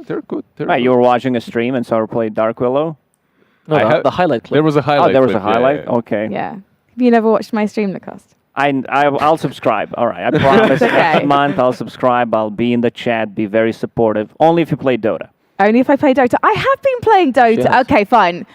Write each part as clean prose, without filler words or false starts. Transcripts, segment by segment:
They're good. They're Right, good. you were watching a stream and saw her play Dark Willow? No, the highlight clip. There was a highlight. Oh, there was a clip, yeah, highlight? yeah. Okay. Yeah. Have you never watched my stream, Lacoste? I'll subscribe. All right, I promise Okay. next month I'll subscribe. I'll be in the chat, be very supportive. Only if you play Dota. Only if I play Dota. I have been playing Dota. Yes. Okay, fine.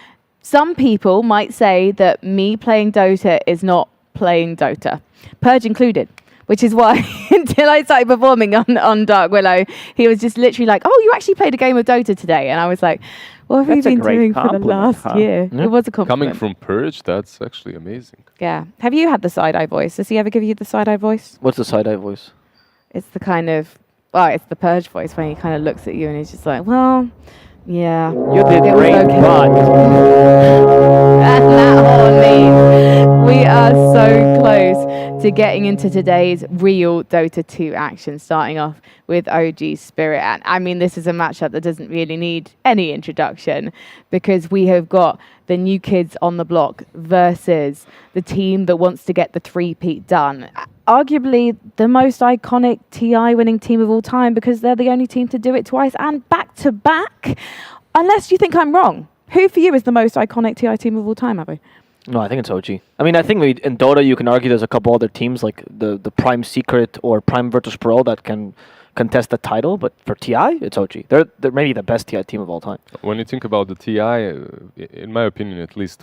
Some people might say that me playing Dota is not playing Dota, Purge included. Which is why, until I started performing on Dark Willow, he was just literally like, "Oh, you actually played a game of Dota today," and I was like, "What have That's a you been great doing for the compliment, last huh? year?" Yeah. It was a compliment. Coming from Purge, that's actually amazing. Yeah. Have you had the side-eye voice? Does he ever give you the side-eye voice? What's the side-eye voice? It's the kind of, it's the Purge voice when he kind of looks at you and he's just like, "Well, yeah." You did it was great, okay." but And that all means we are so close to getting into today's real Dota 2 action, starting off with OG Spirit. And I mean, this is a matchup that doesn't really need any introduction because we have got the new kids on the block versus the team that wants to get the three-peat done. Arguably the most iconic TI winning team of all time because they're the only team to do it twice and back-to-back. Unless you think I'm wrong. Who for you is the most iconic TI team of all time, Abby? No, I think it's OG. I mean, I think in Dota you can argue there's a couple other teams like the Prime Secret or Prime Virtus Pro that can contest the title, but for TI, it's OG. They're maybe the best TI team of all time. When you think about the TI, in my opinion, at least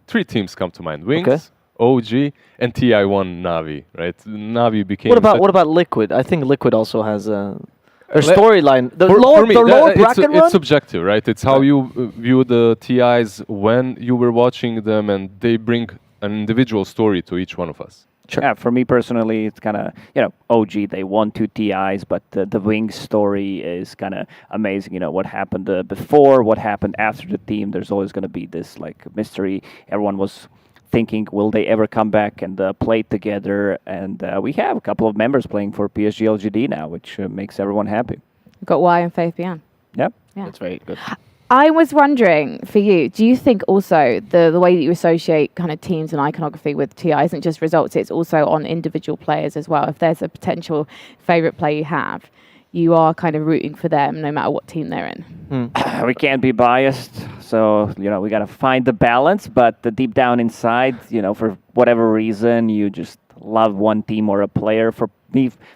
three teams come to mind: Wings, OG, and TI1 Navi. Right? Navi became. What about Liquid? I think Liquid also has a Le- storyline. The For lower me, bracket run. it's subjective, right? It's how you view the TIs when you were watching them, and they bring an individual story to each one of us. Sure. yeah, for me personally, it's kind of, OG, they won 2 TIs, but the Wings story is kind of amazing. You know, what happened before, what happened after the team. There's always going to be this, mystery. Everyone was thinking, will they ever come back and play together? And we have a couple of members playing for PSG LGD now, which makes everyone happy. We've got Y and Faith Bian. Yep. Yeah. That's very good. I was wondering, for you, do you think also the way that you associate kind of teams and iconography with TI isn't just results, it's also on individual players as well? If there's a potential favourite player you have, you are kind of rooting for them no matter what team they're in. We can't be biased, so we got to find the balance. But deep down inside, for whatever reason, you just love one team or a player. For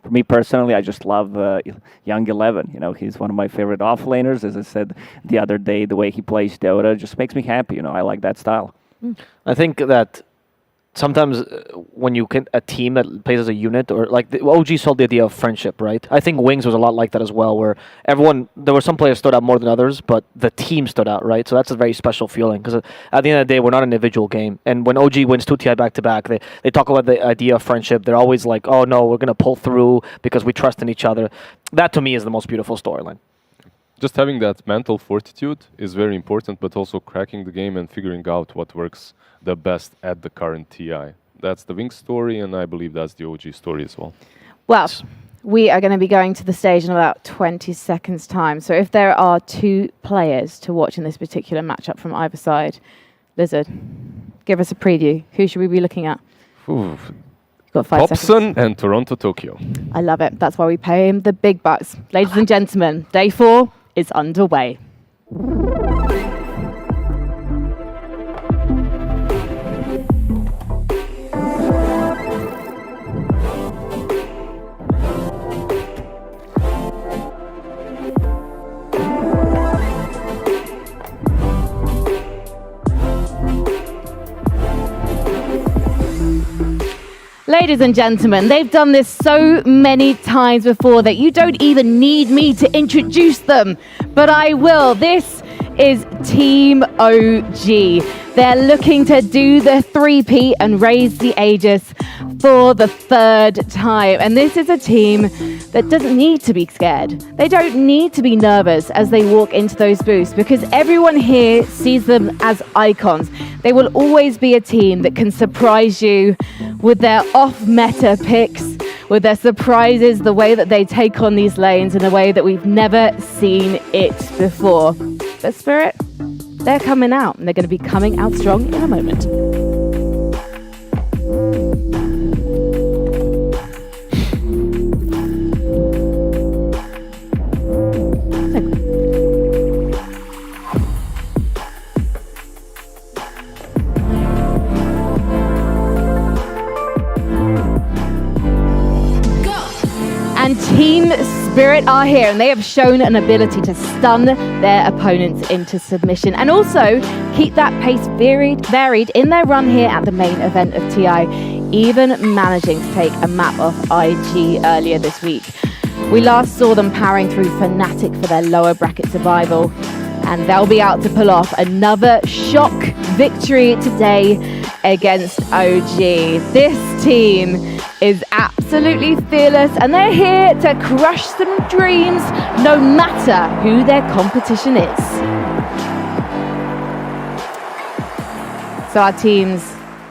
me personally, I just love Young 11. He's one of my favorite offlaners. As I said the other day, the way he plays Dota just makes me happy. I like that style. I think that sometimes when you can a team that plays as a unit, or like the OG sold the idea of friendship, right? I think Wings was a lot like that as well, where there were some players stood out more than others, but the team stood out, right? So that's a very special feeling because at the end of the day, we're not an individual game. And when OG wins 2 TI back to back, they talk about the idea of friendship. They're always like, oh no, we're gonna pull through because we trust in each other. That to me is the most beautiful storyline. Just having that mental fortitude is very important, but also cracking the game and figuring out what works the best at the current TI. That's the Wings story, and I believe that's the OG story as well. Well, we are going to be going to the stage in about 20 seconds' time. So if there are 2 players to watch in this particular matchup from either side, Lizard, give us a preview. Who should we be looking at? Oof. You've got 5 seconds. Popson and Toronto Tokyo. I love it. That's why we pay him the big bucks. Ladies and gentlemen, day 4 is underway. Ladies and gentlemen, they've done this so many times before that you don't even need me to introduce them, but I will. This is Team OG. They're looking to do the three-peat and raise the Aegis for the 3rd time. And this is a team that doesn't need to be scared. They don't need to be nervous as they walk into those booths because everyone here sees them as icons. They will always be a team that can surprise you with their off-meta picks, with their surprises, the way that they take on these lanes in a way that we've never seen it before. But Spirit, they're coming out, and they're going to be coming out strong in a moment. Spirit are here, and they have shown an ability to stun their opponents into submission and also keep that pace varied in their run here at the main event of TI, even managing to take a map off IG earlier this week. We last saw them powering through Fnatic for their lower bracket survival, and they'll be out to pull off another shock victory today against OG. This team is absolutely fearless, and they're here to crush some dreams no matter who their competition is. So our teams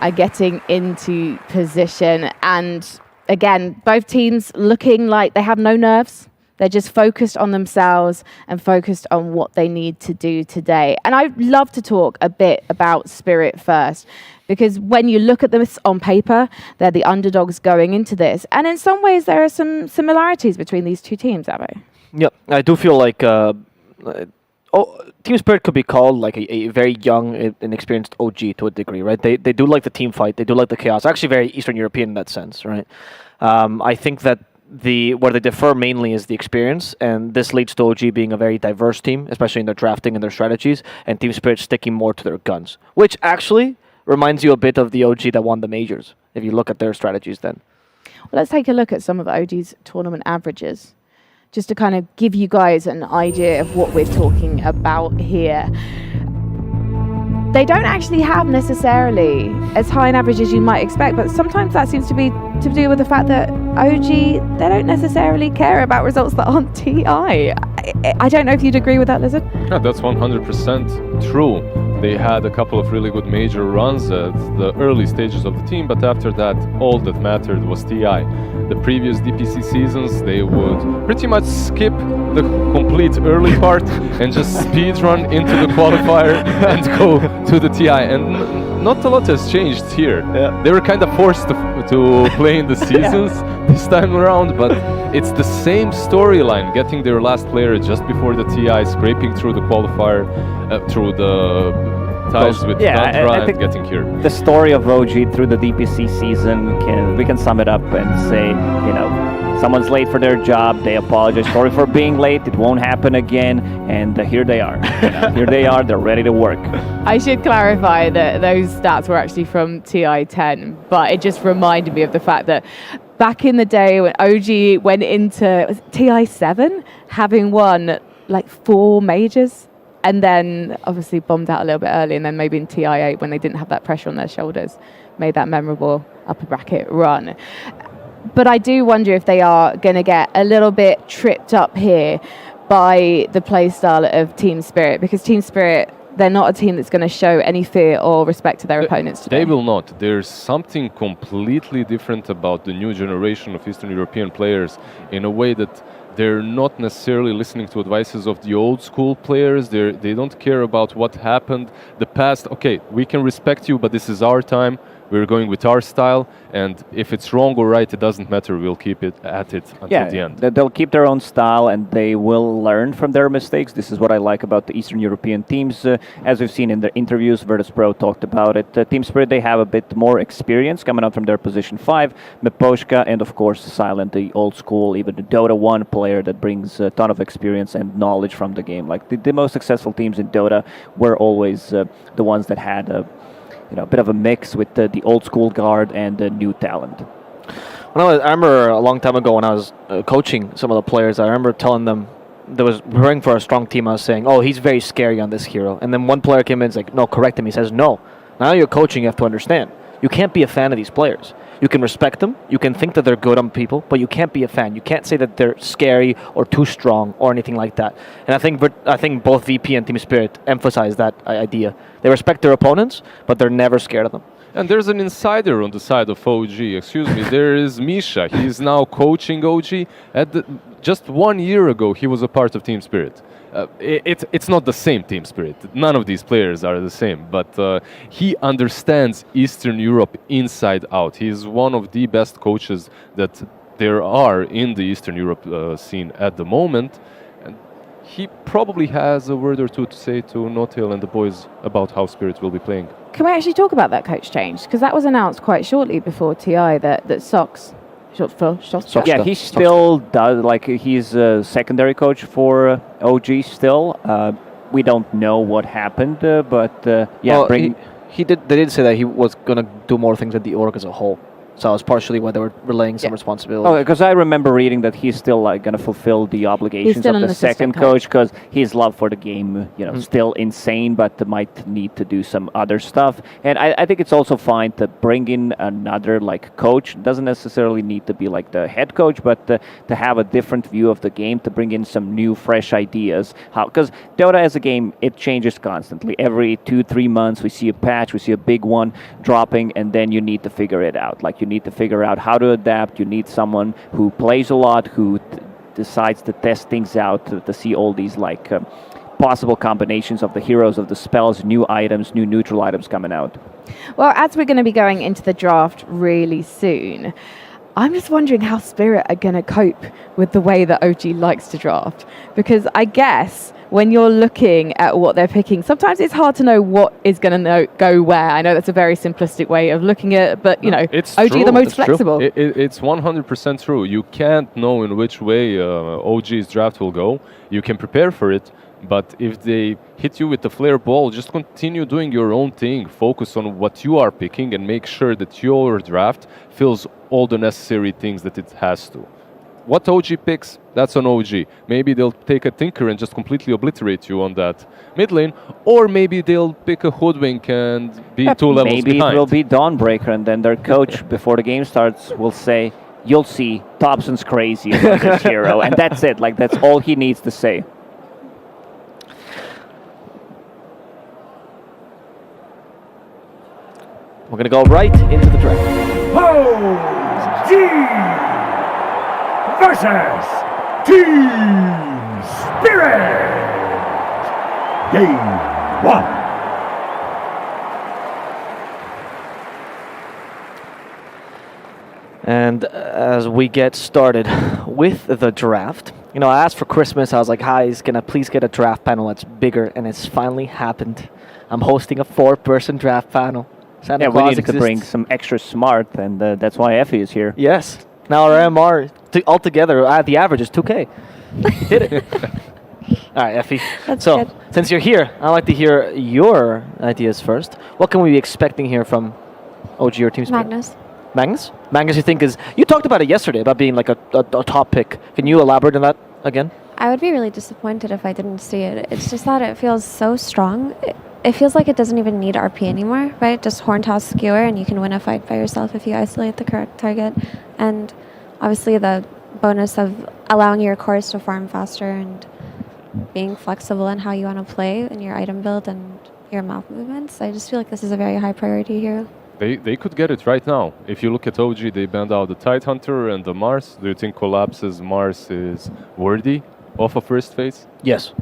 are getting into position, and again, both teams looking like they have no nerves. They're just focused on themselves and focused on what they need to do today. And I'd love to talk a bit about Spirit first, because when you look at this on paper, they're the underdogs going into this. And in some ways, there are some similarities between these two teams, Abbe. Yeah, I do feel like Team Spirit could be called like a very young, inexperienced OG to a degree, right? They do like the team fight. They do like the chaos. Actually, very Eastern European in that sense, right? I think that where they differ mainly is the experience, and this leads to OG being a very diverse team, especially in their drafting and their strategies, and Team Spirit sticking more to their guns, which actually reminds you a bit of the OG that won the majors, if you look at their strategies then. Well, let's take a look at some of OG's tournament averages, just to kind of give you guys an idea of what we're talking about here. They don't actually have necessarily as high an average as you might expect, but sometimes that seems to be to do with the fact that OG, they don't necessarily care about results that aren't TI. I don't know if you'd agree with that, Lizard. Yeah, that's 100% true. They had a couple of really good major runs at the early stages of the team, but after that, all that mattered was TI. The previous DPC seasons, they would pretty much skip the complete early part and just speed run into the qualifier and go to the TI. And not a lot has changed here. Yeah. They were kind of forced to play in the seasons this time around, but it's the same storyline, getting their last player just before the TI, scraping through the qualifier, through the ties with Tantra and getting here. The story of OG through the DPC season, we can sum it up and say, someone's late for their job, they apologize, sorry for being late, it won't happen again, and here they are. Here they are, they're ready to work. I should clarify that those stats were actually from TI10, but it just reminded me of the fact that back in the day when OG went into TI7, having won like 4 majors, and then obviously bombed out a little bit early, and then maybe in TI8 when they didn't have that pressure on their shoulders, made that memorable upper bracket run. But I do wonder if they are going to get a little bit tripped up here by the playstyle of Team Spirit, because Team Spirit, they're not a team that's going to show any fear or respect to their opponents today. They will not. There's something completely different about the new generation of Eastern European players in a way that they're not necessarily listening to advices of the old school players. They don't care about what happened, the past. Okay, we can respect you, but this is our time. We're going with our style, and if it's wrong or right, it doesn't matter. We'll keep it at it until the end. They'll keep their own style, and they will learn from their mistakes. This is what I like about the Eastern European teams. As we've seen in the interviews, Virtus.pro talked about it. Team Spirit, they have a bit more experience coming up from their position 5. Miposhka, and of course Silent, the old school, even the DOTA2 player that brings a ton of experience and knowledge from the game. Like the most successful teams in Dota were always the ones that had a bit of a mix with the old school guard and the new talent. I remember a long time ago when I was coaching some of the players, I remember telling them, there was preparing for a strong team, I was saying, oh, he's very scary on this hero. And then one player came in and said, no, correct him. He says, no, now you're coaching, you have to understand. You can't be a fan of these players. You can respect them, you can think that they're good on people, but you can't be a fan. You can't say that they're scary or too strong or anything like that. And I think both VP and Team Spirit emphasize that idea. They respect their opponents, but they're never scared of them. And there's an insider on the side of OG. Excuse me, there is Misha. He's now coaching OG. Just 1 year ago, he was a part of Team Spirit. It's not the same Team Spirit. None of these players are the same, but he understands Eastern Europe inside out. He's one of the best coaches that there are in the Eastern Europe scene at the moment. And he probably has a word or two to say to Notail and the boys about how Spirit will be playing. Can we actually talk about that coach change? Because that was announced quite shortly before TI that Sox Shostra. Yeah, he still does. Like he's a secondary coach for OG still. We don't know what happened, but yeah, Well, he did. They did say that he was gonna do more things with the org as a whole. So it's partially why they were relaying some responsibility. Oh, because I remember reading that he's still like going to fulfill the obligations still of an the assistant second coach because his love for the game, still insane, but might need to do some other stuff. And I think it's also fine to bring in another like coach. Doesn't necessarily need to be like the head coach, but to have a different view of the game, to bring in some new, fresh ideas. Because Dota as a game, it changes constantly. Every 2-3 months, we see a patch, we see a big one dropping, and then you need to figure it out. Like you need to figure out how to adapt. You need someone who plays a lot, who decides to test things out, to see all these like possible combinations of the heroes, of the spells, new items, new neutral items coming out. Well, as we're going to be going into the draft really soon, I'm just wondering how Spirit are going to cope with the way that OG likes to draft. Because I guess when you're looking at what they're picking, sometimes it's hard to know what is going to go where. I know that's a very simplistic way of looking at it, but, it's OG true. are the most It's true. flexible. It's 100% true. You can't know in which way OG's draft will go. You can prepare for it, but if they hit you with the flare ball, just continue doing your own thing. Focus on what you are picking and make sure that your draft fills all the necessary things that it has to. What OG picks, that's on OG. Maybe they'll take a Tinker and just completely obliterate you on that mid lane, or maybe they'll pick a Hoodwink and be 2 levels Maybe behind. it will be Dawnbreaker, and then their coach, before the game starts, will say, "You'll see, Thompson's crazy about this hero," and that's it. Like that's all he needs to say. We're gonna go right into the draft. OG versus Team Spirit. Game 1. And as we get started with the draft, I asked for Christmas. I was like, "Guys, can I please get a draft panel that's bigger?" And it's finally happened. I'm hosting a 4-person draft panel. Santa Yeah, we Claus needed to bring exists. some extra smart, and that's why Effie is here. Yes. Now our MR altogether, the average is 2K. Did it. All right, Effie. That's so, good. since you're here, I'd like to hear your ideas first. What can we be expecting here from OG or Team Spirit? Magnus. Magnus? Magnus, you think is... You talked about it yesterday, about being like a top pick. Can you elaborate on that again? I would be really disappointed if I didn't see it. It's just that it feels so strong. It feels like it doesn't even need RP anymore, right? Just horn toss skewer and you can win a fight by yourself if you isolate the correct target. And obviously the bonus of allowing your cores to farm faster and being flexible in how you want to play in your item build and your map movements. I just feel like this is a very high priority here. They could get it right now. If you look at OG, they banned out the Tidehunter and the Mars. Do you think Collapse's Mars is worthy of a first phase? Yes.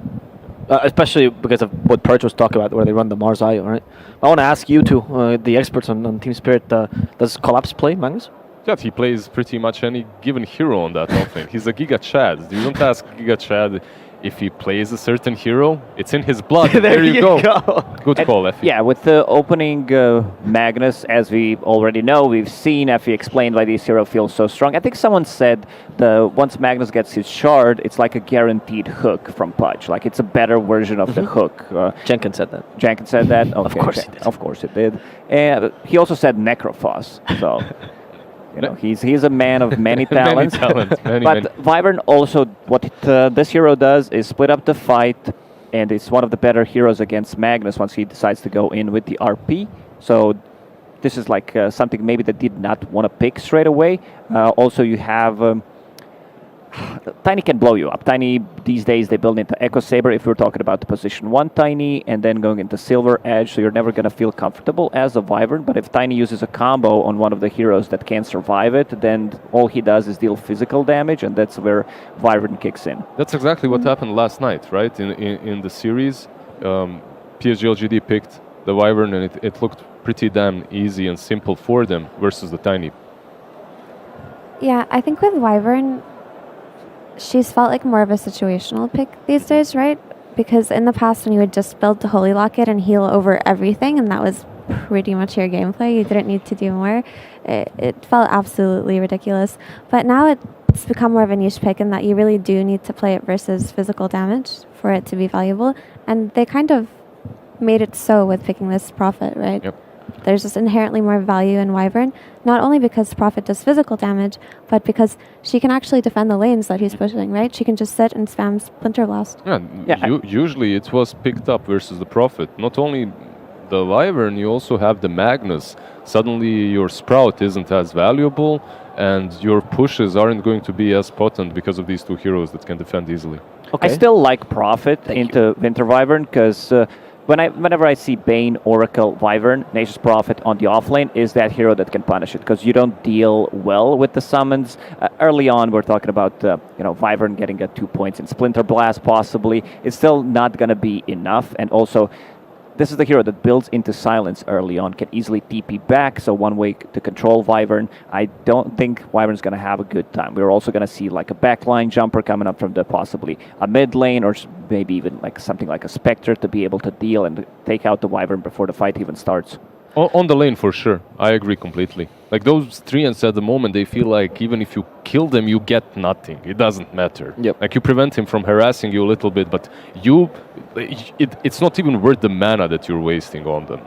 Especially because of what Perch was talking about, where they run the Mars IO, right? I want to ask you two, the experts on Team Spirit, does Collapse play, Magnus? Yeah, he plays pretty much any given hero on that offlane. He's a Giga Chad. You don't ask Giga Chad if he plays a certain hero. It's in his blood. there you go. Good call, Effie. Yeah, with the opening Magnus, as we already know, we've seen Effie explained why this hero feels so strong. I think someone said once Magnus gets his shard, it's like a guaranteed hook from Pudge. Like it's a better version of the hook. Jenkins said that. Jenkins said that? Okay, Of course he did. Of course it did. And he also said Necrophos. So, he's a man of many talents. Many talents. But Wyvern also, what this hero does is split up the fight, and it's one of the better heroes against Magnus once he decides to go in with the RP. So this is like something maybe that did not want to pick straight away. Also, you have... Tiny can blow you up. Tiny, these days, they build into Echo Saber if we're talking about the position 1 Tiny, and then going into Silver Edge, so you're never going to feel comfortable as a Wyvern. But if Tiny uses a combo on one of the heroes that can't survive it, then all he does is deal physical damage, and that's where Wyvern kicks in. That's exactly what happened last night, right? In the series, PSG LGD picked the Wyvern, and it looked pretty damn easy and simple for them versus the Tiny. Yeah, I think with Wyvern, she's felt like more of a situational pick these days, right? Because in the past, when you would just build the Holy Locket and heal over everything, and that was pretty mature gameplay. You didn't need to do more. It felt absolutely ridiculous. But now it's become more of a niche pick in that you really do need to play it versus physical damage for it to be valuable. And they kind of made it so with picking this Prophet, right? Yep. There's just inherently more value in Wyvern, not only because Prophet does physical damage, but because she can actually defend the lanes that he's pushing, right? She can just sit and spam Splinter Blast. Yeah, usually it was picked up versus the Prophet. Not only the Wyvern, you also have the Magnus. Suddenly your Sprout isn't as valuable, and your pushes aren't going to be as potent because of these two heroes that can defend easily. I still like Prophet into Winter Wyvern because whenever I see Bane, Oracle, Wyvern, Nature's Prophet on the offlane is that hero that can punish it because you don't deal well with the summons. Early on, we're talking about Wyvern getting 2 points in Splinter Blast possibly. It's still not going to be enough, and also this is the hero that builds into silence early on, can easily TP back, so one way to control Wyvern. I don't think Wyvern's going to have a good time. We're also going to see like a backline jumper coming up from the possibly a mid lane, or maybe even like something like a Spectre to be able to deal and take out the Wyvern before the fight even starts. On the lane, for sure. I agree completely. Like, those treants at the moment, they feel like even if you kill them, you get nothing. It doesn't matter. Yep. Like, you prevent him from harassing you a little bit, but it's not even worth the mana that you're wasting on them.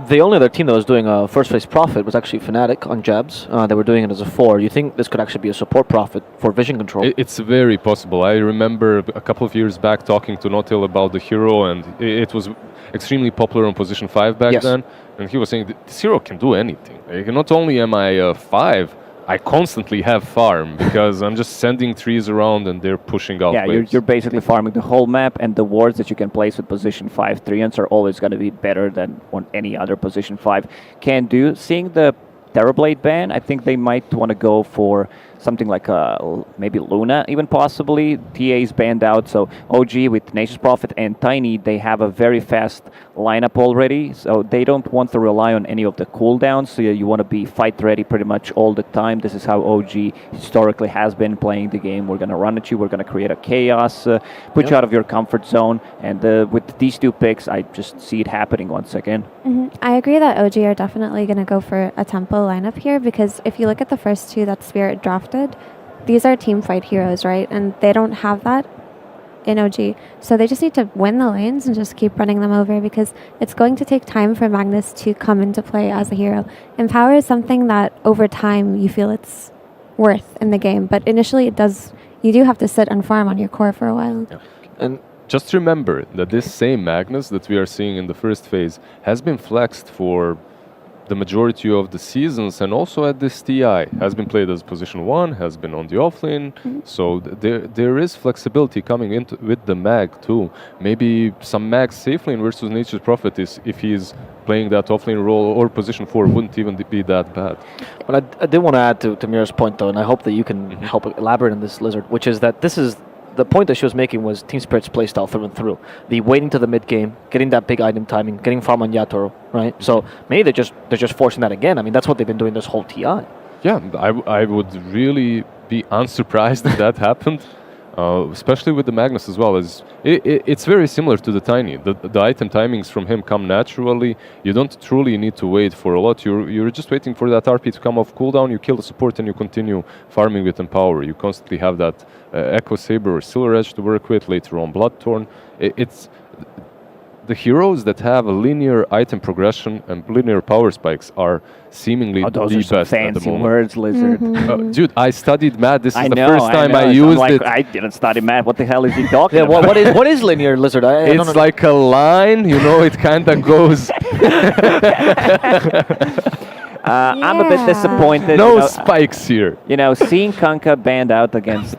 The only other team that was doing a first phase Prophet was actually Fnatic on Jabs. They were doing it as a 4. You think this could actually be a support Prophet for vision control? It's very possible. I remember a couple of years back talking to Notil about the hero, and it was extremely popular on position 5 back then. And he was saying, this hero can do anything. Like, not only am I 5, I constantly have farm because I'm just sending trees around and they're pushing out waves. You're basically farming the whole map, and the wards that you can place with position 5 treants are always going to be better than what any other position 5 can do. Seeing the Terrorblade ban, I think they might want to go for something like maybe Luna, even possibly. TA is banned out, so OG with Nature's Prophet and Tiny, they have a very fast lineup already, so they don't want to rely on any of the cooldowns, so you want to be fight ready pretty much all the time. This is how OG historically has been playing the game. We're going to run at you, we're going to create a chaos, put you out of your comfort zone, and with these two picks, I just see it happening once again. I agree that OG are definitely going to go for a tempo lineup here, because if you look at the first two that Spirit drafted, these are team fight heroes, right? And they don't have that in OG. So they just need to win the lanes and just keep running them over, because it's going to take time for Magnus to come into play as a hero. Empower is something that over time you feel it's worth in the game, but initially you do have to sit and farm on your core for a while. Yeah. And just remember that this same Magnus that we are seeing in the first phase has been flexed for the majority of the seasons, and also at this TI has been played as position 1, has been on the offlane, so there is flexibility coming into with the mag too. Maybe some mag safe lane versus Nature's Prophet is, if he's playing that offlane role, or position 4 wouldn't even be that bad. But I did want to add to Mira's point though, and I hope that you can help elaborate on this, Lizard, which is that this is the point that she was making was Team Spirit's playstyle through and through. The waiting to the mid game, getting that big item timing, getting farm on Yatoro, right? So maybe they're just forcing that again. I mean, that's what they've been doing this whole TI. Yeah, I would really be unsurprised if that happened, especially with the Magnus as well. It's very similar to the Tiny. The item timings from him come naturally. You don't truly need to wait for a lot. You're just waiting for that RP to come off cooldown. You kill the support and you continue farming with Empower. You constantly have that Echo Saber or Silver Edge to work with. Later on, Bloodthorn. It's the heroes that have a linear item progression and linear power spikes are seemingly those the are some best at the fancy moment. words, Lizard. Dude, I studied math. This is the know, first time I So used I'm like, it. I didn't study math. What the hell is he talking Yeah, about? what is linear, Lizard? I don't It's like a line, it kind of goes. I'm a bit disappointed. No spikes here. Seeing Kanka banned out against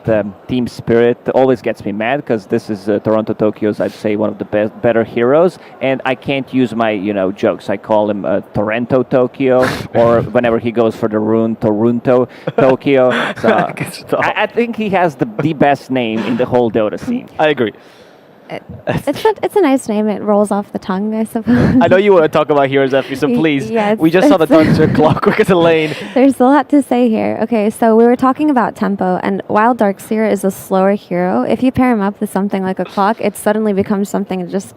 Team Spirit always gets me mad, because this is Toronto Tokyo's, I'd say, one of the better heroes, and I can't use my jokes. I call him Torrento Tokyo, or whenever he goes for the rune, Toronto Tokyo. So I think he has the best name in the whole Dota scene. I agree. It's a nice name. It rolls off the tongue, I suppose. I know you want to talk about heroes, Effie, so please. Yeah, We just saw the Darkseer Clockwork as a lane. There's a lot to say here. Okay, so we were talking about tempo, and while Darkseer is a slower hero, if you pair him up with something like a clock, it suddenly becomes something that just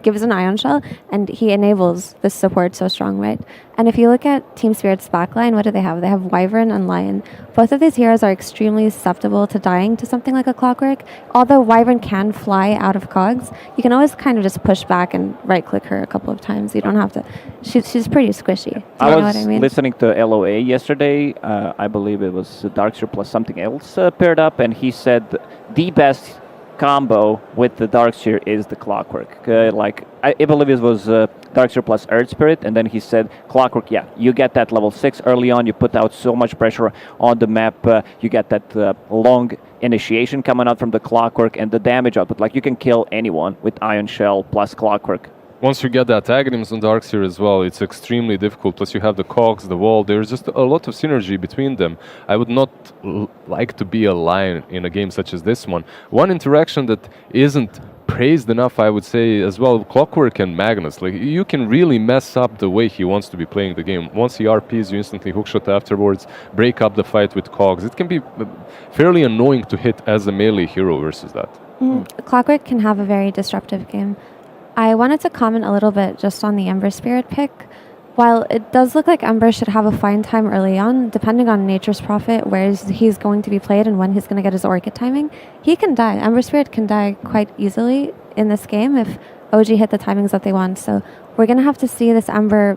gives an Ion Shell, and he enables this support so strong, right? And if you look at Team Spirit's backline, what do they have? They have Wyvern and Lion. Both of these heroes are extremely susceptible to dying to something like a Clockwork. Although Wyvern can fly out of cogs, you can always kind of just push back and right-click her a couple of times. You don't have to. She's pretty squishy. Do you I know was what I mean? listening to LOA yesterday. I believe it was Darkseer plus something else paired up, and he said the best combo with the Darkseer is the Clockwork. I believe it was Darkseer plus Earth Spirit, and then he said Clockwork. Yeah, you get that level 6 early on. You put out so much pressure on the map. You get that long initiation coming out from the Clockwork, and the damage output. Like you can kill anyone with Ion Shell plus Clockwork. Once you get that Aghanim's on Darkseer as well, it's extremely difficult. Plus you have the cogs, the wall. There's just a lot of synergy between them. I would not like to be a Lion in a game such as this one. One interaction that isn't praised enough, I would say, as well, Clockwork and Magnus. Like, you can really mess up the way he wants to be playing the game. Once he RPs, you instantly hookshot afterwards, break up the fight with cogs. It can be fairly annoying to hit as a melee hero versus that. Clockwork can have a very disruptive game. I wanted to comment a little bit just on the Ember Spirit pick. While it does look like Ember should have a fine time early on, depending on Nature's Prophet, where he's going to be played and when he's going to get his Orchid timing, he can die. Ember Spirit can die quite easily in this game if OG hit the timings that they want. So we're going to have to see this Ember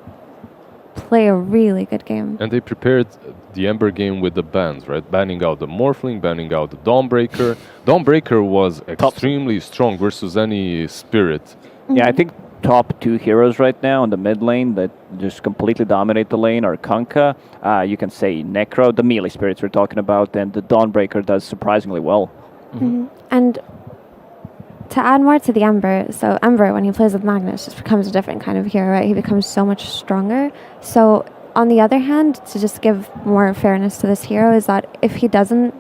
play a really good game. And they prepared the Ember game with the bans, right? Banning out the Morphling, banning out the Dawnbreaker. Dawnbreaker was extremely strong versus any Spirit. Yeah, I think top 2 heroes right now in the mid lane that just completely dominate the lane are Kunkka. You can say Necro, the melee spirits we're talking about, and the Dawnbreaker does surprisingly well. And to add more to the Ember, so Ember, when he plays with Magnus, just becomes a different kind of hero, right? He becomes so much stronger. So on the other hand, to just give more fairness to this hero, is that if he doesn't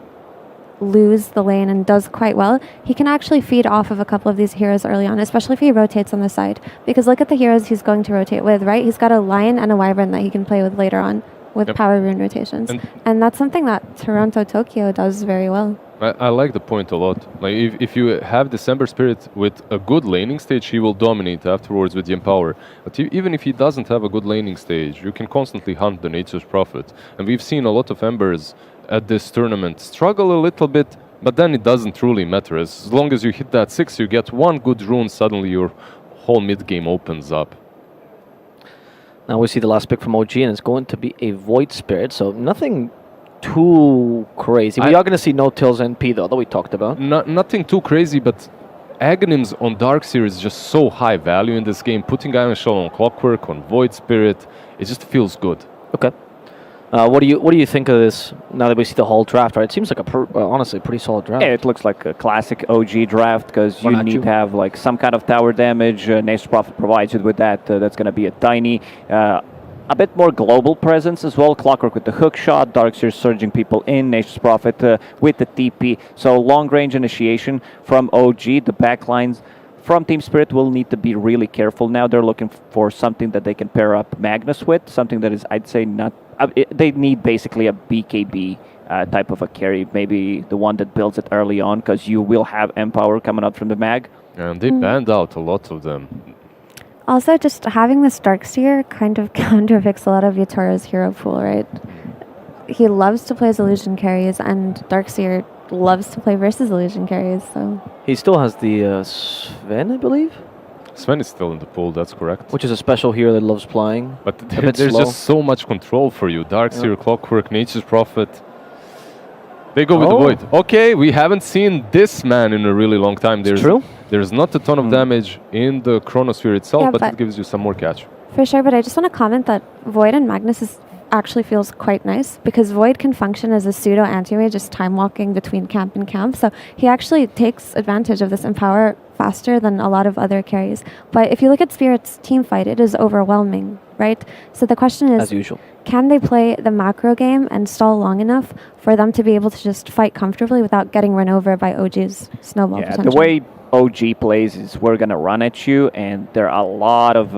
lose the lane and does quite well, he can actually feed off of a couple of these heroes early on, especially if he rotates on the side. Because look at the heroes he's going to rotate with, right? He's got a Lion and a Wyvern that he can play with later on with power rune rotations. And that's something that Toronto Tokyo does very well. I like the point a lot. Like if you have December Spirit with a good laning stage, he will dominate afterwards with the Empower. But even if he doesn't have a good laning stage, you can constantly hunt the Nature's Prophet. And we've seen a lot of Embers at this tournament struggle a little bit, but then it doesn't truly matter. As long as you hit that 6, you get one good rune, suddenly your whole mid-game opens up. Now we see the last pick from OG, and it's going to be a Void Spirit, so nothing too crazy. We are going to see no Tills NP, though, that we talked about. Nothing too crazy, but Aghanims on Darkseer is just so high value in this game. Putting Ion Shell on Clockwork, on Void Spirit, it just feels good. Okay. What do you think of this now that we see the whole draft? Right, it seems like honestly pretty solid draft. Yeah, it looks like a classic OG draft because you need to have like some kind of tower damage. Nature's Prophet provides you with that. That's going to be a tiny, a bit more global presence as well. Clockwork with the hook shot, Darkseer surging people in, Nature's Prophet with the TP. So long range initiation from OG. The backlines from Team Spirit will need to be really careful now. They're looking for something that they can pair up Magnus with, something that is, I'd say, not. They need basically a BKB type of a carry, maybe the one that builds it early on, because you will have Empower coming out from the mag. And they banned out a lot of them. Also, just having this Darkseer kind of counterpicks a lot of Yatoro's hero pool, right? He loves to play as illusion carries, and Darkseer loves to play versus illusion carries, so... He still has the Sven, I believe? Sven is still in the pool, that's correct. Which is a special hero that loves playing. But there's just so much control for you. Darkseer, Clockwork, Nature's Prophet. They go with the Void. Okay, we haven't seen this man in a really long time. There's not a ton of damage in the Chronosphere itself, but it gives you some more catch. For sure, but I just want to comment that Void and Magnus actually feels quite nice because Void can function as a pseudo anti-mage, just time walking between camp and camp. So he actually takes advantage of this Empower faster than a lot of other carries. But if you look at Spirit's team fight, it is overwhelming, right? So the question is, as usual, can they play the macro game and stall long enough for them to be able to just fight comfortably without getting run over by OG's snowball potential? The way OG plays is we're going to run at you, and there are a lot of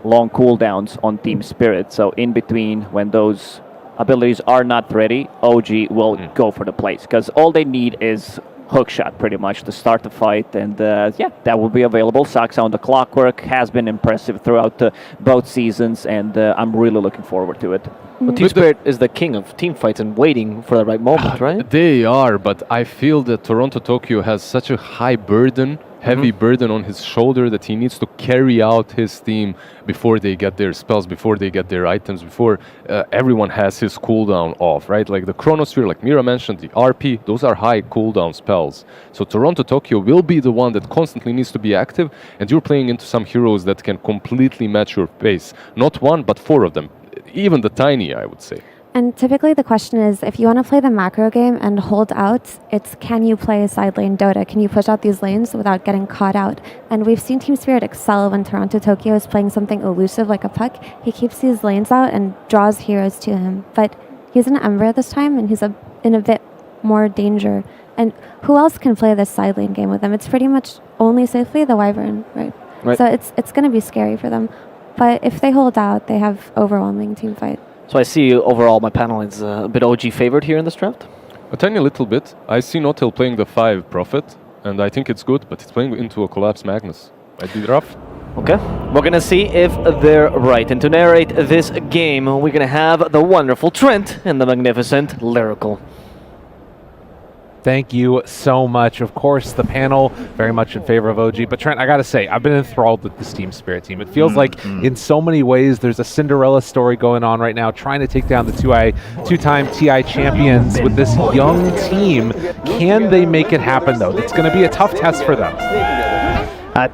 long cooldowns on Team Spirit. So in between, when those abilities are not ready, OG will go for the plays, because all they need is hook shot pretty much to start the fight, and yeah, that will be available. Saksa on the clockwork has been impressive throughout both seasons, and I'm really looking forward to it. Well, Team Spirit is the king of team fights and waiting for the right moment, right? They are, but I feel that Toronto Tokyo has such a high burden, heavy burden on his shoulder, that he needs to carry out his team before they get their spells, before they get their items, before everyone has his cooldown off, right? Like the Chronosphere, like Mira mentioned, the RP, those are high cooldown spells. So Toronto Tokyo will be the one that constantly needs to be active, and you're playing into some heroes that can completely match your pace. Not one, but 4 of them. Even the tiny, I would say. And typically the question is, if you want to play the macro game and hold out, it's can you play side lane Dota? Can you push out these lanes without getting caught out? And we've seen Team Spirit excel when Toronto Tokyo is playing something elusive like a puck. He keeps these lanes out and draws heroes to him. But he's an Ember this time, and he's in a bit more danger. And who else can play this side lane game with him? It's pretty much only safely the Wyvern, right? So it's going to be scary for them. But if they hold out, they have overwhelming team fight. So I see overall my panel is a bit OG favored here in this draft. A tiny little bit. I see Notil playing the 5 Prophet, and I think it's good, but it's playing into a Collapse Magnus. Might be rough. Okay, we're gonna see if they're right. And to narrate this game, we're gonna have the wonderful Trent and the magnificent Lyrical. Thank you so much. Of course, the panel very much in favor of OG. But Trent, I gotta say, I've been enthralled with this Team Spirit team. It feels like in so many ways there's a Cinderella story going on right now, trying to take down the two-time TI champions with this young team. Can they make it happen, though? It's going to be a tough test for them. Tough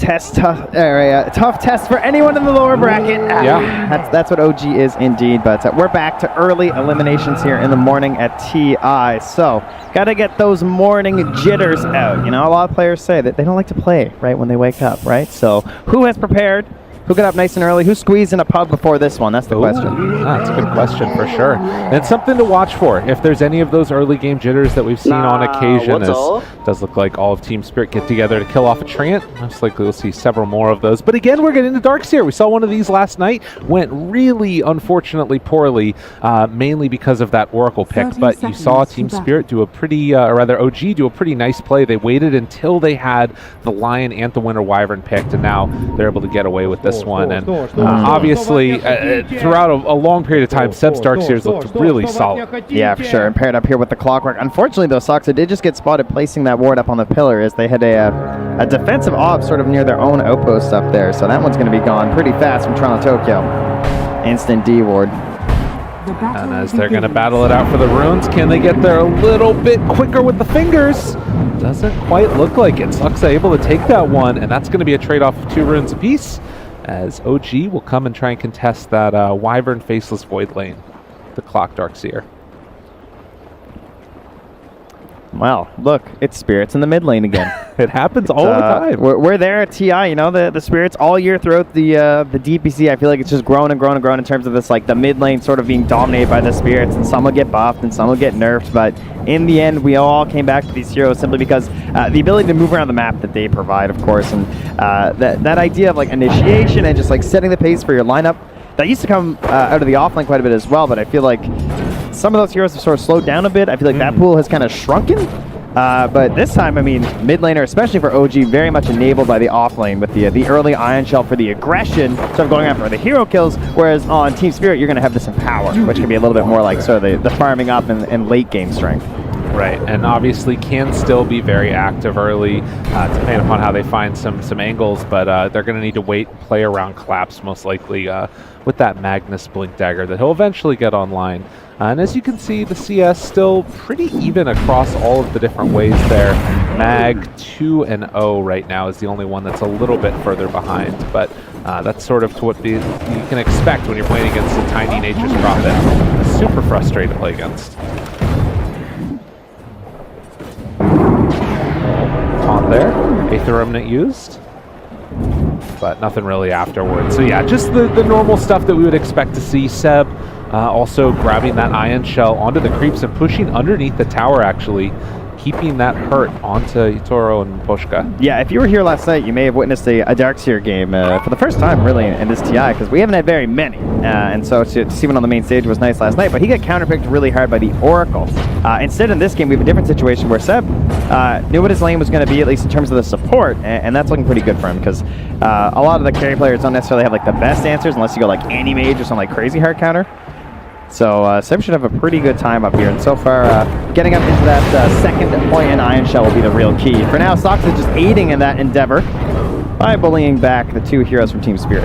test for anyone in the lower bracket. Yeah, that's what OG is indeed. But we're back to early eliminations here in the morning at TI. So got to get those morning jitters out. You know, a lot of players say that they don't like to play right when they wake up, right? So who has prepared? Who got up nice and early? Who squeezed in a pub before this one? That's the question. That's a good question for sure. And it's something to watch for. If there's any of those early game jitters that we've seen on occasion, it does look like all of Team Spirit get together to kill off a Treant. Most likely we'll see several more of those. But again, we're getting into Darkseer. We saw one of these last night. Went really, unfortunately, poorly, mainly because of that Oracle pick. But you saw Team Spirit do a pretty, or rather OG do a pretty nice play. They waited until they had the Lion and the Winter Wyvern picked, and now they're able to get away with this one. And obviously, throughout a long period of time, Seb's Darkseers looked really solid. Yeah, for sure. And paired up here with the Clockwork. Unfortunately, though, Soxa did just get spotted placing that ward up on the pillar as they had a defensive ob sort of near their own outpost up there. So that one's going to be gone pretty fast from Toronto Tokyo. Instant D ward. And as they're going to battle it out for the runes, can they get there a little bit quicker with the fingers? Doesn't quite look like it. Soxa able to take that one, and that's going to be a trade-off of 2 runes apiece, as OG will come and try and contest that Wyvern Faceless Void lane, the Clock Darkseer. Well, look, it's Spirits in the mid lane again. It happens all the time. We're there at TI, you know, the Spirits all year throughout the DPC. I feel like it's just grown and grown and grown in terms of this, like, the mid lane sort of being dominated by the Spirits, and some will get buffed and some will get nerfed, but in the end, we all came back to these heroes simply because the ability to move around the map that they provide, of course, and that idea of, like, initiation and just, like, setting the pace for your lineup, that used to come out of the offlane quite a bit as well, but I feel like some of those heroes have sort of slowed down a bit. I feel like that pool has kind of shrunken. But this time, I mean, mid laner, especially for OG, very much enabled by the offlane with the early Ion Shell for the aggression, sort of going after the hero kills, whereas on Team Spirit, you're going to have this Empower, which can be a little bit more like sort of the farming up and late game strength. Right, and obviously can still be very active early, depending upon how they find some angles, but they're going to need to wait and play around Collapse, most likely, with that Magnus Blink Dagger that he'll eventually get online. And as you can see, the CS still pretty even across all of the different ways there. Mag 2-0 right now is the only one that's a little bit further behind, but that's sort of to what you can expect when you're playing against a tiny Nature's Prophet. Super frustrating to play against. On there, Aether Remnant used, but nothing really afterwards. So yeah, just the normal stuff that we would expect to see. Seb also grabbing that Ion Shell onto the creeps and pushing underneath the tower, actually, keeping that hurt onto Toro and Poshka. Yeah, if you were here last night, you may have witnessed a Darkseer game for the first time, really, in this TI, because we haven't had very many. And so to see one on the main stage was nice last night, but he got counterpicked really hard by the Oracle. Instead, in this game, we have a different situation where Seb knew what his lane was going to be, at least in terms of the support, and that's looking pretty good for him, because a lot of the carry players don't necessarily have like the best answers unless you go like anti-mage or some like crazy hard counter. So Seb should have a pretty good time up here, and so far getting up into that second point in Iron Shell will be the real key. For now, Sox is just aiding in that endeavor by bullying back the two heroes from Team Spirit.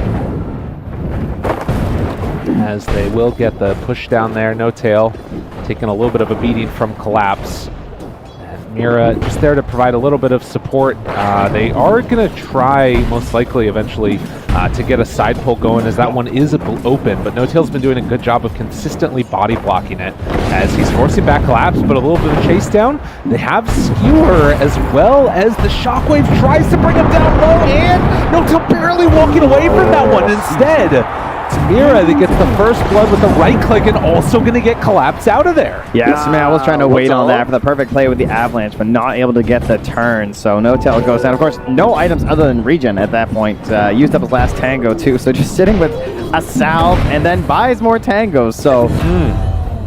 As they will get the push down there, No Tail taking a little bit of a beating from Collapse. And Mira just there to provide a little bit of support. They are going to try, most likely, eventually, to get a side pull going, as that one is open, but No Tail's been doing a good job of consistently body blocking it as he's forcing back Collapse, but a little bit of chase down. They have Skewer as well as the Shockwave tries to bring him down low, and No Tail barely walking away from that one. Instead, it's Mira that gets the first blood with the right click and also going to get Collapse out of there. Yes, man, I was trying to wait on that for the perfect play with the Avalanche, but not able to get the turn. So No Tail goes down. Of course, no items other than regen at that point. Used up his last tango too, so just sitting with a salve and then buys more tangos. So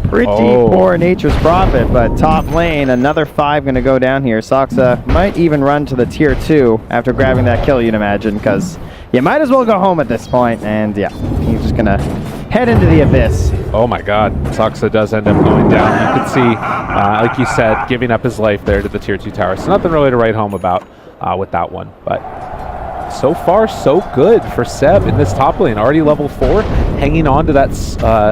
pretty poor Nature's Prophet, but top lane, another 5 going to go down here. Soxa might even run to the tier 2 after grabbing that kill, you'd imagine, because you might as well go home at this point. And yeah, he's just going to head into the abyss. Oh my god, Soxa does end up going down. You can see, like you said, giving up his life there to the tier 2 tower. So nothing really to write home about with that one, but so far so good for Seb in this top lane. Already level 4, hanging on to that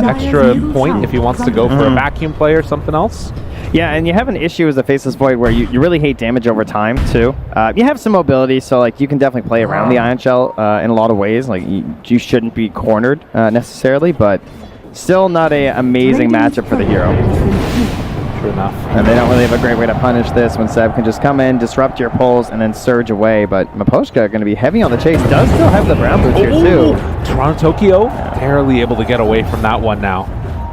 extra point if he wants to go for a vacuum play or something else. Yeah, and you have an issue as a Faceless Void where you really hate damage over time, too. You have some mobility, so like you can definitely play around the Iron Shell in a lot of ways. Like you shouldn't be cornered necessarily, but still not an amazing matchup for the hero. True enough. And they don't really have a great way to punish this when Seb can just come in, disrupt your pulls, and then surge away. But Maposhka going to be heavy on the chase. Does still have the brown boots here, too. Toronto Tokyo barely able to get away from that one now.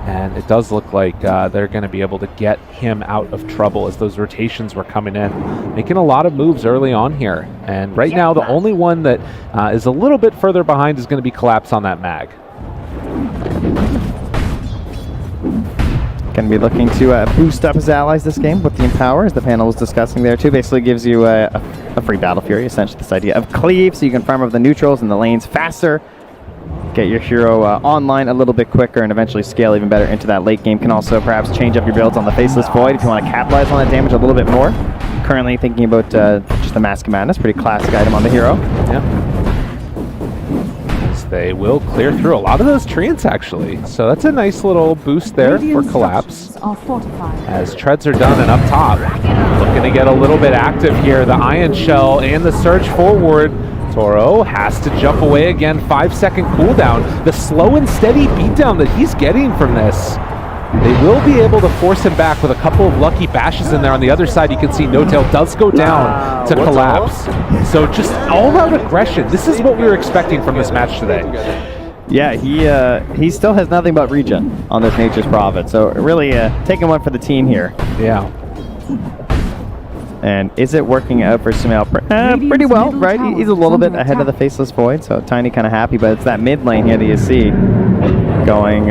And it does look like they're going to be able to get him out of trouble as those rotations were coming in. Making a lot of moves early on here. And right now, the only one that is a little bit further behind is going to be Collapse on that mag. Going to be looking to boost up his allies this game with the Empower, as the panel was discussing there too. Basically gives you a free Battle Fury, essentially this idea of cleave, so you can farm over the neutrals and the lanes faster. Get your hero online a little bit quicker and eventually scale even better into that late game. Can also perhaps change up your builds on the Faceless Void if you want to capitalize on that damage a little bit more. Currently thinking about just the Mask of Madness, pretty classic item on the hero. Yeah. They will clear through a lot of those treants, actually. So that's a nice little boost there for Collapse. As treads are done and up top, looking to get a little bit active here. The Iron Shell and the surge forward. Toro has to jump away again. 5-second cooldown. The slow and steady beatdown that he's getting from this. They will be able to force him back with a couple of lucky bashes in there. On the other side, you can see No Tail does go down to Collapse. So just all-out aggression. This is what we were expecting from this match today. Yeah, he still has nothing but regen on this Nature's Prophet. So really taking one for the team here. Yeah. And is it working out for Sumail? Pretty well, right? He's a little bit ahead of the Faceless Void, so Tiny kind of happy, but it's that mid lane here that you see going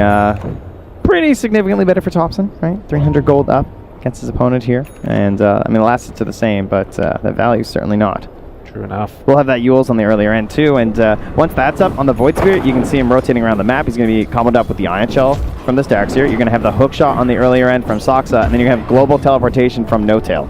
pretty significantly better for Thompson, right? 300 gold up against his opponent here. And, I mean, the last hits are the same, but the value's certainly not. True enough. We'll have that Yules on the earlier end, too. And once that's up on the Void Spirit, you can see him rotating around the map. He's going to be comboed up with the Iron Shell from this Darkseer. You're going to have the hook shot on the earlier end from Soxa, and then you're going to have global teleportation from No Tail.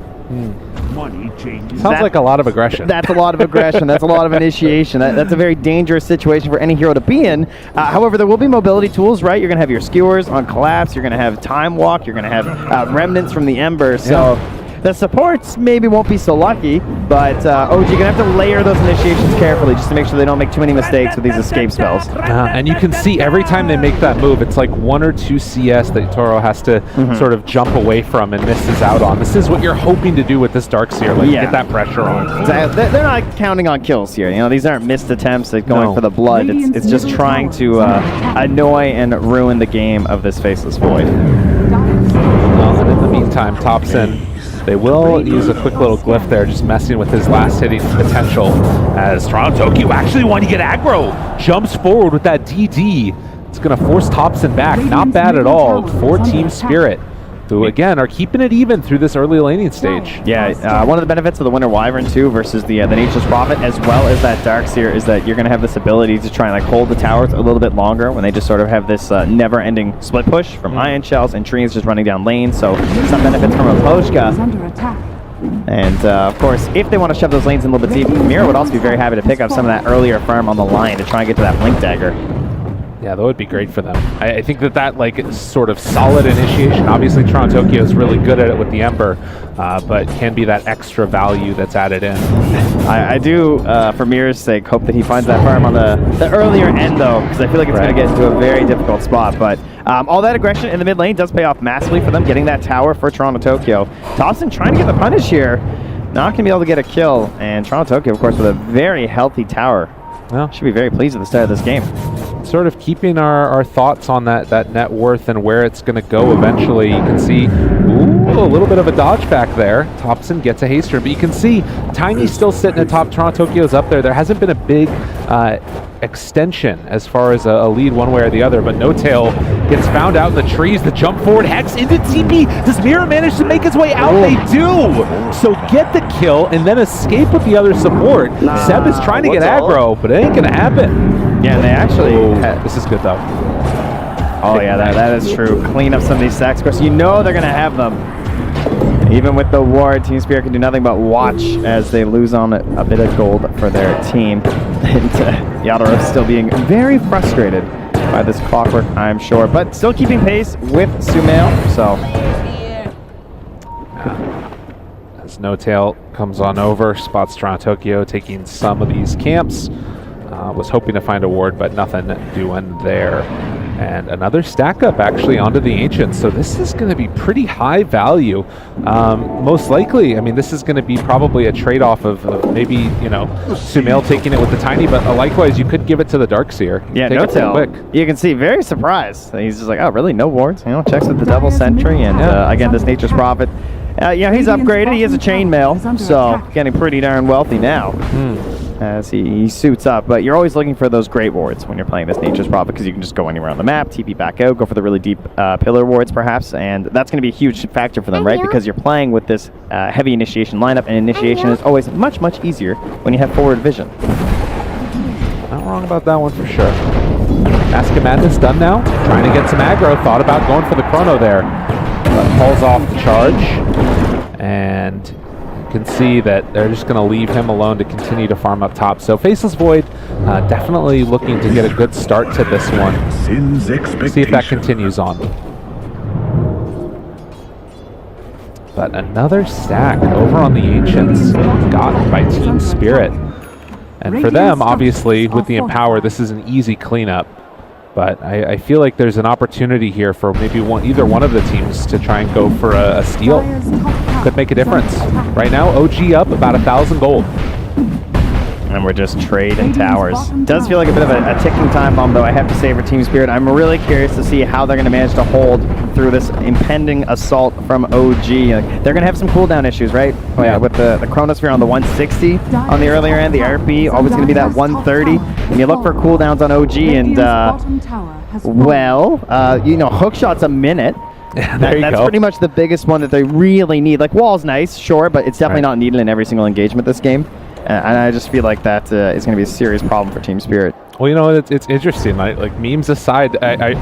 Sounds like a lot of aggression. That's a lot of aggression. That's a lot of initiation. That's a very dangerous situation for any hero to be in. However, there will be mobility tools, right? You're going to have your skewers on Collapse. You're going to have Time Walk. You're going to have remnants from the Ember. So the supports maybe won't be so lucky, but OG, you're going to have to layer those initiations carefully just to make sure they don't make too many mistakes with these escape spells. And you can see every time they make that move, it's like 1 or 2 CS that Toro has to sort of jump away from and misses out on. This is what you're hoping to do with this Darkseer, like get that pressure on. They're not counting on kills here. You know, these aren't missed attempts at going for the blood. It's just trying to annoy and ruin the game of this Faceless Void. Well, and in the meantime, Thompson They will use a quick little glyph there, just messing with his last hitting potential, as Toronto Tokyo actually want to get aggro. Jumps forward with that DD. It's going to force Thompson back. Not bad at all for Team Spirit, who again are keeping it even through this early laning stage. Yeah, one of the benefits of the Winter Wyvern too versus the Nature's Prophet, as well as that Darkseer, is that you're going to have this ability to try and like hold the towers a little bit longer when they just sort of have this never-ending split push from Ion Shells and trees just running down lanes. So some benefits from a Poshka. And of course, if they want to shove those lanes in a little bit deep, Mira would also be very happy to pick up some of that earlier farm on the line to try and get to that Blink Dagger. Yeah, that would be great for them. I think that like sort of solid initiation. Obviously, Toronto Tokyo is really good at it with the Ember, but can be that extra value that's added in. I do, for Mira's sake, hope that he finds that farm on the earlier end, though, because I feel like it's going to get into a very difficult spot. But all that aggression in the mid lane does pay off massively for them, getting that tower for Toronto Tokyo. Thompson trying to get the punish here, not going to be able to get a kill. And Toronto Tokyo, of course, with a very healthy tower. Well, should be very pleased at the start of this game. Sort of keeping our thoughts on that net worth and where it's going to go eventually. You can see, ooh, a little bit of a dodge back there. Thompson gets a haster, but you can see Tiny's still sitting atop. Toronto Tokyo's up there. There hasn't been a big extension as far as a lead one way or the other, but No Tail gets found out in the trees. The jump forward, Hex into TP. Does Mira manage to make his way out? They do! So get the kill and then escape with the other support. Seb is trying to get aggro, but it ain't gonna happen. Yeah, and they actually... this is good though. Oh yeah, that is true. Clean up some of these stacks. Of course, you know they're gonna have them. Even with the ward, Team Spirit can do nothing but watch as they lose on a bit of gold for their team. And Yadaro still being very frustrated by this clockwork, I'm sure. But still keeping pace with Sumail, so... As No Tail comes on over, spots Toronto Tokyo taking some of these camps. Was hoping to find a ward, but nothing doing there. And another stack up actually onto the Ancients. So this is going to be pretty high value. Most likely, I mean, this is going to be probably a trade-off of maybe, you know, Sumail taking it with the Tiny, but likewise, you could give it to the Darkseer. Yeah, No Tail. You can see, very surprised. He's just like, oh, really? No wards? You know, checks with the Devil Sentry, and again, this Nature's Prophet. Yeah, he's upgraded. He has a chainmail, so getting pretty darn wealthy now. As he suits up, but you're always looking for those great wards when you're playing this Nature's Prophet, because you can just go anywhere on the map, TP back out, go for the really deep pillar wards perhaps, and that's going to be a huge factor for them, right? Because you're playing with this heavy initiation lineup, and initiation is always much, much easier when you have forward vision. Not wrong about that one for sure. Mask of Madness done now, trying to get some aggro, thought about going for the chrono there, but pulls off the charge, and can see that they're just going to leave him alone to continue to farm up top. So Faceless Void definitely looking to get a good start to this one. See if that continues on. But another stack over on the Ancients got by Team Spirit. And for them, obviously, with the Empower, this is an easy cleanup. But I feel like there's an opportunity here for maybe either one of the teams to try and go for a steal. Could make a difference. Right now, OG up about 1,000 gold. And we're just trading towers. Does feel like a bit of a ticking time bomb, though, I have to say, for Team Spirit. I'm really curious to see how they're going to manage to hold through this impending assault from OG. They're going to have some cooldown issues, right? Oh, yeah, with the Chronosphere on the 160 on the earlier end, the RP always going to be that 130. And you look for cooldowns on OG, and, you know, hookshot's a minute. Yeah, that's pretty much the biggest one that they really need. Like, wall's nice, sure, but it's definitely not needed in every single engagement this game. And I just feel like that is going to be a serious problem for Team Spirit. Well, you know, it's interesting. Like memes aside,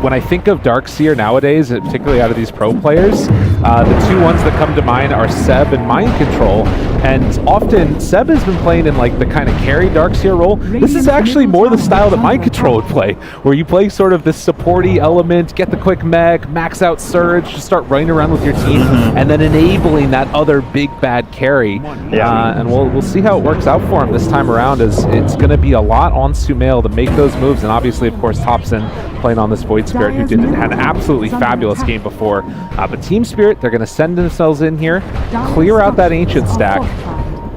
when I think of Darkseer nowadays, particularly out of these pro players, the two ones that come to mind are Seb and Mind Control. And often Seb has been playing in like the kind of carry Darkseer role. This is actually more the style that Mind Control would play, where you play sort of this supporty element, get the quick mech, max out surge, just start running around with your team, and then enabling that other big bad carry. And we'll see how it works out for him this time around. As it's going to be a lot on Sumail to make those moves, and obviously, of course, Thompson playing on this Void Spirit, who had an absolutely fabulous game before. But Team Spirit, they're going to send themselves in here, clear out that Ancient stack,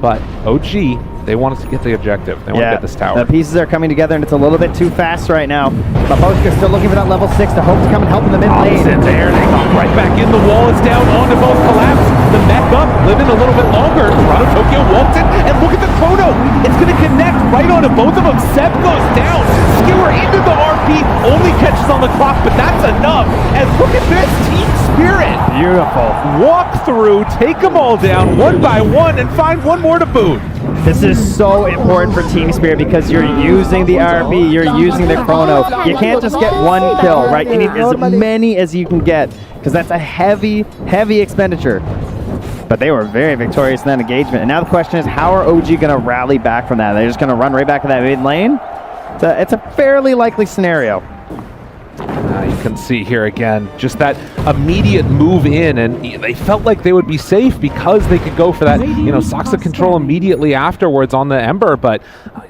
but OG They want to get the objective. They want to get this tower. The pieces are coming together, and it's a little bit too fast right now. Baboshka's still looking for that level 6 to hope to come and help in the mid lane. Opposite there. They come right back in. The wall is down. Onto both collapse. The mech up, living a little bit longer. Toronto Tokyo walks in, and look at the chrono. It's going to connect right onto both of them. Seb goes down. Skewer into the RP. Only catches on the clock, but that's enough. And look at this team spirit. Beautiful. Walk through, take them all down one by one, and find one more to boot. This is so important for Team Spirit because you're using the RP, you're using the chrono. You can't just get one kill, right? You need as many as you can get because that's a heavy, heavy expenditure. But they were very victorious in that engagement. And now the question is, how are OG going to rally back from that? They're just going to run right back to that mid lane? It's a fairly likely scenario. You can see here again, just that immediate move in, and they felt like they would be safe because they could go for that, Soxa control immediately afterwards on the Ember, but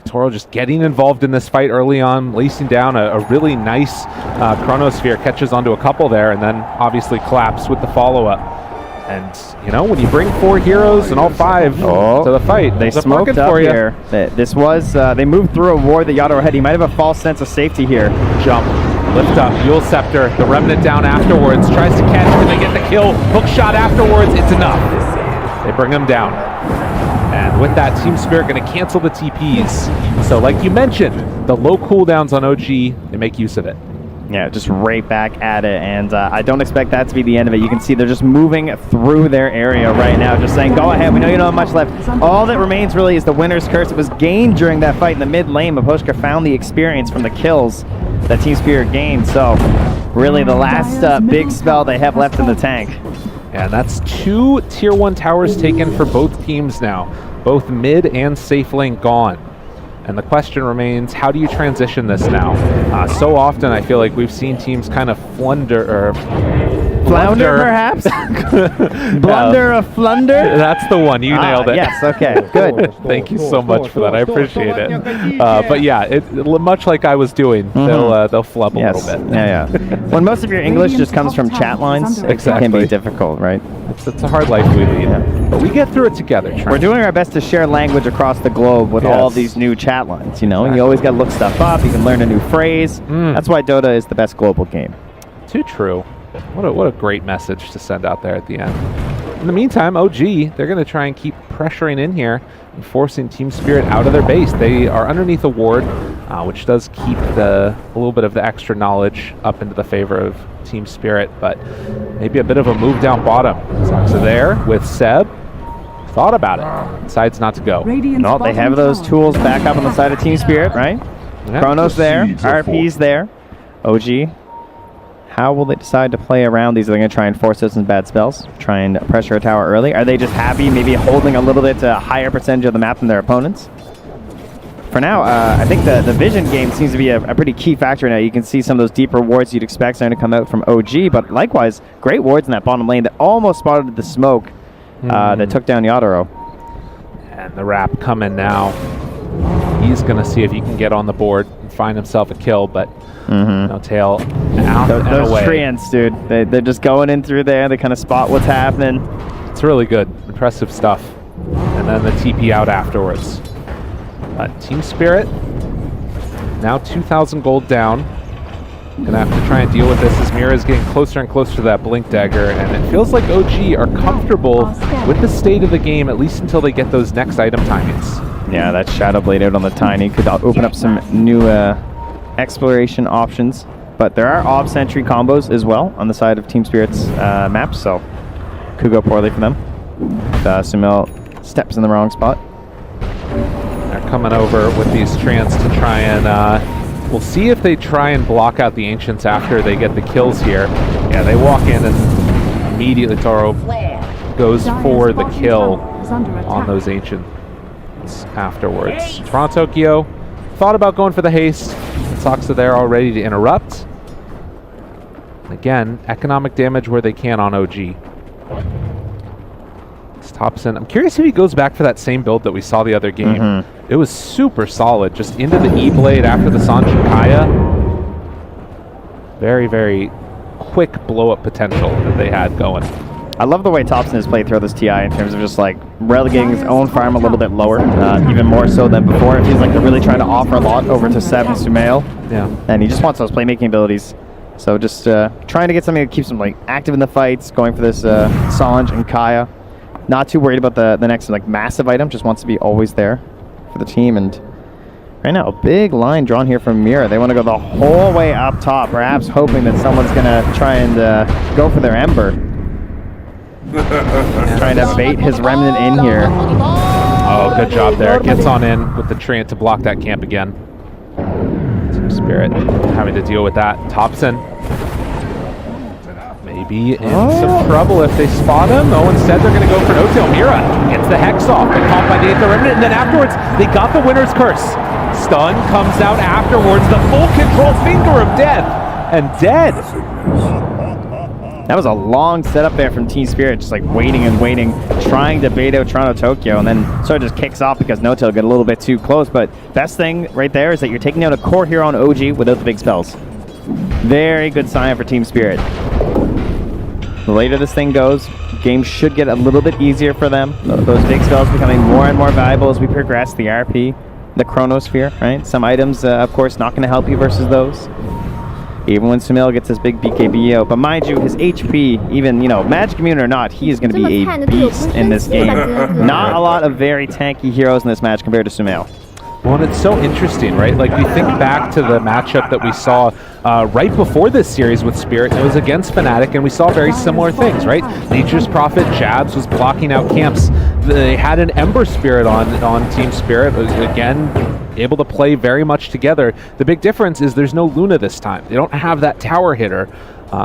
Toro just getting involved in this fight early on, lacing down a really nice Chronosphere, catches onto a couple there, and then obviously collapse with the follow-up. And, when you bring 4 heroes and all 5 to the fight, they smoked up here. This was, they moved through a ward that Yadoro had. He might have a false sense of safety here. Jump. Lift up, Yule Scepter, the Remnant down afterwards, tries to catch, can they get the kill? Hook shot afterwards, it's enough. They bring him down. And with that, Team Spirit going to cancel the TPs. So like you mentioned, the low cooldowns on OG, they make use of it. Yeah, just right back at it, and I don't expect that to be the end of it. You can see they're just moving through their area right now, just saying, go ahead, we know you don't have much left. All that remains really is the winner's curse. It was gained during that fight in the mid lane, but Baboshka found the experience from the kills that Team Spirit gained, so really the last big spell they have left in the tank. And that's 2 Tier 1 towers taken for both teams now, both mid and safe lane gone. And the question remains, how do you transition this now? So often I feel like we've seen teams kind of flounder, perhaps? Blunder a flunder? That's the one, you nailed it. Yes, okay, good. Thank you so much for that, I appreciate it. But yeah, much like I was doing, they'll flub a little bit. Yeah. When most of your English just comes from chat lines, it can be difficult, right? It's a hard life we lead, but we get through it together. We're doing our best to share language across the globe with all these new chat lines, You always got to look stuff up, you can learn a new phrase. That's why Dota is the best global game. Too true. What a great message to send out there at the end. In the meantime, OG, they're going to try and keep pressuring in here and forcing Team Spirit out of their base. They are underneath a ward, which does keep a little bit of the extra knowledge up into the favor of Team Spirit, but maybe a bit of a move down bottom. Soxa there with Seb. Thought about it. Decides not to go. No, they have those tools back up on the side of Team Spirit, right? Yeah. Chrono's there, RP's there. OG, how will they decide to play around these? Are they going to try and force out some bad spells? Try and pressure a tower early? Are they just happy maybe holding a little bit higher percentage of the map than their opponents? For now, I think the vision game seems to be a pretty key factor now. You can see some of those deeper wards you'd expect starting to come out from OG, but likewise, great wards in that bottom lane that almost spotted the smoke that took down Yadoro. And the wrap coming now. He's going to see if he can get on the board and find himself a kill, but no tail out and those away. treants, dude, they're just going in through there. They kind of spot what's happening. It's really good. Impressive stuff. And then the TP out afterwards. Team Spirit, now 2,000 gold down. Gonna have to try and deal with this as Mira is getting closer and closer to that Blink Dagger, and it feels like OG are comfortable with the state of the game, at least until they get those next item timings. Yeah, that Shadow Blade out on the Tiny could open up some new exploration options, but there are Ob Sentry combos as well on the side of Team Spirit's maps, so could go poorly for them. Sumil steps in the wrong spot. They're coming over with these treants to try and, we'll see if they try and block out the Ancients after they get the kills here. Yeah, they walk in and immediately Toro goes for the kill on those Ancients afterwards. Toronto Tokyo thought about going for the haste. Soxa there all ready to interrupt. Again, economic damage where they can on OG. Thompson. I'm curious if he goes back for that same build that we saw the other game. It was super solid, just into the E-Blade after the Sanjin Kaya. Very, very quick blow-up potential that they had going. I love the way Thompson has played through this TI in terms of just like relegating his own farm a little bit lower, even more so than before. It feels like they're really trying to offer a lot over to Seb and Sumail. Yeah. And he just wants those playmaking abilities. So just trying to get something that keeps him like active in the fights, going for this Sanj and Kaya. Not too worried about the next like massive item, just wants to be always there for the team. And right now, a big line drawn here from Mira. They want to go the whole way up top, perhaps hoping that someone's going to try and go for their Ember. Trying to bait his Remnant in here. Oh, good job there. Gets on in with the Treant to block that camp again. Team Spirit having to deal with that. Thompson maybe in some trouble if they spot him. Oh, instead they're going to go for no-tail. Mira gets the Hex off, but caught by the Remnant, and then afterwards they got the Winner's Curse. Stun comes out afterwards, the full control Finger of Death, and dead. That was a long setup there from Team Spirit, just like waiting and waiting, trying to bait out Toronto Tokyo, and then sort of just kicks off because No-Tail got a little bit too close. But best thing right there is that you're taking out a core hero on OG without the big spells. Very good sign for Team Spirit. The later this thing goes, game should get a little bit easier for them. Those big spells becoming more and more valuable as we progress. The RP, the Chronosphere, right? Some items, of course, not going to help you versus those. Even when Sumail gets his big BKB out. But mind you, his HP, even, you know, Magic Immune or not, he is going to be a beast in this game. Not a lot of very tanky heroes in this match compared to Sumail. Well, and it's so interesting, right? Like, we think back to the matchup that we saw right before this series with Spirit. It was against Fnatic, and we saw very similar things, right? Nature's Prophet, Jabs was blocking out camps. They had an Ember Spirit on Team Spirit. Again, able to play very much together. The big difference is there's no Luna this time. They don't have that tower hitter.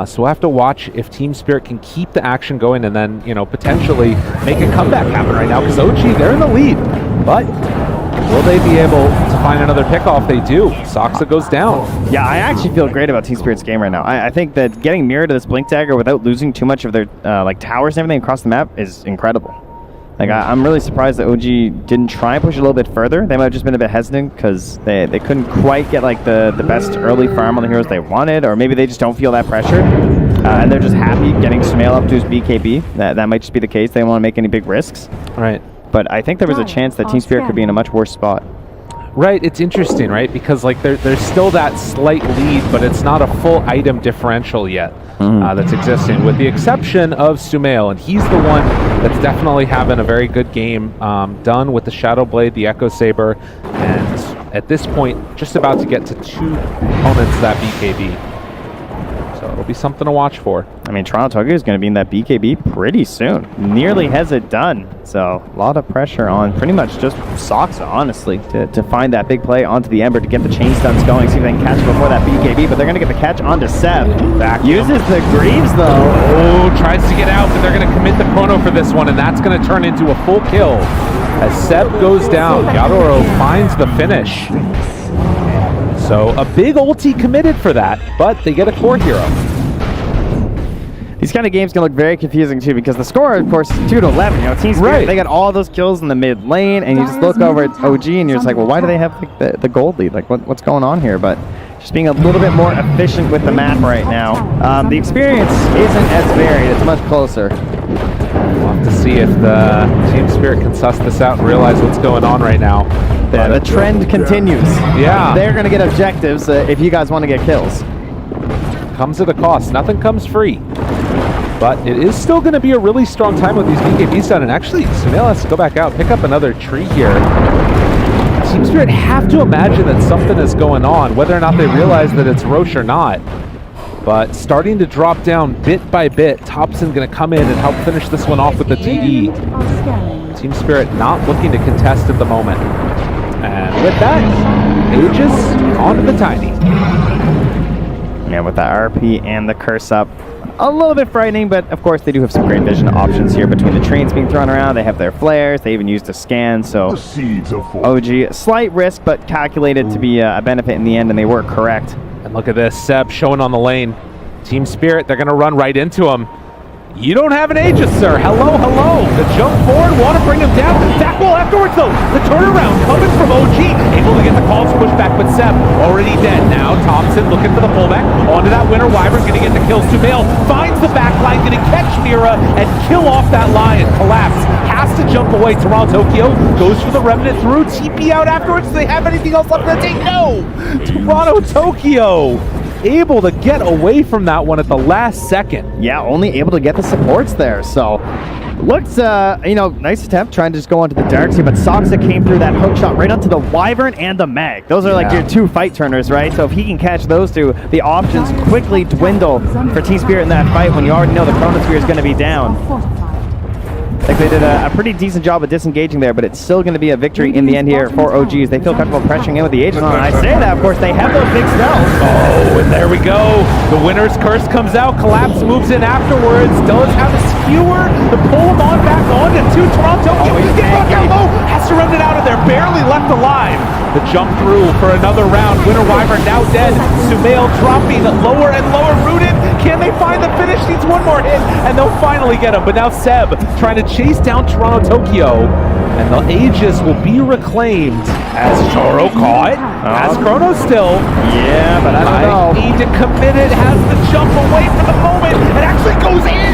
So we'll have to watch if Team Spirit can keep the action going and then, you know, potentially make a comeback happen right now. Because OG, they're in the lead. But will they be able to find another pickoff? They do. Soxa goes down. Yeah, I actually feel great about Team Spirit's game right now. I think that getting Mirror to this Blink Dagger without losing too much of their like towers and everything across the map is incredible. Like, I'm really surprised that OG didn't try and push it a little bit further. They might have just been a bit hesitant because they couldn't quite get like the best early farm on the heroes they wanted, or maybe they just don't feel that pressure. And they're just happy getting Sumail up to his BKB. That might just be the case. They don't want to make any big risks. Right. But I think there was a chance that Team Spirit could be in a much worse spot. Right, it's interesting, right? Because like there's still that slight lead, but it's not a full item differential yet that's existing, with the exception of Sumail, and he's the one that's definitely having a very good game done with the Shadow Blade, the Echo Saber, and at this point, just about to get to 2 opponents that BKB. So it'll be something to watch for. I mean, Toronto Tokyo is going to be in that BKB pretty soon. Nearly has it done. So a lot of pressure on pretty much just Soxa, honestly, to find that big play onto the Ember to get the chain stuns going, see if they can catch it before that BKB, but they're going to get the catch onto Seb. Back uses the Greaves, though. Oh, tries to get out, but they're going to commit the chrono for this one, and that's going to turn into a full kill. As Seb goes down, Yadoro finds the finish. So a big ulti committed for that, but they get a core hero. These kind of games can look very confusing too, because the score, of course, is 2-11. You know, Team Spirit, they got all those kills in the mid lane, and you just look over at OG, and you're just like, well, why do they have like, the gold lead? Like, what's going on here? But just being a little bit more efficient with the map right now. The experience isn't as varied; it's much closer. We'll have to see if the Team Spirit can suss this out and realize what's going on right now. The trend continues. Yeah. They're going to get objectives if you guys want to get kills. Comes at a cost. Nothing comes free. But it is still going to be a really strong time with these BKBs done. And actually, Sumail has to go back out, pick up another tree here. Team Spirit have to imagine that something is going on, whether or not they realize that it's Roche or not. But starting to drop down bit by bit. Thompson going to come in and help finish this one off with the TD. Team Spirit not looking to contest at the moment. And with that, Aegis onto the Tiny. Yeah, with the RP and the curse up. A little bit frightening, but of course they do have some great vision options here between the trains being thrown around. They have their flares. They even used a scan, so OG, slight risk, but calculated to be a benefit in the end, and they were correct. And look at this, Seb showing on the lane. Team Spirit, they're going to run right into him. You don't have an Aegis, sir. Hello, hello. The jump forward, want to bring him down. That wall afterwards, though. The turnaround coming from OG. Able to get the calls pushed back but Seb already dead. Now Thompson looking for the pullback. Onto that winner. Wyvern gonna get the kill. Sumail finds the back line, gonna catch Mira and kill off that Lion. Collapse. Has to jump away. Toronto Tokyo goes for the remnant through. TP out afterwards. Do they have anything else left in the tank? No! Toronto Tokyo able to get away from that one at the last second. Yeah, only able to get the supports there. So looks, nice attempt trying to just go onto the dark side, but Soxa came through that hook shot right onto the Wyvern and the Mag. Those are like your two fight turners, right? So if he can catch those two, the options quickly dwindle for Team Spirit in that fight when you already know the Chronosphere is going to be down. Like they did a pretty decent job of disengaging there, but it's still going to be a victory in the end here for OGs. They feel comfortable pressuring in with the Aegis on. And I say that, of course, they have those big spells. Oh, and there we go. The winner's curse comes out. Collapse moves in afterwards. Does have a skewer to pull him on back on to two. Toronto. He's getting knocked out low. Has to run it out of there. Barely left alive. The jump through for another round. Winner Wyvern now dead. Sumail dropping lower and lower. Rooted. Can they find the finish? Needs one more hit, and they'll finally get him. But now Seb trying to chase down Toronto Tokyo, and the Aegis will be reclaimed as Choro caught. Has Chrono still. Yeah, but I don't know. Need to commit it. Has the jump away for the moment. It actually goes in.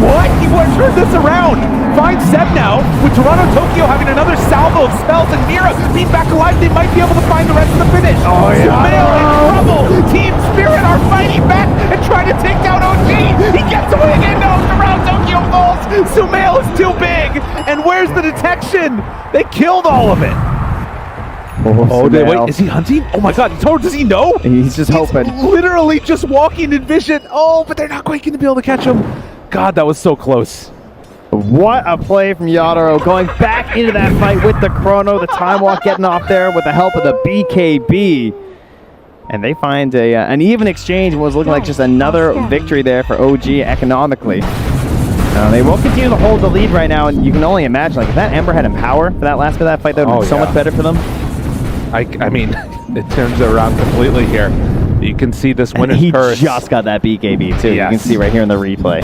What? He wants to turn this around. Finds Seb now with Toronto Tokyo having another salvo of spells, and Mira being back alive. They might be able to find the rest of the finish. Oh, yeah. Sumail in trouble. Team Spirit are fighting back and trying to take down OG. He gets away again. No, Toronto Tokyo falls. Sumail is too big. And where's the detection? They killed all of it. Oh, wait, is he hunting? Oh my god, does he know? He's just hoping. Literally just walking in vision. Oh, but they're not quite going to be able to catch him. God, that was so close. What a play from Yadaro, going back into that fight with the Chrono, the Time Walk getting off there with the help of the BKB. And they find an even exchange and was looking like just another victory there for OG economically. They will continue to hold the lead right now, and you can only imagine, like, if that Ember had Empower for that last bit of that fight, that would have been so much better for them. I mean, it turns it around completely here. You can see this winner's curse. He just got that BKB, too. Yes. You can see right here in the replay.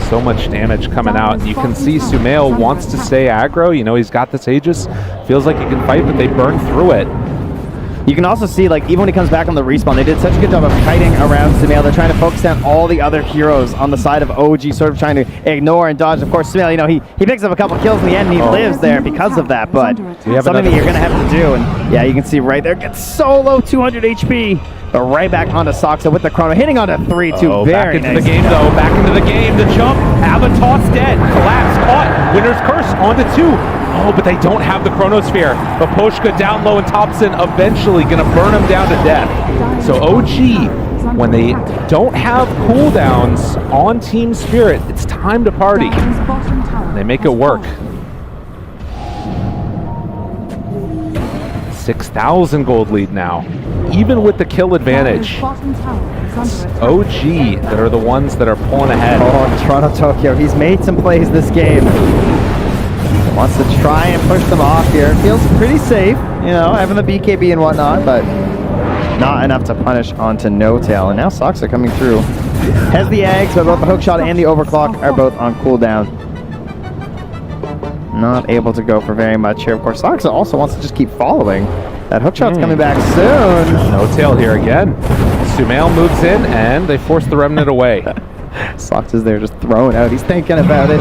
So much damage coming out. You can see Sumail wants to stay aggro. You know, he's got this Aegis. Feels like he can fight, but they burn through it. You can also see, like, even when he comes back on the respawn, they did such a good job of kiting around Sumail. They're trying to focus on all the other heroes on the side of OG, sort of trying to ignore and dodge. Of course, Sumail, you know, he picks up a couple kills in the end, and he lives there because of that, but something that you're going to have to do. And yeah, you can see right there, gets so low, 200 HP, but right back onto Soxa with the Chrono, hitting onto 3-2. Back into the game, though. Back into the game. The jump. Avatar's dead. Collapse. Caught. Winner's curse. Onto 2. Oh, but they don't have the Chronosphere. Baposhka down low, and Thompson eventually going to burn him down to death. So OG, when they don't have cooldowns on Team Spirit, it's time to party. They make it work. 6,000 gold lead now, even with the kill advantage. It's OG that are the ones that are pulling ahead. Oh, Toronto Tokyo, he's made some plays this game. Wants to try and push them off here. Feels pretty safe, you know, having the BKB and whatnot, but not enough to punish onto No Tail. And now Soxa coming through. Has the eggs, but both the hookshot and the overclock are both on cooldown. Not able to go for very much here. Of course, Soxa also wants to just keep following. That hookshot's coming back soon. No Tail here again. Sumail moves in, and they force the remnant away. Soxa's there just throwing out. He's thinking about it.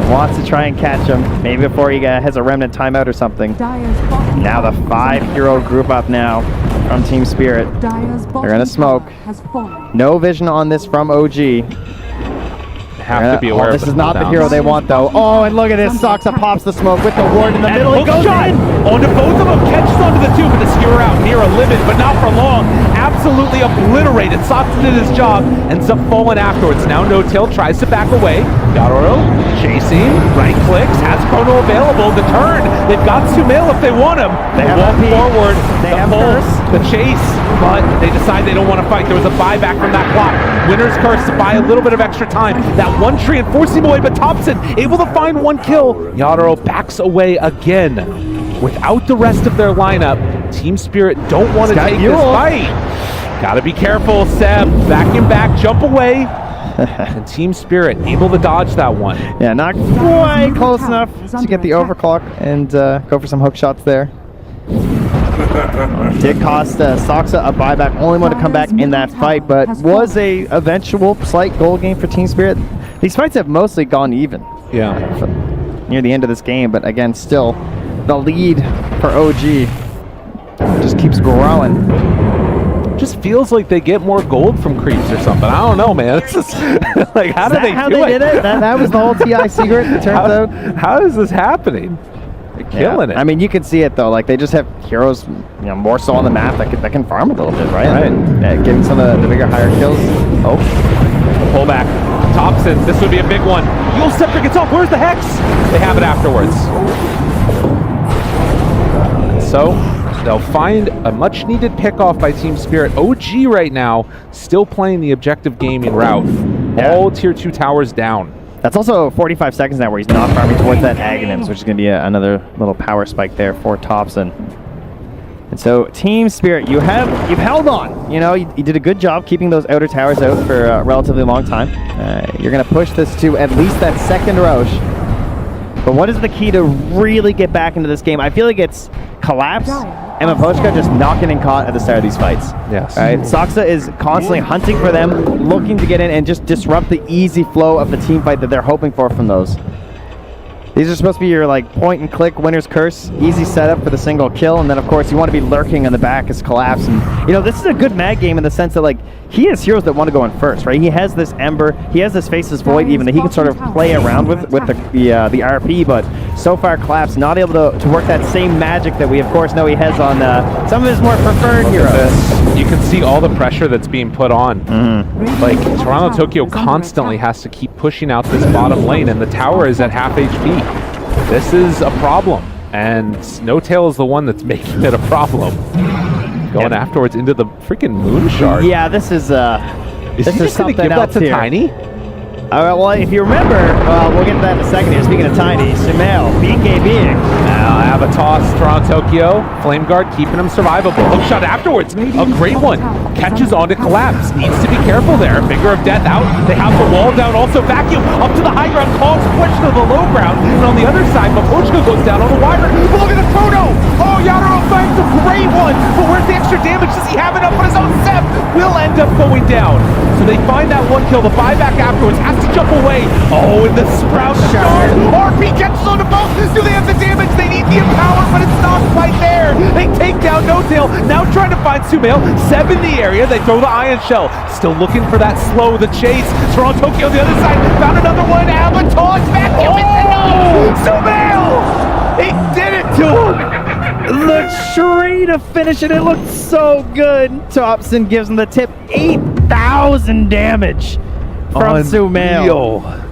Wants to try and catch him. Maybe before he has a remnant timeout or something. Now the 5-hero group up now from Team Spirit. They're going to smoke. No vision on this from OG. Have to be aware of this is not the hero they want, though. Oh, and look at this. Soxa pops the smoke with the ward in the middle. He goes in. Onto both of them. Catches onto the 2, but the skewer out near a limit, but not for long. Absolutely obliterated. Soxa did his job. Ends up falling afterwards. Now No Tail tries to back away. Yadaro chasing. Right clicks. Has Chrono available. The turn. They've got Sumail if they want him. They walk forward. They have pull. The chase. But they decide they don't want to fight. There was a buyback from that clock. Winner's curse to buy a little bit of extra time. That one tree and force him away, but Thompson able to find one kill. Yadaro backs away again. Without the rest of their lineup, Team Spirit don't want to take this fight. Gotta be careful, Seb. Back him back, jump away. And Team Spirit able to dodge that one. Yeah, not quite close enough to get the overclock and go for some hook shots there. Did cost Soxa a buyback, only one to come back in that fight, but was a eventual slight goal game for Team Spirit. These fights have mostly gone even. Yeah. Near the end of this game, but again, still the lead for OG just keeps growing. Just feels like they get more gold from creeps or something. I don't know, man. It's just like, how do they how do they it? did it? That was the whole TI secret, it turns out. How is this happening? They're killing it. I mean, you can see it though. Like they just have heroes, more so on the map that can farm a little bit, right? Right. Getting some of the bigger, higher kills. Oh, pull back. Thompson, this would be a big one. Yule Scepter gets off. Where's the Hex? They have it afterwards. So they'll find a much-needed pickoff by Team Spirit. OG right now still playing the objective gaming route. Yeah. All tier 2 towers down. That's also 45 seconds now where he's not farming towards that Aghanims, which is going to be another little power spike there for Thompson. And so, Team Spirit, you've held on. You did a good job keeping those outer towers out for a relatively long time. You're going to push this to at least that second Roche. But what is the key to really get back into this game? I feel like it's Collapse and Mapochka just not getting caught at the start of these fights. Yes. All right, Soxa is constantly hunting for them, looking to get in and just disrupt the easy flow of the team fight that they're hoping for from those. These are supposed to be your point and click winner's curse, easy setup for the single kill, and then of course you want to be lurking on the back as Collapse. And this is a good mag game in the sense that he has heroes that want to go in first, right? He has this Ember, he has this Faceless Void even that he can sort of play around with the RP, but so far Collapse not able to work that same magic that we of course know he has on some of his more preferred heroes. You can see all the pressure that's being put on. Like Toronto Tokyo constantly has to keep pushing out this bottom lane, and the tower is at half HP. This is a problem, and Snowtail is the one that's making it a problem. Going afterwards into the freaking Moon Shard. Yeah, this is Is he just going to give that to Tiny? All right, well, if you remember, we'll get to that in a second here. Speaking of Tiny, Sumail, BKB. Now, Avatos, Toronto Tokyo, Flame Guard keeping him survivable. Hook shot afterwards, a great one. Catches on to Collapse, needs to be careful there. Finger of Death out, they have the wall down, also Vacuum up to the high ground, calls push to the low ground. And on the other side, Mapochka goes down on the wire. Look at the Chrono! Oh, Yadaro finds a great one, but where's the extra damage? Does he have enough on his own step? Will end up going down. So they find that one kill, the buyback afterwards, has to jump away. Oh, and the Sprout Shard. RP catches on the boat. Do they have the damage? They need the empower, but it's not quite there. They take down No-Tail, now trying to find Sumail. 7 in the area, they throw the Ion Shell. Still looking for that slow, the chase. Toronto Tokyo on the other side, found another one. Avatos, Vacuum, Sumail! He did it to him! The tree to finish it. It looked so good. Thompson gives him the tip. 8,000 damage from Sumail.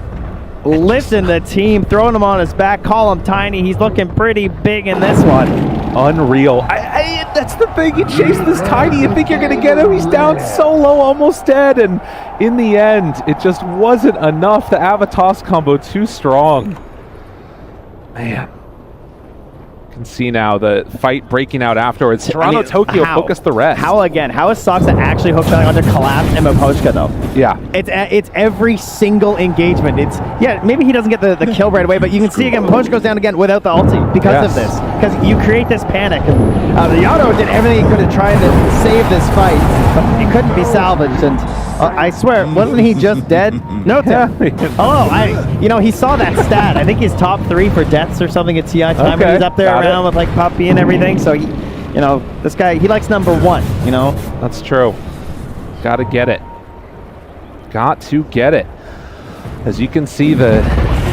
Lifting the team, throwing him on his back. Call him Tiny. He's looking pretty big in this one. Unreal. That's the thing. You chase this Tiny, you think you're going to get him. He's down so low, almost dead. And in the end, it just wasn't enough. The Avatos combo too strong. Man. Can see now the fight breaking out afterwards. Toronto Tokyo focused the rest. How is Soxa actually hookshotting onto Collapse and Mapochka though? Yeah. It's every single engagement. Maybe he doesn't get the kill right away, but you can see again Mapochka goes down again without the ulti because of this. Because you create this panic. And Yano did everything he could to try to save this fight, but it couldn't be salvaged. And I swear, wasn't he just dead? No, hello. He saw that stat. I think he's top 3 for deaths or something at TI time. He's up there around with Puppy and everything. So he, this guy, he likes number 1. That's true. Got to get it. Got to get it. As you can see, the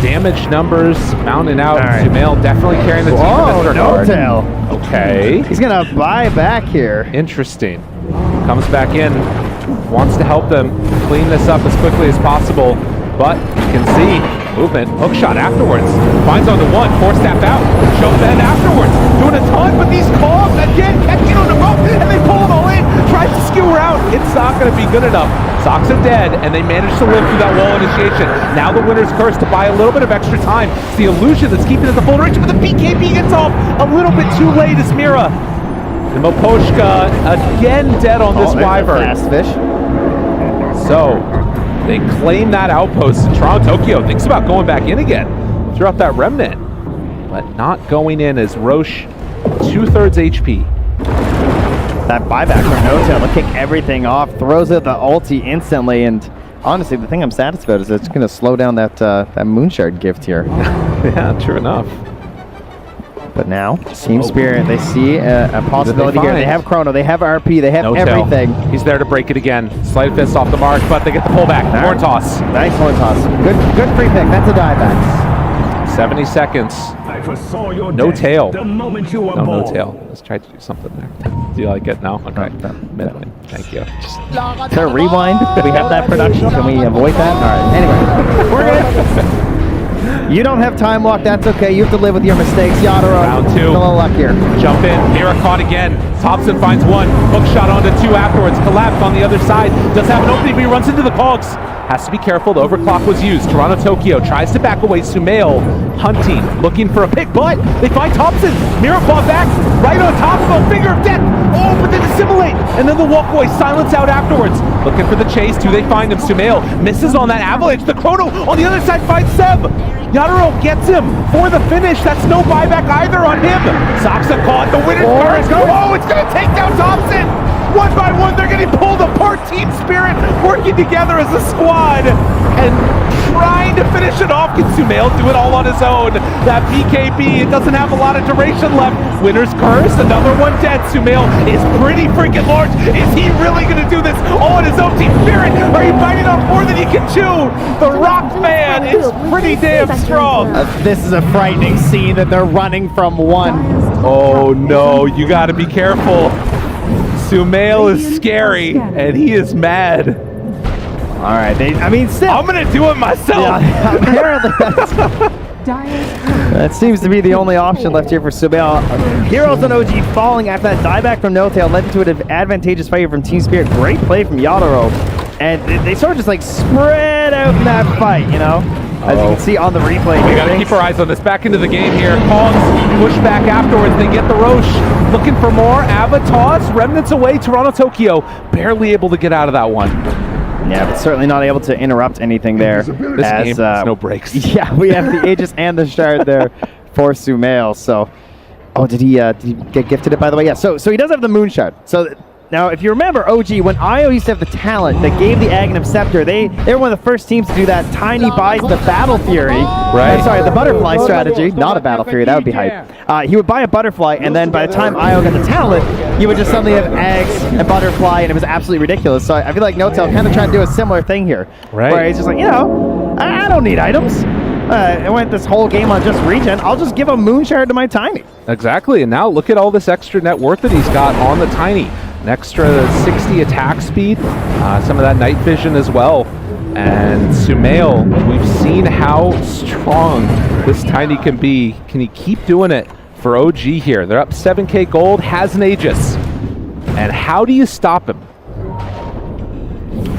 damage numbers mounting out. Right. Sumail definitely carrying the team in this regard. No-Tail. Okay. He's gonna buy back here. Interesting. Comes back in. Wants to help them clean this up as quickly as possible. But you can see movement. Hook shot afterwards. Finds on the one. Force step out. Shows the head afterwards. Doing a ton, but these calls again catching on the rope and they pull it all in. Tries to skewer out. It's not going to be good enough. Soxa dead, and they managed to live through that wall initiation. Now the winner's curse to buy a little bit of extra time. It's the illusion that's keeping it the full range, but the BKB gets off a little bit too late as Mira. And Mapochka again dead on this wyvern. Fast fish. So they claim that outpost. Toronto Tokyo thinks about going back in again throughout that remnant, but not going in as Roche 2/3 HP. That buyback from NoTail to kick everything off, throws out the ulti instantly, and honestly, the thing I'm saddest about is it's going to slow down that Moonshard gift here. Yeah, true enough. But now, Team Spirit, they see a possibility here. They have Chrono, they have RP, they have everything. He's there to break it again. Slight fist off the mark, but they get the pullback. Horn toss. Nice horn toss. Good free pick. That's a dieback. 70 seconds. I foresaw your No death tail. the moment you were No, born. no tail. Let's try to do something there. Do you like it? No? Okay. Mid lane. Thank you. Is there a rewind? Do we have that production? Can we avoid that? All right. Anyway, we're gonna. You don't have time walk. That's okay. You have to live with your mistakes. Yadaro. Round 2. A little luck here. Jump in. Mira caught again. Thompson finds one. Hook shot onto 2 afterwards. Collapsed on the other side. Does have an opening, but he runs into the cogs. Has to be careful. The overclock was used. Toronto Tokyo tries to back away. Sumail hunting, looking for a pick, but they find Thompson. Mira fought back right on top of him. Finger of death. Oh, but they dissimulate. And then the walkway silence out afterwards. Looking for the chase. Do they find him? Sumail misses on that avalanche. The Chrono on the other side finds Seb. Yadaro gets him for the finish. That's no buyback either on him. Saxa caught the winner's curse. Oh, it's going to take down Thompson. One by one, they're getting pulled apart. Team Spirit working together as a squad and trying to finish it off. Can Sumail do it all on his own? That BKB, it doesn't have a lot of duration left. Winner's curse, another one dead. Sumail is pretty freaking large. Is he really going to do this all on his own? Team Spirit, are you biting off more than he can chew? The Rock Man is pretty damn strong. This is a frightening scene that they're running from one. Oh no, you got to be careful. Sumail is scary, and he is mad. All right, still. I'm gonna do it myself. Yeah, apparently that seems to be the only option left here for Sumail. Heroes and OG falling after that dieback from NoTail led to an advantageous fight from Team Spirit. Great play from Yadaro. And they sort of just like spread out in that fight, you know? As you can see on the replay. We gotta keep our eyes on this. Back into the game here. Cogs push back afterwards. They get the Roche. Looking for more. Avatars, remnants away. Toronto Tokyo barely able to get out of that one. Yeah, but certainly not able to interrupt anything there. This game has no breaks. Yeah, we have the Aegis and the Shard there for Sumail. So, did he get gifted it, by the way? Yeah, so he does have the Moon Shard. So now, if you remember, OG, when IO used to have the talent that gave the Aghanim Scepter, they were one of the first teams to do that. Tiny buys the Battle Fury. Right. Sorry, the Butterfly strategy. Not a Battle Fury. That would be hype. He would buy a Butterfly, and then by the time IO got the talent, he would just suddenly have eggs and Butterfly, and it was absolutely ridiculous. So I feel like NoTail kind of trying to do a similar thing here. Right. Where he's just like, I don't need items. I went this whole game on just regen. I'll just give a Moon Shard to my Tiny. Exactly, and now look at all this extra net worth that he's got on the Tiny. An extra 60 attack speed, some of that night vision as well. And Sumail, we've seen how strong this Tiny can be. Can he keep doing it for OG here? They're up 7k gold, has an Aegis. And how do you stop him?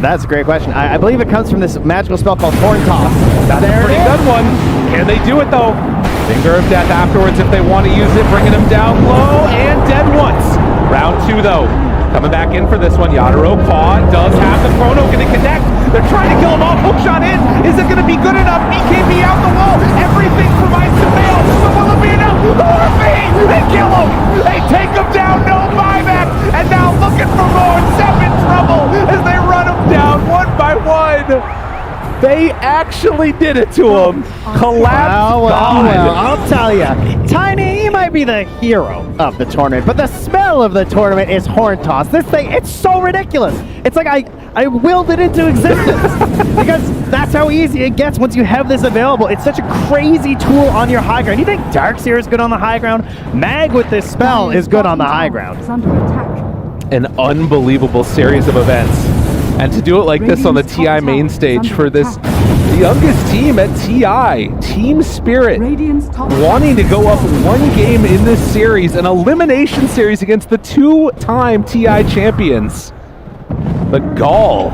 That's a great question. I believe it comes from this magical spell called Horn Toss. That's a pretty good one. Can they do it though? Finger of Death afterwards if they want to use it, bringing him down low and dead once. Round 2 though. Coming back in for this one. Yadaro caught, does have the Chrono, gonna connect. They're trying to kill him off. Hook shot in. Is it gonna be good enough? BKB out the wall. Everything provides to fail. But will it be enough? They kill him. They take him down. No buyback. And now looking for more. Seb in trouble as they run him down one by one. They actually did it to him. Collapsed. Well, I'll tell you. Tiny, he might be the hero of the tournament, but the spell of the tournament is Horn Toss. This thing, it's so ridiculous. It's like I willed it into existence because that's how easy it gets once you have this available. It's such a crazy tool on your high ground. You think Darkseer is good on the high ground? Mag with this spell is good on the high ground. An unbelievable series of events. And to do it like this on the TI main stage for this the youngest team at TI, Team Spirit, wanting to go up one game in this series, an elimination series against the 2-time TI champions. The Gall.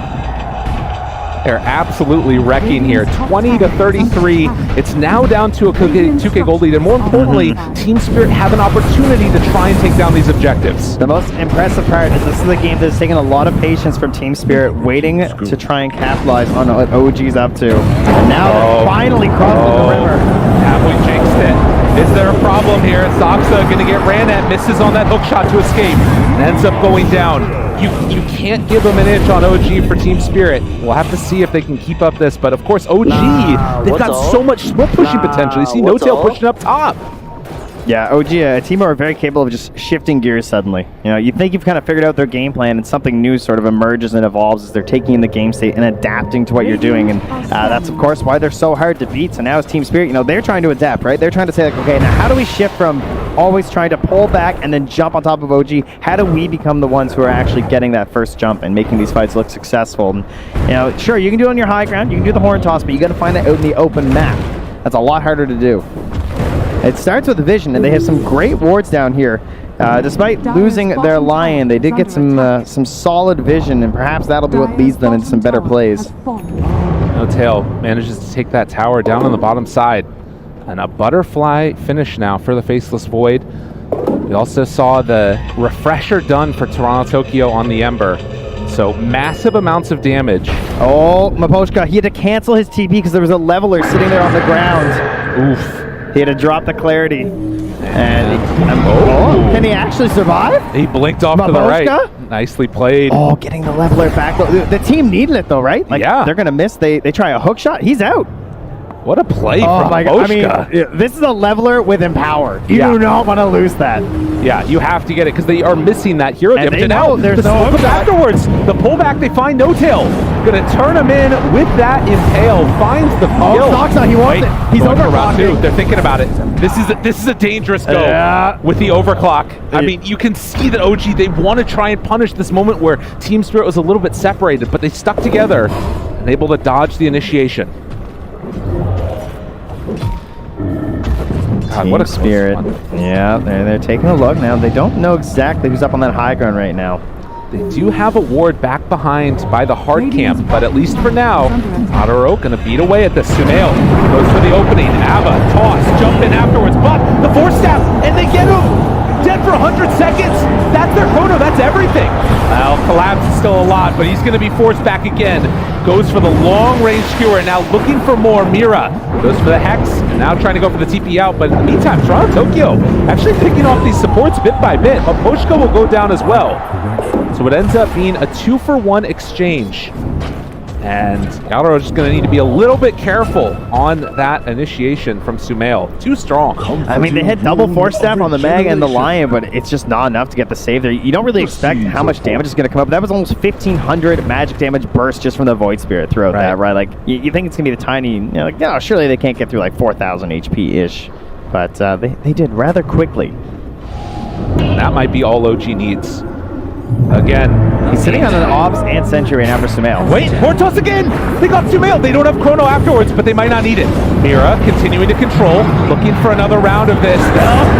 They're absolutely wrecking here. 20-33. It's now down to a 2K gold lead, and more importantly, Team Spirit have an opportunity to try and take down these objectives. The most impressive part is this is a game that's taken a lot of patience from Team Spirit, waiting to try and capitalize on what OG's up to. And now they're finally crossing the river. Halfway jinxed it. Is there a problem here? Zoxa going to get ran at, misses on that hook shot to escape, and ends up going down. You can't give them an inch on OG for Team Spirit. We'll have to see if they can keep up this, but of course OG, they've got so much more pushing potential. You see No Tail pushing up top. Yeah, OG, Teemo are very capable of just shifting gears suddenly. You know, you think you've kind of figured out their game plan, and something new sort of emerges and evolves as they're taking in the game state and adapting to what you're doing. And that's, of course, why they're so hard to beat. So now as Team Spirit, you know, they're trying to adapt, right? They're trying to say, like, okay, now how do we shift from always trying to pull back and then jump on top of OG? How do we become the ones who are actually getting that first jump and making these fights look successful? And, you know, sure, you can do it on your high ground, you can do the horn toss, but you got to find that out in the open map. That's a lot harder to do. It starts with vision, and they have some great wards down here. Despite losing their Lion, they did get some solid vision, and perhaps that'll be what leads them into some better plays. No Tail manages to take that tower down on the bottom side. And a butterfly finish now for the Faceless Void. We also saw the refresher done for Toronto Tokyo on the Ember. So massive amounts of damage. Oh, Maposhka, he had to cancel his TP because there was a leveler sitting there on the ground. Oof. He had to drop the clarity. And can he actually survive? He blinked off to the right. Nicely played. Oh, getting the leveler back. The team needed it though, right? Like, yeah. They're going to miss. They try a hook shot. He's out. What a play from my God. I mean, this is a leveler with Empower. You do not want to lose that. Yeah, you have to get it because they are missing that hero dip. They know there's no hook shot. Afterwards, the pullback, they find No Tail. Gonna turn him in with that impale. Finds the kill. Zoxa, he wants it. He's over round overclocking. 2. They're thinking about it. This is a dangerous go with the overclock. I mean, you can see that OG, they want to try and punish this moment where Team Spirit was a little bit separated, but they stuck together and able to dodge the initiation. God, what a Spirit. Yeah, they're taking a look now. They don't know exactly who's up on that high ground right now. They do have a ward back behind by the hard camp, but at least for now, Tadaro gonna beat away at the Sumail. Goes for the opening. Ava, toss, jump in afterwards, but the force staff, and they get him! Dead for 100 seconds! That's their chrono, that's everything! Well, Collapse is still a lot, but he's gonna be forced back again. Goes for the long-range skewer, now looking for more. Mira goes for the Hex, and now trying to go for the TP out, but in the meantime, Toronto Tokyo actually picking off these supports bit by bit. Maposhka will go down as well. So it ends up being a 2-for-1 exchange. And Yalro is just going to need to be a little bit careful on that initiation from Sumail. Too strong. I mean, they hit double force staff on the Mag and the Lion, but it's just not enough to get the save there. You don't really expect how much damage is going to come up. That was almost 1,500 magic damage burst just from the Void Spirit throughout that, right? Like, you think it's going to be the tiny, you know, like, yeah, surely they can't get through like 4,000 HP-ish. But they did rather quickly. That might be all OG needs. Again, he's sitting on an Ops and Sentry right now for Sumail. Wait, Hortos again! They got Sumail! They don't have Chrono afterwards, but they might not need it. Mira continuing to control, looking for another round of this.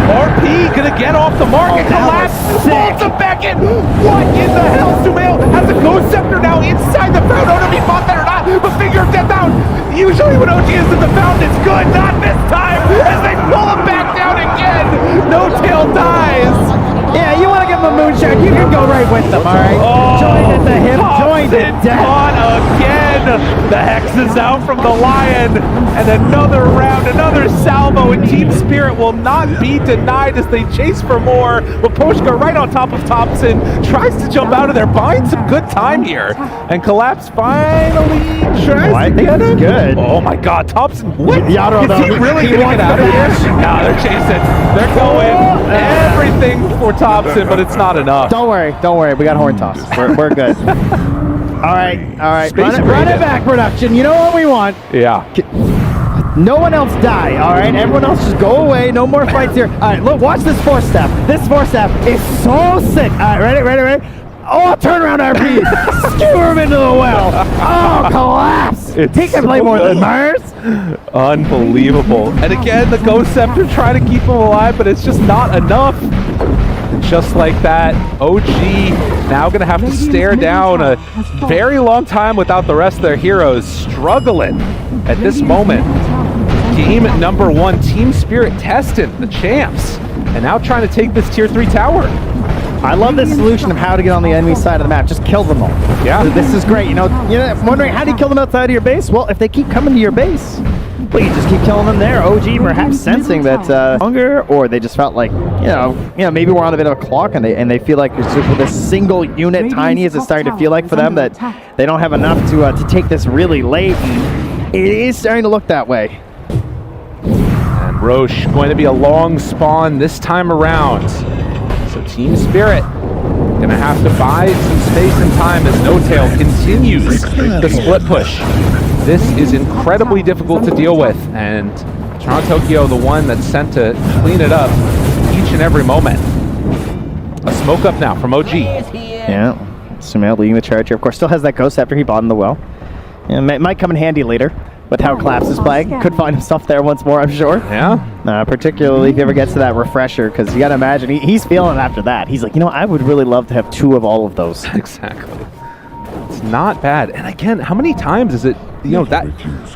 RP gonna get off the mark and collapse! Falls him back in! What in the hell? Sumail has a Ghost Scepter now inside the fountain. I don't know if he fought that or not, but figure of death down! Usually when OG is in the fountain, it's good! Not this time! As they pull him back down again! No Tail dies! Yeah, you want to give him a moonshot, you can go right with them, all right? Joined at the hip, joined at death. Again! The Hex is out from the Lion, and another round, another salvo, and Team Spirit will not be denied as they chase for more. Maposhka right on top of Thompson, tries to jump out of there, buying some good time here, and Collapse finally tries to get it. Good. Oh my God, Thompson, what? Yaro, is he really going to get out of here? No, they're chasing. They're going. Everything for Thompson, but it's not enough. Don't worry. We got horn toss. We're good. All right. Run it back, production. You know what we want. Yeah. No one else die, all right? Everyone else just go away. No more fights here. All right, look, watch this force staff. This force staff is so sick. All right, ready? Oh, turn around RP. Skewer him into the well. Oh, collapse. He can play more than Mars. Unbelievable. And again, the Ghost Scepter trying to keep him alive, but it's just not enough. Just like that, OG now going to have to stare down a very long time without the rest of their heroes, struggling at this moment. Game number 1, Team Spirit testing the champs, and now trying to take this tier 3 tower. I love this solution of how to get on the enemy side of the map. Just kill them all. Yeah. This is great. You know, wondering how do you kill them outside of your base? Well, if they keep coming to your base, But you just keep killing them there. OG perhaps sensing that hunger, or they just felt like, you know, maybe we're on a bit of a clock, and they feel like it's just with a single unit, Tiny is starting to feel like for them that they don't have enough to take this really late. And it is starting to look that way. And Roche going to be a long spawn this time around. So Team Spirit gonna have to buy some space and time as No Tail continues the split push. This is incredibly difficult to deal with, and Toronto Tokyo, the one that's sent to clean it up each and every moment. A smoke up now from OG. Yeah, Sumail leading the charge here. Of course, still has that ghost after he bought in the well. Yeah, might come in handy later with how Collapse is playing. Could find himself there once more, I'm sure. Yeah. Particularly if he ever gets to that refresher, because you got to imagine he's feeling it after that. He's like, you know, I would really love to have 2 of all of those. Exactly. It's not bad. And again, how many times is it, you know, that,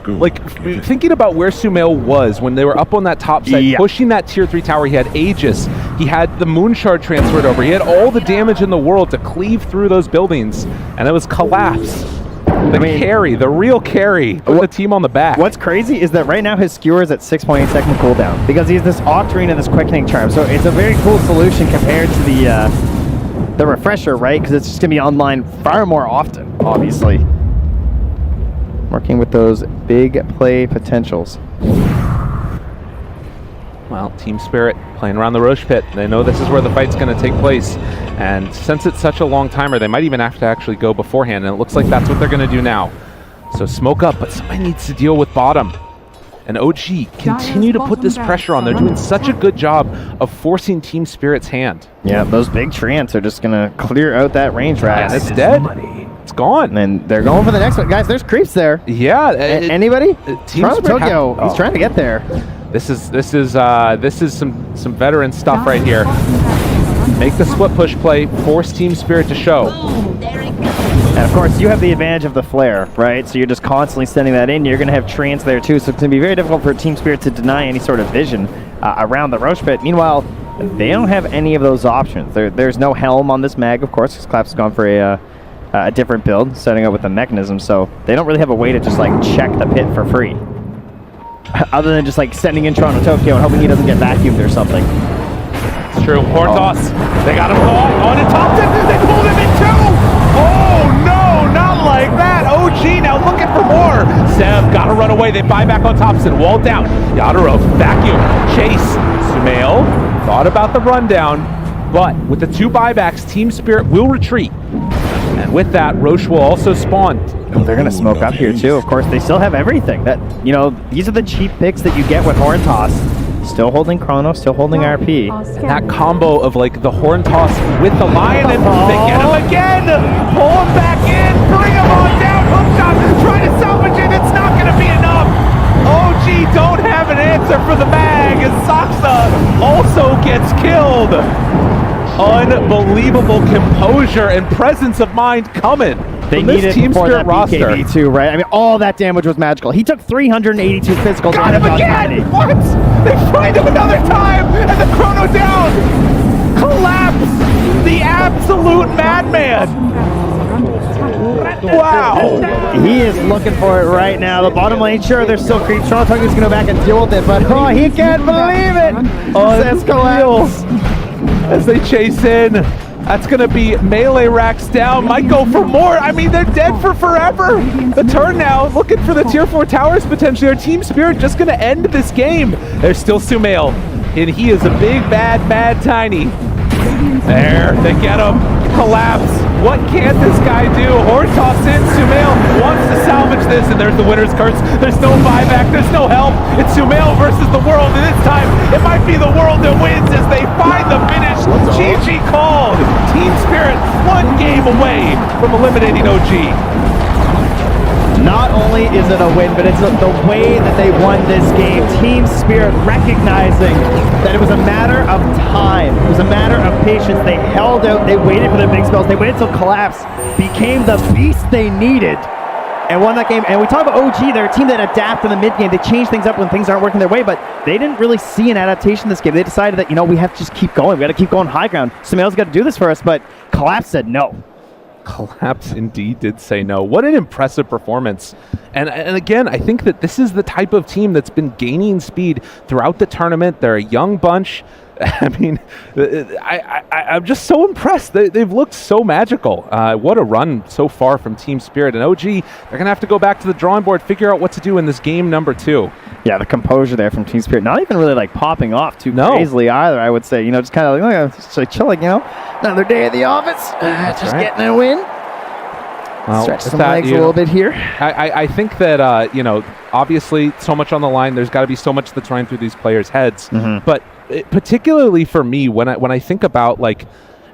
like, thinking about where Sumail was when they were up on that top side, pushing that tier 3 tower, he had Aegis, he had the Moon Shard transferred over, he had all the damage in the world to cleave through those buildings, and it was Collapse. The real carry, put the team on the back. What's crazy is that right now his skewer is at 6.8 second cooldown because he's this Octarine and this Quickening Charm. So it's a very cool solution compared to the refresher, right? Because it's just going to be online far more often, obviously. Working with those big play potentials. Well, Team Spirit playing around the Roche pit. They know this is where the fight's going to take place. And since it's such a long timer, they might even have to actually go beforehand. And it looks like that's what they're going to do now. So smoke up, but somebody needs to deal with bottom. And OG continue to put this pressure on. They're doing such a good job of forcing Team Spirit's hand. Yeah, those big Treants are just going to clear out that range rat. And it's dead. It's gone. And they're going for the next one. Guys, there's creeps there. Yeah. Anybody? Team Tokyo, he's trying to get there. This is some veteran stuff right here. Make the split push play, force Team Spirit to show. And of course, you have the advantage of the flare, right? So you're just constantly sending that in. You're going to have Treants there too, so it's going to be very difficult for Team Spirit to deny any sort of vision around the Roche pit. Meanwhile, they don't have any of those options. There's no Helm on this mag, of course, because Clap's gone for a different build, setting up with the mechanism, so they don't really have a way to just like check the pit for free. Other than just like sending in Toronto Tokyo and hoping he doesn't get vacuumed or something. It's true. Horn toss. They got him on and topped it. They pulled him in too. Oh no, not like that. OG now looking for more. Sev got to run away. They buy back on Thompson. Wall down. Yadaro vacuum. Chase. Sumail thought about the rundown, but with the 2 buybacks, Team Spirit will retreat. And with that, Roche will also spawn. Oh, they're going to smoke up here too. Of course, they still have everything. That, you know, these are the cheap picks that you get with Horn Toss. Still holding Chrono, still holding RP. And that combo of like the Horn Toss with the Lion, and they get him again! Pull him back in, bring him on down, hook shot, try to salvage it, it's not going to be enough! OG don't have an answer for the mag, as Saksa also gets killed! Unbelievable composure and presence of mind coming. They needed Team Spirit roster. BKB too, right? I mean, all that damage was magical. He took 382 physical damage. Got him again! What? They find him another time, and the Chrono down! Collapse! The absolute madman! Wow! He is looking for it right now. The bottom lane, sure, there's still creeps. Toronto Tokyo's going to go back and deal with it, but oh, he can't believe it! Says Collapse. As they chase in. That's going to be melee racks down. Might go for more. I mean, they're dead for forever. The turn now, looking for the tier 4 towers potentially. Our Team Spirit just going to end this game. There's still Sumail, and he is a big, bad Tiny. There, they get him. Collapse. What can this guy do? Horn toss in. Sumail wants to salvage this, and there's the winner's curse. There's no buyback. There's no help. It's Sumail versus the world, and this time it might be the world that wins as they find the finish. GG called. Team Spirit 1 game away from eliminating OG. Not only is it a win, but it's the way that they won this game. Team Spirit recognizing that it was a matter of time. It was a matter of patience. They held out. They waited for their big spells. They waited until Collapse became the beast they needed and won that game. And we talk about OG, they're a team that adapt in the mid game. They change things up when things aren't working their way, but they didn't really see an adaptation this game. They decided that, you know, we have to just keep going. We got to keep going high ground. Sumail's got to do this for us, but Collapse said no. Collapse indeed did say no. What an impressive performance. And again, I think that this is the type of team that's been gaining speed throughout the tournament. They're a young bunch. I mean, I'm just so impressed. They've looked so magical. What a run so far from Team Spirit. And OG, they're going to have to go back to the drawing board, figure out what to do in this game number 2. Yeah, the composure there from Team Spirit. Not even really like popping off too crazily either, I would say. You know, just kind of like, oh, just like chilling, you know. Another day at the office. Just getting a win. Well, Stretch some legs a little bit here. I think that, you know, obviously so much on the line. There's got to be so much that's running through these players' heads. But particularly for me, when I think about, like,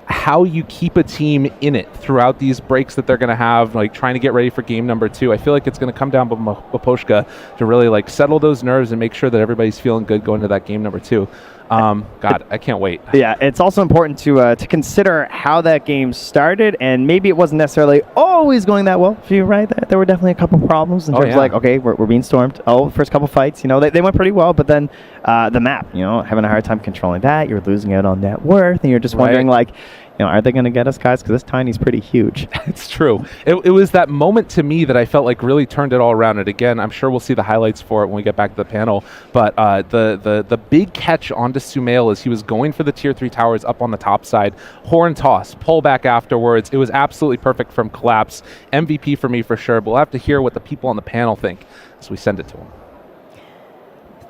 how you keep a team in it throughout these breaks that they're going to have, like trying to get ready for game number 2, I feel like it's going to come down to Baposhka to really like settle those nerves and make sure that everybody's feeling good going to that game number 2. God, I can't wait. Yeah, it's also important to consider how that game started, and maybe it wasn't necessarily always going that well for you, right? There were definitely a couple problems in terms of like, okay, we're being stormed. First couple fights, you know, they went pretty well, but then the map, you know, having a hard time controlling that. You're losing out on net worth, and you're just wondering, like, you know, are they going to get us, guys? Because this Tiny's pretty huge. It's true. It was that moment to me that I felt like really turned it all around. And again, I'm sure we'll see the highlights for it when we get back to the panel. But the big catch onto Sumail as he was going for the tier 3 towers up on the top side. Horn toss, pull back afterwards. It was absolutely perfect from Collapse. MVP for me for sure. But we'll have to hear what the people on the panel think as we send it to them.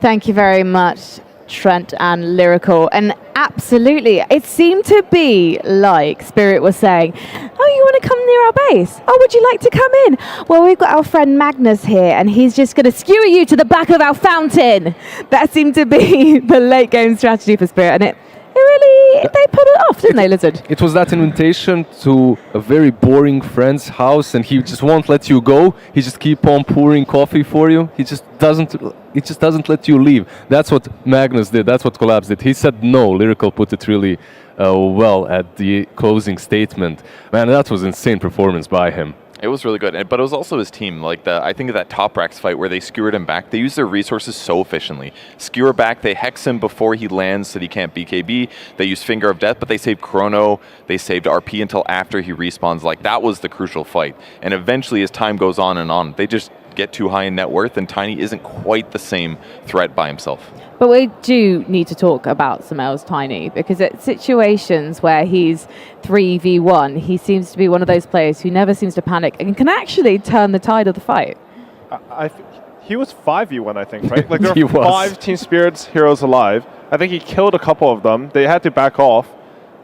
Thank you very much, Trent and Lyrical. And absolutely, it seemed to be like Spirit was saying, oh, you want to come near our base? Oh, would you like to come in? Well, we've got our friend Magnus here, and he's just going to skewer you to the back of our fountain. That seemed to be the late game strategy for Spirit, and they pulled it off, didn't they, Lizard? It was that invitation to a very boring friend's house, and he just won't let you go. He just keep on pouring coffee for you. He just doesn't let you leave. That's what Magnus did. That's what Collapse did. He said no. Lyrical put it really well at the closing statement. Man, that was insane performance by him. It was really good, but it was also his team. Like I think of that Top Racks fight where they skewered him back. They used their resources so efficiently. Skewer back, they hex him before he lands so that he can't BKB. They used Finger of Death, but they saved Chrono. They saved RP until after he respawns. Like, that was the crucial fight. And eventually, as time goes on, they just get too high in net worth, and Tiny isn't quite the same threat by himself. But we do need to talk about Sumail's Tiny, because at situations where he's 3v1, he seems to be one of those players who never seems to panic and can actually turn the tide of the fight. He was 5v1, I think, right? Like, there were 5 Team Spirits heroes alive. I think he killed a couple of them. They had to back off.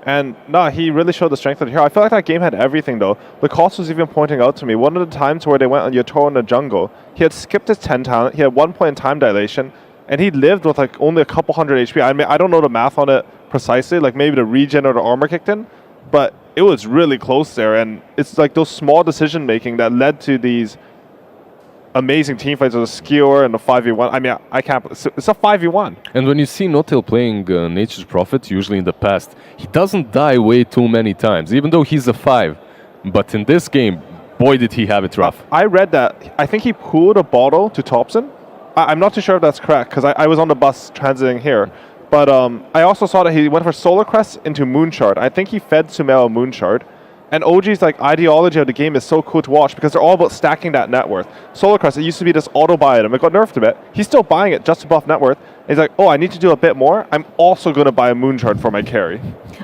And he really showed the strength of the hero. I feel like that game had everything, though. The cost was even pointing out to me. One of the times where they went on Yatoro in the jungle, he had skipped his 10 talent. He had 1 point in time dilation. And he lived with like only a couple hundred HP. I mean, I don't know the math on it precisely, like maybe the regen or the armor kicked in, but it was really close there. And it's like those small decision making that led to these amazing team fights with a Skewer and the 5v1. I mean, I can't. It's a 5v1. And when you see Notail playing Nature's Prophet, usually in the past, he doesn't die way too many times, even though he's a 5. But in this game, boy, did he have it rough. I read that. I think he pulled a bottle to Thompson. I'm not too sure if that's correct, because I was on the bus transiting here. But I also saw that he went for Solar Crest into Moonshard. I think he fed Sumail a Moonshard. And OG's like ideology of the game is so cool to watch because they're all about stacking that net worth. Solar Crest, it used to be this auto buy item. It got nerfed a bit. He's still buying it just above net worth. And he's like, oh, I need to do a bit more. I'm also going to buy a Moonshard for my carry.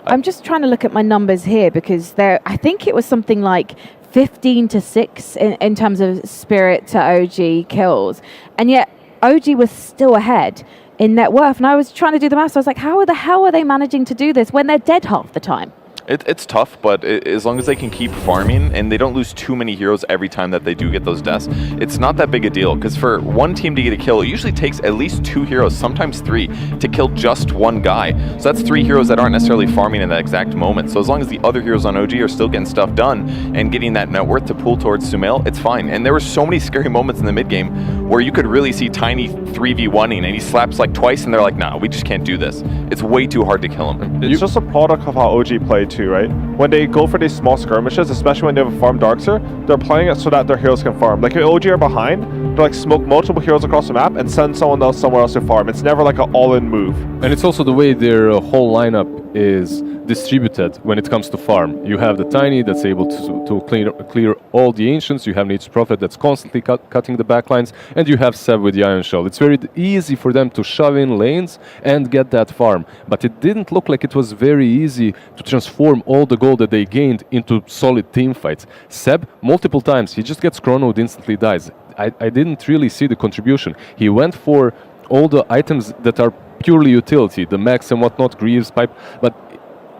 I'm just trying to look at my numbers here because I think it was something like 15-6 in terms of Spirit to OG kills. And yet OG was still ahead in net worth. And I was trying to do the math. So I was like, how the hell are they managing to do this when they're dead half the time? It's tough, but as long as they can keep farming and they don't lose too many heroes every time that they do get those deaths, it's not that big a deal. Because for one team to get a kill, it usually takes at least 2 heroes, sometimes 3, to kill just one guy. So that's 3 heroes that aren't necessarily farming in that exact moment. So as long as the other heroes on OG are still getting stuff done and getting that net worth to pull towards Sumail, it's fine. And there were so many scary moments in the mid game where you could really see Tiny 3v1ing and he slaps like twice and they're like, nah, we just can't do this. It's way too hard to kill him. It's just a product of how OG played too, right? When they go for these small skirmishes, especially when they have a farm Darkseer, they're playing it so that their heroes can farm. Like if OG are behind, they like smoke multiple heroes across the map and send someone else somewhere else to farm. It's never like an all-in move. And it's also the way their whole lineup is distributed when it comes to farm. You have the Tiny that's able to clear all the Ancients, you have Nature's Prophet that's constantly cutting the backlines, and you have Seb with the Iron Shell. It's very easy for them to shove in lanes and get that farm, but it didn't look like it was very easy to transform all the gold that they gained into solid team fights. Seb, multiple times, he just gets chronoed, instantly dies. I didn't really see the contribution. He went for all the items that are purely utility, the Max and whatnot, Greaves, Pipe, but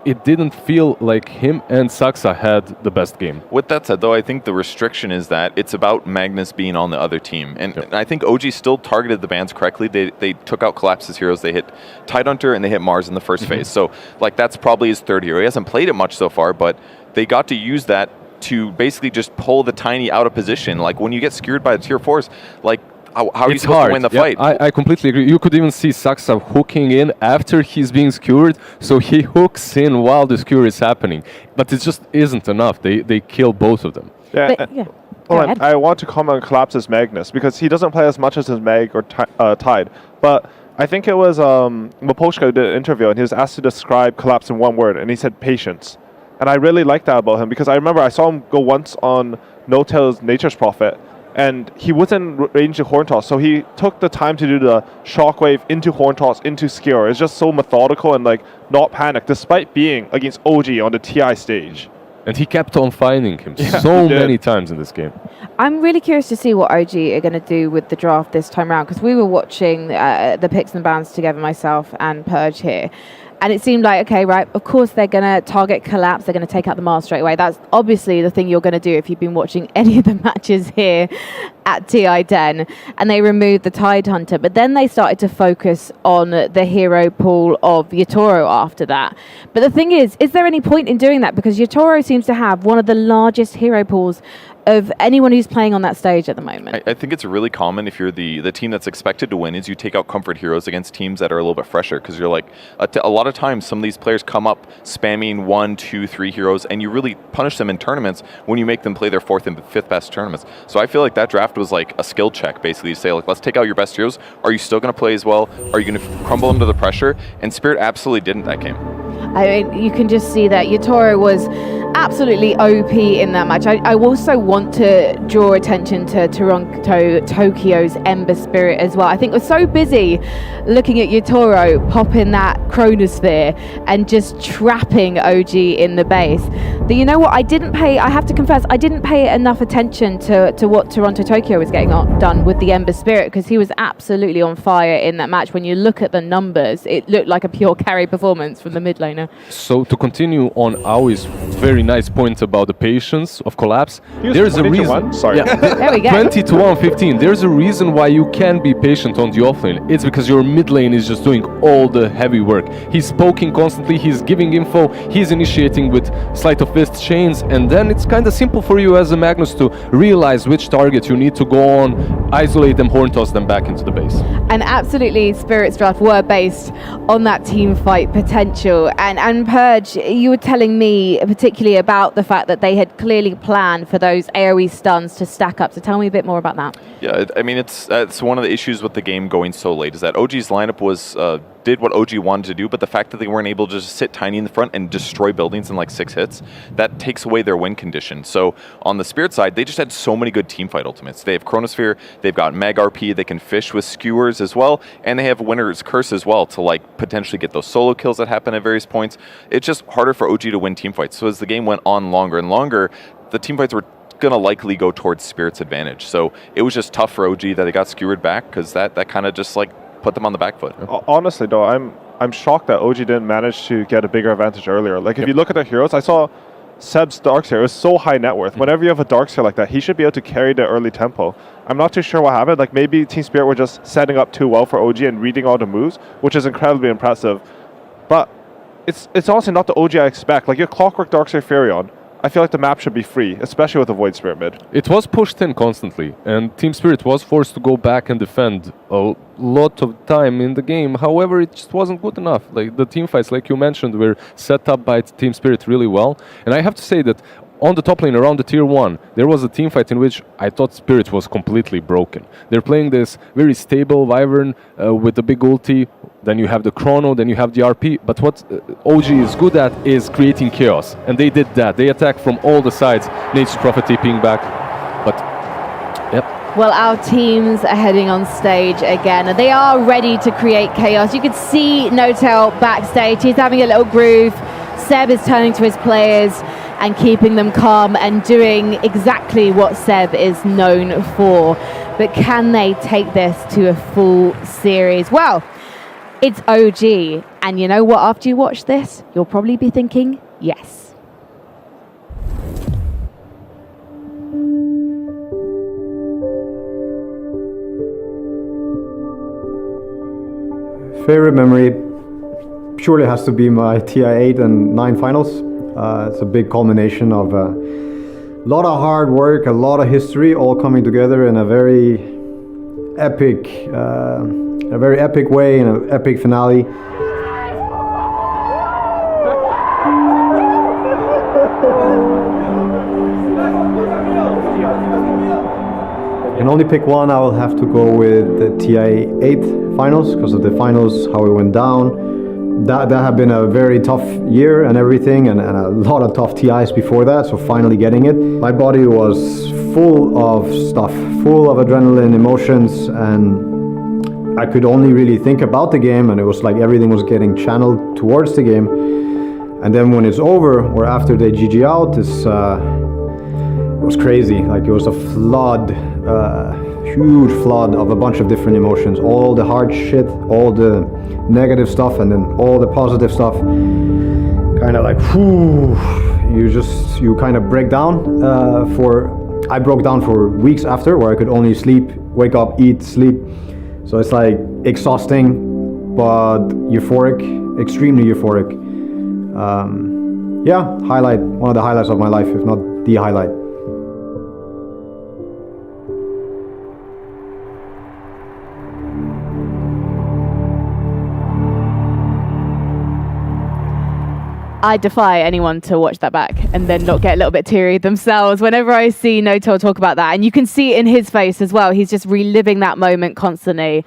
it didn't feel like him and Saxa had the best game. With that said, though, I think the restriction is that it's about Magnus being on the other team. And I think OG still targeted the bans correctly. They took out Collapse's heroes. They hit Tidehunter and they hit Mars in the first phase. So, like, that's probably his third hero. He hasn't played it much so far, but they got to use that to basically just pull the Tiny out of position. Like, when you get skewered by the tier 4s, like, how are you supposed to win the fight? I completely agree. You could even see Saxa hooking in after he's being skewered, so he hooks in while the skewer is happening. But it just isn't enough. They kill both of them. Yeah. But, yeah. Hold on. I want to comment on Collapse's Magnus because he doesn't play as much as his Mag or Tide. But I think it was Maposhka who did an interview and he was asked to describe Collapse in one word, and he said patience. And I really like that about him because I remember I saw him go once on No-Tail's Nature's Prophet, and he wasn't range to Horn Toss, so he took the time to do the Shockwave into Horn Toss, into Skewer. It's just so methodical and like not panic, despite being against OG on the TI stage. And he kept on finding him so many times in this game. I'm really curious to see what OG are going to do with the draft this time around, because we were watching the picks and bans together, myself and Purge here. And it seemed like, okay, right, of course they're going to target Collapse. They're going to take out the Mars straight away. That's obviously the thing you're going to do if you've been watching any of the matches here at TI10. And they removed the Tidehunter. But then they started to focus on the hero pool of Yatoro after that. But the thing is there any point in doing that? Because Yatoro seems to have one of the largest hero pools of anyone who's playing on that stage at the moment. I think it's really common if you're the team that's expected to win is you take out comfort heroes against teams that are a little bit fresher, because you're like, a lot of times some of these players come up spamming 1, 2, 3 heroes, and you really punish them in tournaments when you make them play their 4th and 5th best tournaments. So I feel like that draft was like a skill check, basically, to say, like, let's take out your best heroes. Are you still going to play as well? Are you going to crumble under the pressure? And Spirit absolutely didn't that game. I mean, you can just see that Yatoro was absolutely OP in that match. I also want to draw attention to Tokyo's Ember Spirit as well. I think we're so busy looking at Yatoro popping that Chronosphere and just trapping OG in the base. But you know what? I have to confess, I didn't pay enough attention to what Toronto Tokyo was getting done with the Ember Spirit, because he was absolutely on fire in that match. When you look at the numbers, it looked like a pure carry performance from the mid laner. So to continue on Aui's very nice point about the patience of Collapse, there's a reason. Sorry. Yeah. There we go. 20 to 115. There's a reason why you can be patient on the offlane. It's because your mid lane is just doing all the heavy work. He's poking constantly, he's giving info, he's initiating with sleight of fist chains, and then it's kind of simple for you as a Magnus to realize which target you need to go on, isolate them, horn toss them back into the base. And absolutely, Spirit's draft were based on that team fight potential. And Purge, you were telling me particularly about the fact that they had clearly planned for those AoE stuns to stack up. So tell me a bit more about that. Yeah, I mean, it's one of the issues with the game going so late is that OG's lineup was did what OG wanted to do, but the fact that they weren't able to just sit Tiny in the front and destroy buildings in like 6 hits, that takes away their win condition. So on the Spirit side, they just had so many good teamfight ultimates. They have Chronosphere, they've got Mag RP, they can fish with skewers as well, and they have Winter's Curse as well to like potentially get those solo kills that happen at various points. It's just harder for OG to win teamfights. So as the game went on longer and longer, the teamfights were going to likely go towards Spirit's advantage. So it was just tough for OG that they got skewered back, because that kind of just like put them on the back foot. Honestly, though, I'm shocked that OG didn't manage to get a bigger advantage earlier. Like, if you look at the heroes, I saw Seb's Darkseer. It was so high net worth. Whenever you have a Darkseer like that, he should be able to carry the early tempo. I'm not too sure what happened. Like, maybe Team Spirit were just setting up too well for OG and reading all the moves, which is incredibly impressive. But it's honestly not the OG I expect. Like, your Clockwork Darkseer Furion, I feel like the map should be free, especially with the Void Spirit mid. It was pushed in constantly, and Team Spirit was forced to go back and defend a lot of time in the game. However, it just wasn't good enough. Like, the team fights, like you mentioned, were set up by Team Spirit really well. And I have to say that on the top lane around the tier 1, there was a team fight in which I thought Spirit was completely broken. They're playing this very stable Wyvern with the big ulti, then you have the Chrono, then you have the RP, but what OG is good at is creating chaos, and they did that. They attacked from all the sides, Nature's Prophet TPing back, but yep. Well, our teams are heading on stage again. They are ready to create chaos. You could see Notel backstage. He's having a little groove. Seb is turning to his players and keeping them calm and doing exactly what Seb is known for. But can they take this to a full series? Well, it's OG. And you know what? After you watch this, you'll probably be thinking, yes. Favorite memory surely has to be my TI8 and 9 finals. It's a big culmination of a lot of hard work, a lot of history, all coming together in a very epic way, in an epic finale. I can only pick one. I will have to go with the TI8 finals because of the finals, how it went down. That had been a very tough year and everything, and a lot of tough TIs before that, so finally getting it. My body was full of stuff, full of adrenaline, emotions, and I could only really think about the game, and it was like everything was getting channeled towards the game. And then when it's over, or after they GG out, it was crazy. Like, it was a flood, huge flood of a bunch of different emotions. All the hard shit, all the negative stuff, and then all the positive stuff. Kind of like, whew, you kind of break down. I broke down for weeks after, where I could only sleep, wake up, eat, sleep. So it's like exhausting, but euphoric, extremely euphoric. Yeah, one of the highlights of my life, if not the highlight. I defy anyone to watch that back and then not get a little bit teary themselves whenever I see Notel talk about that. And you can see it in his face as well. He's just reliving that moment constantly.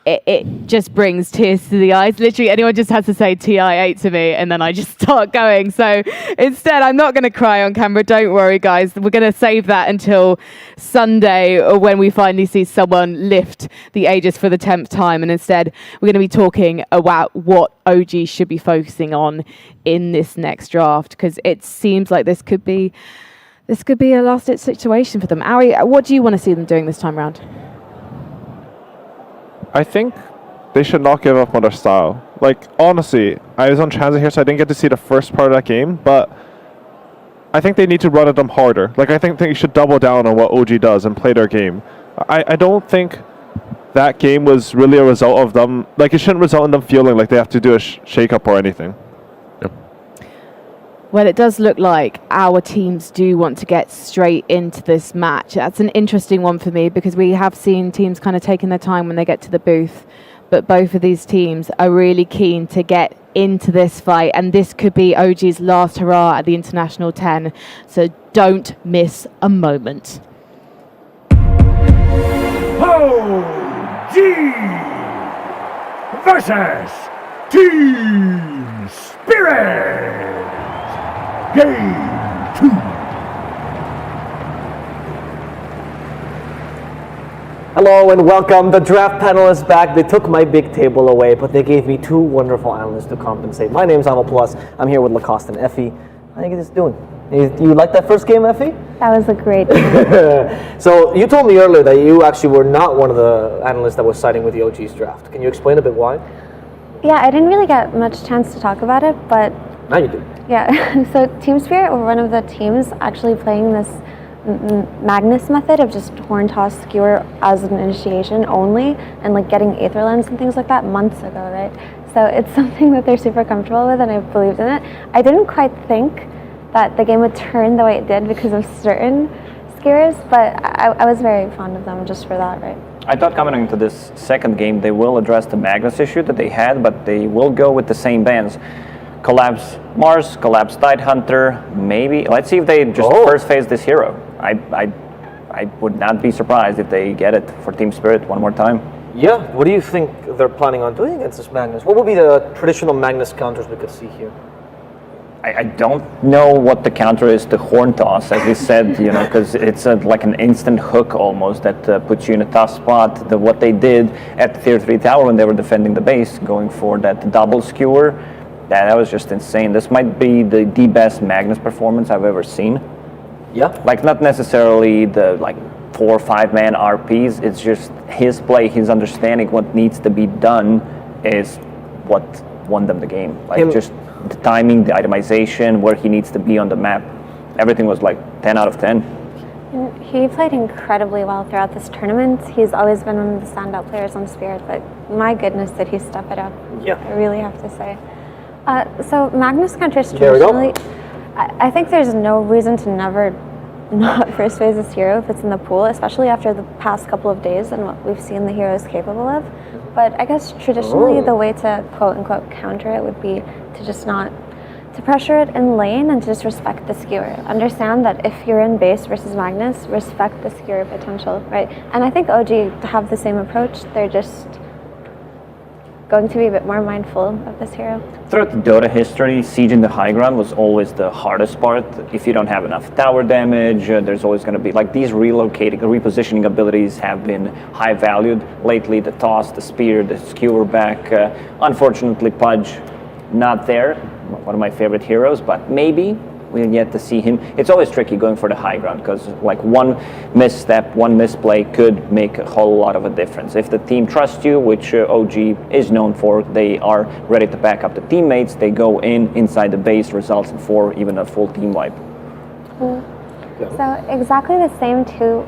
It just brings tears to the eyes. Literally, anyone just has to say TI8 to me, and then I just start going. So instead, I'm not going to cry on camera. Don't worry, guys. We're going to save that until Sunday, or when we finally see someone lift the Aegis for the 10th time. And instead, we're going to be talking about what OG should be focusing on in this next draft, because it seems like this could be a last-ditch situation for them. Ari, what do you want to see them doing this time around? I think they should not give up on their style. Like, honestly, I was on transit here, so I didn't get to see the first part of that game, but I think they need to run at them harder. Like, I think they should double down on what OG does and play their game. I don't think that game was really a result of them. Like, it shouldn't result in them feeling like they have to do a shake-up or anything. Well, it does look like our teams do want to get straight into this match. That's an interesting one for me, because we have seen teams kind of taking their time when they get to the booth. But both of these teams are really keen to get into this fight, and this could be OG's last hurrah at the International 10. So don't miss a moment. OG versus Team Spirit. Game 2. Hello and welcome. The draft panelists back. They took my big table away, but they gave me two wonderful analysts to compensate. My name's Amo Plus. I'm here with Lacoste and Effie. How are you guys doing? You like that first game, Effie? That was a great game. So you told me earlier that you actually were not one of the analysts that was siding with the OG's draft. Can you explain a bit why? Yeah, I didn't really get much chance to talk about it, but Now you do. yeah. So Team Spirit were one of the teams actually playing this Magnus method of just horn toss skewer as an initiation only, and like getting Aether Lens and things like that months ago, right? So it's something that they're super comfortable with, and I believed in it. I didn't quite think that the game would turn the way it did because of certain skewers, but I was very fond of them just for that, right? I thought coming into this second game, they will address the Magnus issue that they had, but they will go with the same bans. collapse Mars, collapse Tidehunter, maybe. Let's see if they just first phase this hero. I would not be surprised if they get it for Team Spirit one more time. Yeah, what do you think they're planning on doing against this Magnus? What would be the traditional Magnus counters we could see here? I don't know what the counter is to Horn Toss, as we said, because it's like an instant hook almost that puts you in a tough spot. What they did at the Tier 3 tower when they were defending the base, going for that double skewer, that was just insane. This might be the best Magnus performance I've ever seen. Yeah. Like, not necessarily the 4 or 5 man RPs, it's just his play, his understanding what needs to be done is what won them the game. Just the timing, the itemization, where he needs to be on the map. Everything was 10 out of 10. And he played incredibly well throughout this tournament. He's always been one of the standout players on Spirit, but my goodness did he step it up. Yeah. I really have to say. So Magnus counters traditionally, I think there's no reason to never not first phase this hero if it's in the pool, especially after the past couple of days and what we've seen the hero is capable of. But I guess traditionally the way to quote unquote counter it would be to just not to pressure it in lane and to just respect the skewer. Understand that if you're in base versus Magnus, respect the skewer potential, right? And I think OG have the same approach. They're just going to be a bit more mindful of this hero. Throughout the Dota history, sieging the high ground was always the hardest part. If you don't have enough tower damage, there's always going to be these repositioning abilities have been high valued. Lately, the toss, the spear, the skewer back. Unfortunately, Pudge not there. One of my favorite heroes, but maybe we'll yet to see him. It's always tricky going for the high ground because one misstep, one misplay could make a whole lot of a difference. If the team trusts you, which OG is known for, they are ready to back up the teammates. They go inside the base, results in 4, even a full team wipe. So exactly the same 2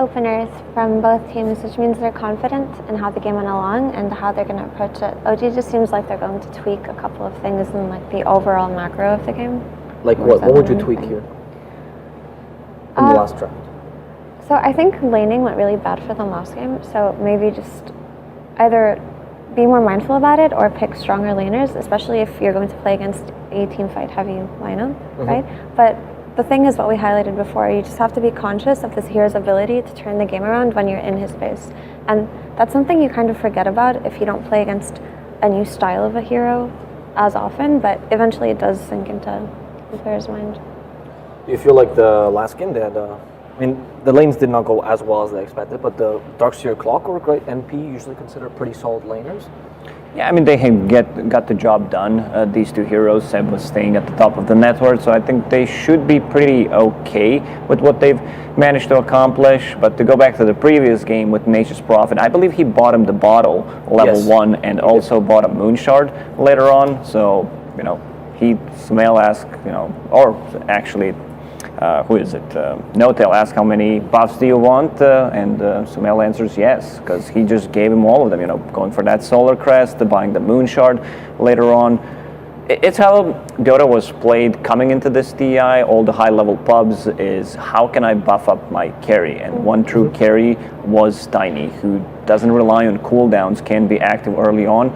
openers from both teams, which means they're confident in how the game went along and how they're going to approach it. OG just seems like they're going to tweak a couple of things in the overall macro of the game. Like what? What would you tweak here in the last round? So I think laning went really bad for them last game. So maybe just either be more mindful about it or pick stronger laners, especially if you're going to play against a team fight heavy lineup, right? But the thing is what we highlighted before, you just have to be conscious of this hero's ability to turn the game around when you're in his base. And that's something you kind of forget about if you don't play against a new style of a hero as often, but eventually it does sink into the player's mind. Do you feel like the last game they had, the lanes did not go as well as they expected, but the Darkseer Clockwork, right, NP usually considered pretty solid laners? Yeah, they got the job done. These 2 heroes, Seb was staying at the top of the network, so I think they should be pretty okay with what they've managed to accomplish. But to go back to the previous game with Nature's Prophet, I believe he bottomed the bottle level 1 and also bought a Moonshard later on. So, Sumail asked, or actually, who is it? No-Tail asked how many buffs do you want, and Sumail answers yes, because he just gave him all of them, going for that Solar Crest, buying the Moonshard later on. It's how Dota was played coming into this TI, all the high-level pubs, is how can I buff up my carry? And one true carry was Tiny, who doesn't rely on cooldowns, can be active early on.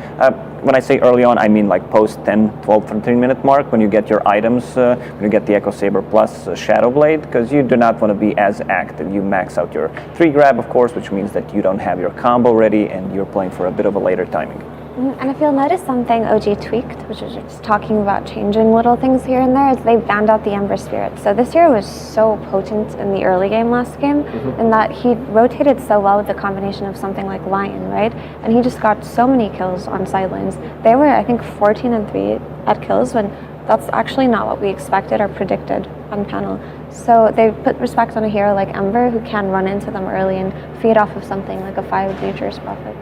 When I say early on, I mean post 10, 12, 13-minute mark when you get your items, when you get the Echo Saber plus Shadow Blade, because you do not want to be as active. You max out your 3 grab, of course, which means that you don't have your combo ready and you're playing for a bit of a later timing. And if you'll notice something OG tweaked, which is just talking about changing little things here and there, is they banned out the Ember Spirit. So this hero was so potent in the early game last game, in that he rotated so well with the combination of something like Lion, right? And he just got so many kills on side lanes. They were, I think, 14-3 at kills, when that's actually not what we expected or predicted on panel. So they put respect on a hero like Ember, who can run into them early and feed off of something like a 5 Nature's Prophet.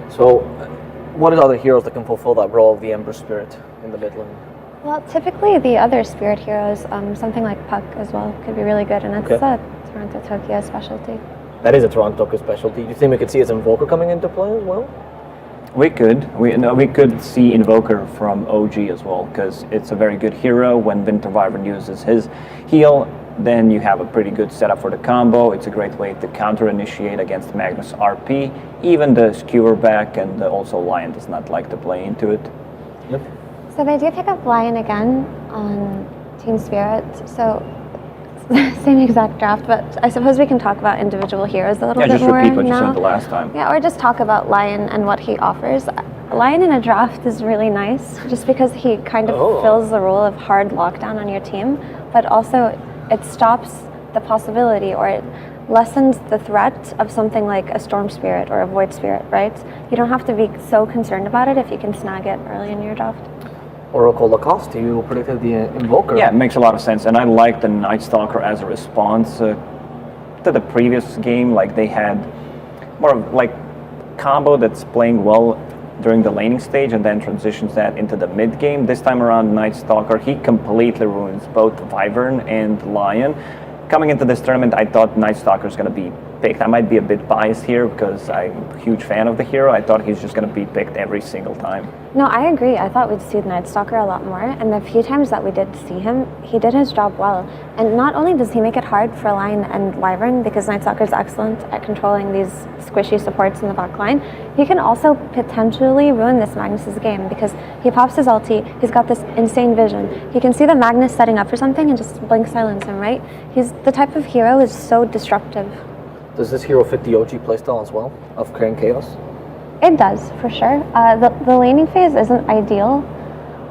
So, what are other heroes that can fulfill that role of the Ember Spirit in the mid lane? Well, typically the other Spirit heroes, something like Puck as well, could be really good, and it's a Toronto Tokyo specialty. That is a Toronto Tokyo specialty. Do you think we could see his Invoker coming into play as well? We could. We could see Invoker from OG as well, because it's a very good hero. When Winter Wyvern uses his heal, then you have a pretty good setup for the combo. It's a great way to counter-initiate against Magnus RP. Even the Skewer back and also Lion does not like to play into it. So they do pick up Lion again on Team Spirit. So same exact draft, but I suppose we can talk about individual heroes a little bit just more repeat what you now. said the last time. Yeah, or just talk about Lion and what he offers. Lion in a draft is really nice, just because he kind of fills the role of hard lockdown on your team, but also it stops the possibility, or it lessens the threat of something like a Storm Spirit or a Void Spirit, right? You don't have to be so concerned about it if you can snag it early in your draft. Oracle Lacoste, you predicted the Invoker. Yeah, it makes a lot of sense, and I like the Night Stalker as a response to the previous game. Like they had more of like combo that's playing well during the laning stage and then transitions that into the mid game. This time around, Night Stalker, he completely ruins both Wyvern and Lion. Coming into this tournament, I thought Night Stalker is going to be picked. I might be a bit biased here because I'm a huge fan of the hero. I thought he's just going to be picked every single time. No, I agree. I thought we'd see the Night Stalker a lot more, and the few times that we did see him, he did his job well. And not only does he make it hard for Lion and Wyvern, because Night Stalker is excellent at controlling these squishy supports in the back line, he can also potentially ruin this Magnus's game, because he pops his ulti, he's got this insane vision. He can see the Magnus setting up for something and just blink silence him, right? He's the type of hero is so disruptive. Does this hero fit the OG playstyle as well, of creating chaos? It does, for sure. The laning phase isn't ideal,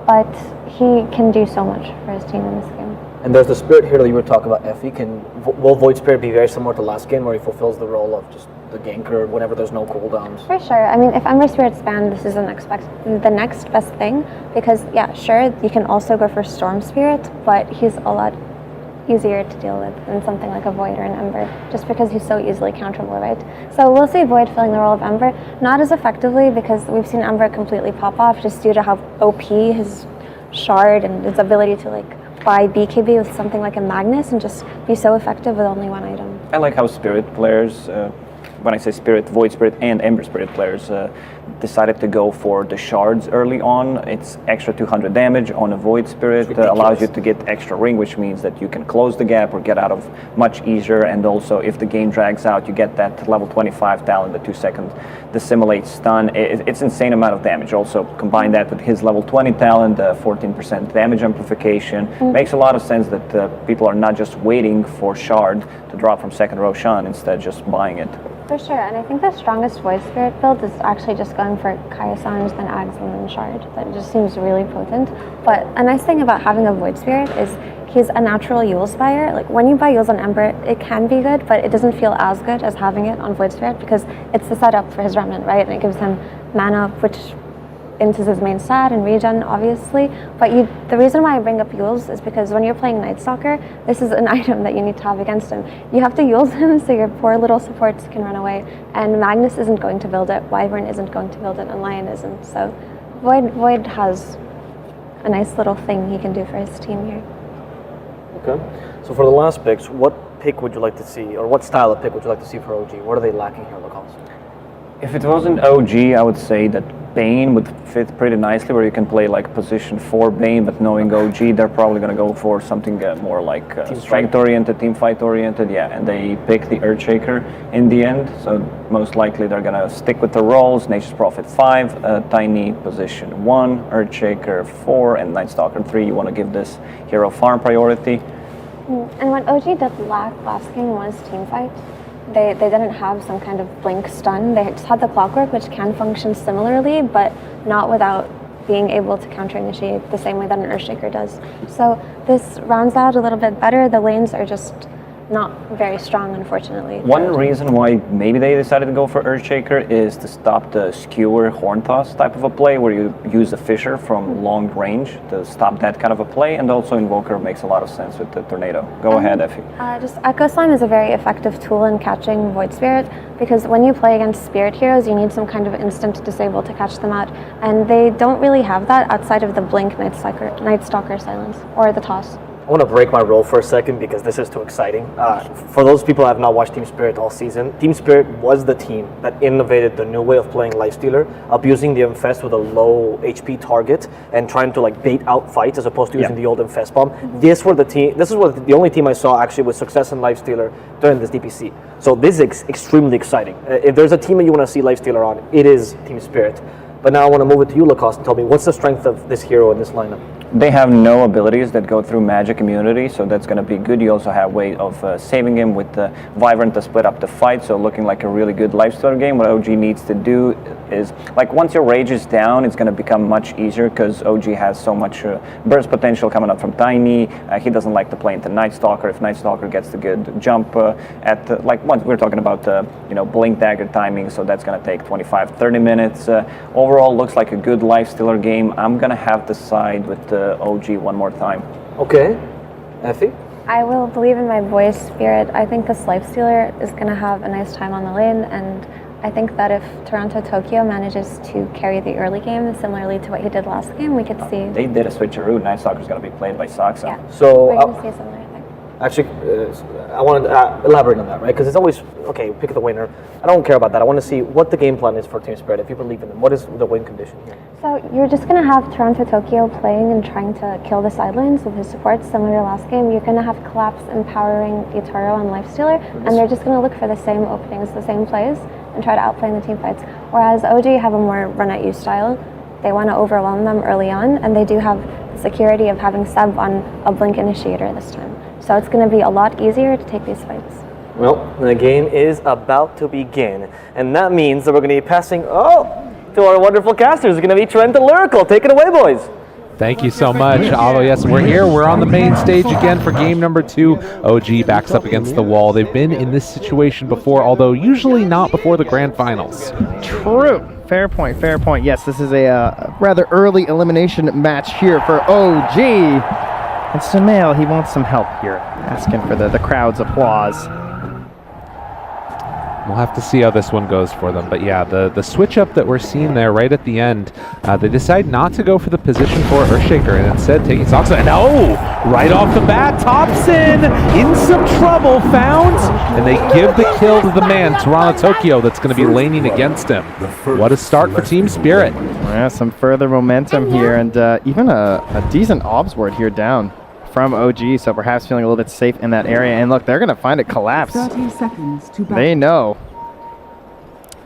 but he can do so much for his team in this game. And there's the Spirit hero that you were talking about, Effie. Will Void Spirit be very similar to last game, where he fulfills the role of just the ganker whenever there's no cooldowns? For sure. I mean, if Ember Spirit's banned, this is the next best thing, because, yeah, sure, you can also go for Storm Spirit, but he's a lot easier to deal with than something like a Void or an Ember, just because he's so easily counterable, right? So we'll see Void filling the role of Ember, not as effectively, because we've seen Ember completely pop off just due to how OP his shard and his ability to like buy BKB with something like a Magnus and just be so effective with only one item. I like how Spirit players, when I say Spirit, Void Spirit and Ember Spirit players, decided to go for the shards early on. It's extra 200 damage on a Void Spirit, allows you to get extra ring, which means that you can close the gap or get out of much easier, and also if the game drags out, you get that level 25 talent, the 2-second dissimulate stun. It's insane amount of damage. Also combine that with his level 20 talent, 14% damage amplification. Makes a lot of sense that people are not just waiting for shard to drop from second Roshan, instead just buying it. For sure, and I think the strongest Void Spirit build is actually just going for Kaya Sange, then Ags, and then Shard. That just seems really potent. But a nice thing about having a Void Spirit is he's a natural Yule's buyer. Like when you buy Yule's on Ember, it can be good, but it doesn't feel as good as having it on Void Spirit, because it's the setup for his Remnant, right? And it gives him mana, which into his main stat and regen, obviously. But the reason why I bring up Yule's is because when you're playing Night Stalker, this is an item that you need to have against him. You have to Yule's him so your poor little supports can run away. And Magnus isn't going to build it, Wyvern isn't going to build it, and Lion isn't. So Void has a nice little thing he can do for his team here. Okay. So for the last picks, what pick would you like to see, or what style of pick would you like to see for OG? What are they lacking here, Lacoste? If it wasn't OG, I would say that Bane would fit pretty nicely, where you can play like position 4 Bane, but knowing OG, they're probably going to go for something more like strength-oriented, team fight-oriented, yeah, and they pick the Earthshaker in the end, so most likely they're going to stick with the roles, Nature's Prophet 5, Tiny position 1, Earthshaker 4, and Night Stalker 3. You want to give this hero farm priority. And what OG did lack last game was team fight. They didn't have some kind of blink stun. They just had the Clockwork, which can function similarly, but not without being able to counter-initiate the same way that an Earthshaker does. So this rounds that out a little bit better. The lanes are just not very strong, unfortunately. One reason why maybe they decided to go for Earthshaker is to stop the skewer horn toss type of a play, where you use a Fissure from long range to stop that kind of a play, and also Invoker makes a lot of sense with the Tornado. Go ahead, Effie. Just Echo Slime is a very effective tool in catching Void Spirit, because when you play against Spirit heroes, you need some kind of instant disable to catch them out, and they don't really have that outside of the Blink Night Stalker silence, or the toss. I want to break my role for a second because this is too exciting. For those people who have not watched Team Spirit all season, Team Spirit was the team that innovated the new way of playing Lifestealer, abusing the Infest with a low HP target and trying to like bait out fights as opposed to using the old Infest bomb. This was the only team I saw actually with success in Lifestealer during this DPC. So this is extremely exciting. If there's a team that you want to see Lifestealer on, it is Team Spirit. But now I want to move it to you, Lacoste, and tell me, what's the strength of this hero in this lineup? They have no abilities that go through magic immunity, so that's going to be good. You also have a way of saving him with the Vibrant to split up the fight, so looking like a really good lifestealer game. What OG needs to do is, like, once your rage is down, it's going to become much easier because OG has so much burst potential coming up from Tiny. He doesn't like to play into Night Stalker. If Night Stalker gets the good jump like once we're talking about blink dagger timing, so that's going to take 25-30 minutes. Overall, looks like a good lifestealer game. I'm going to have to side with the OG one more time. Okay. Effie? I will believe in my voice spirit. I think this lifestealer is going to have a nice time on the lane, and I think that if Toronto-Tokyo manages to carry the early game, similarly to what he did last game, we could see... They did a switcheroo. Night Stalker's going to be played by Soxa. Yeah. So, we're going to see similar thing. actually, I want to elaborate on that, right? Because it's always, okay, pick the winner. I don't care about that. I want to see what the game plan is for Team Spirit. If you believe in them, what is the win condition here? So you're just going to have Toronto-Tokyo playing and trying to kill the sidelines with his supports, similar to last game. You're going to have Collapse empowering Yutaro and Lifestealer, and they're just going to look for the same openings, the same plays, and try to outplay in the team fights. Whereas OG have a more run-at-you style. They want to overwhelm them early on, and they do have the security of having Seb on a Blink Initiator this time. So it's going to be a lot easier to take these fights. Well, the game is about to begin, and that means that we're going to be passing, to our wonderful casters. It's going to be Trent and Lyrical. Take it away, boys. Thank you so much. Oh, yes, we're here. We're on the main stage again for game number 2. OG backs up against the wall. They've been in this situation before, although usually not before the grand finals. True. Fair point, fair point. Yes, this is a rather early elimination match here for OG. And Sumail, he wants some help here, asking for the crowd's applause. We'll have to see how this one goes for them. But yeah, the switch up that we're seeing there right at the end, they decide not to go for the position for Earthshaker and instead taking Soxa. And right off the bat, Thompson in some trouble, found, and they give the kill to the man, Toronto-Tokyo, that's going to be laning against him. What a start for Team Spirit. Yeah, some further momentum here, and even a decent obs ward here down from OG, so perhaps feeling a little bit safe in that area. And look, they're going to find it collapse. 30 seconds to They know.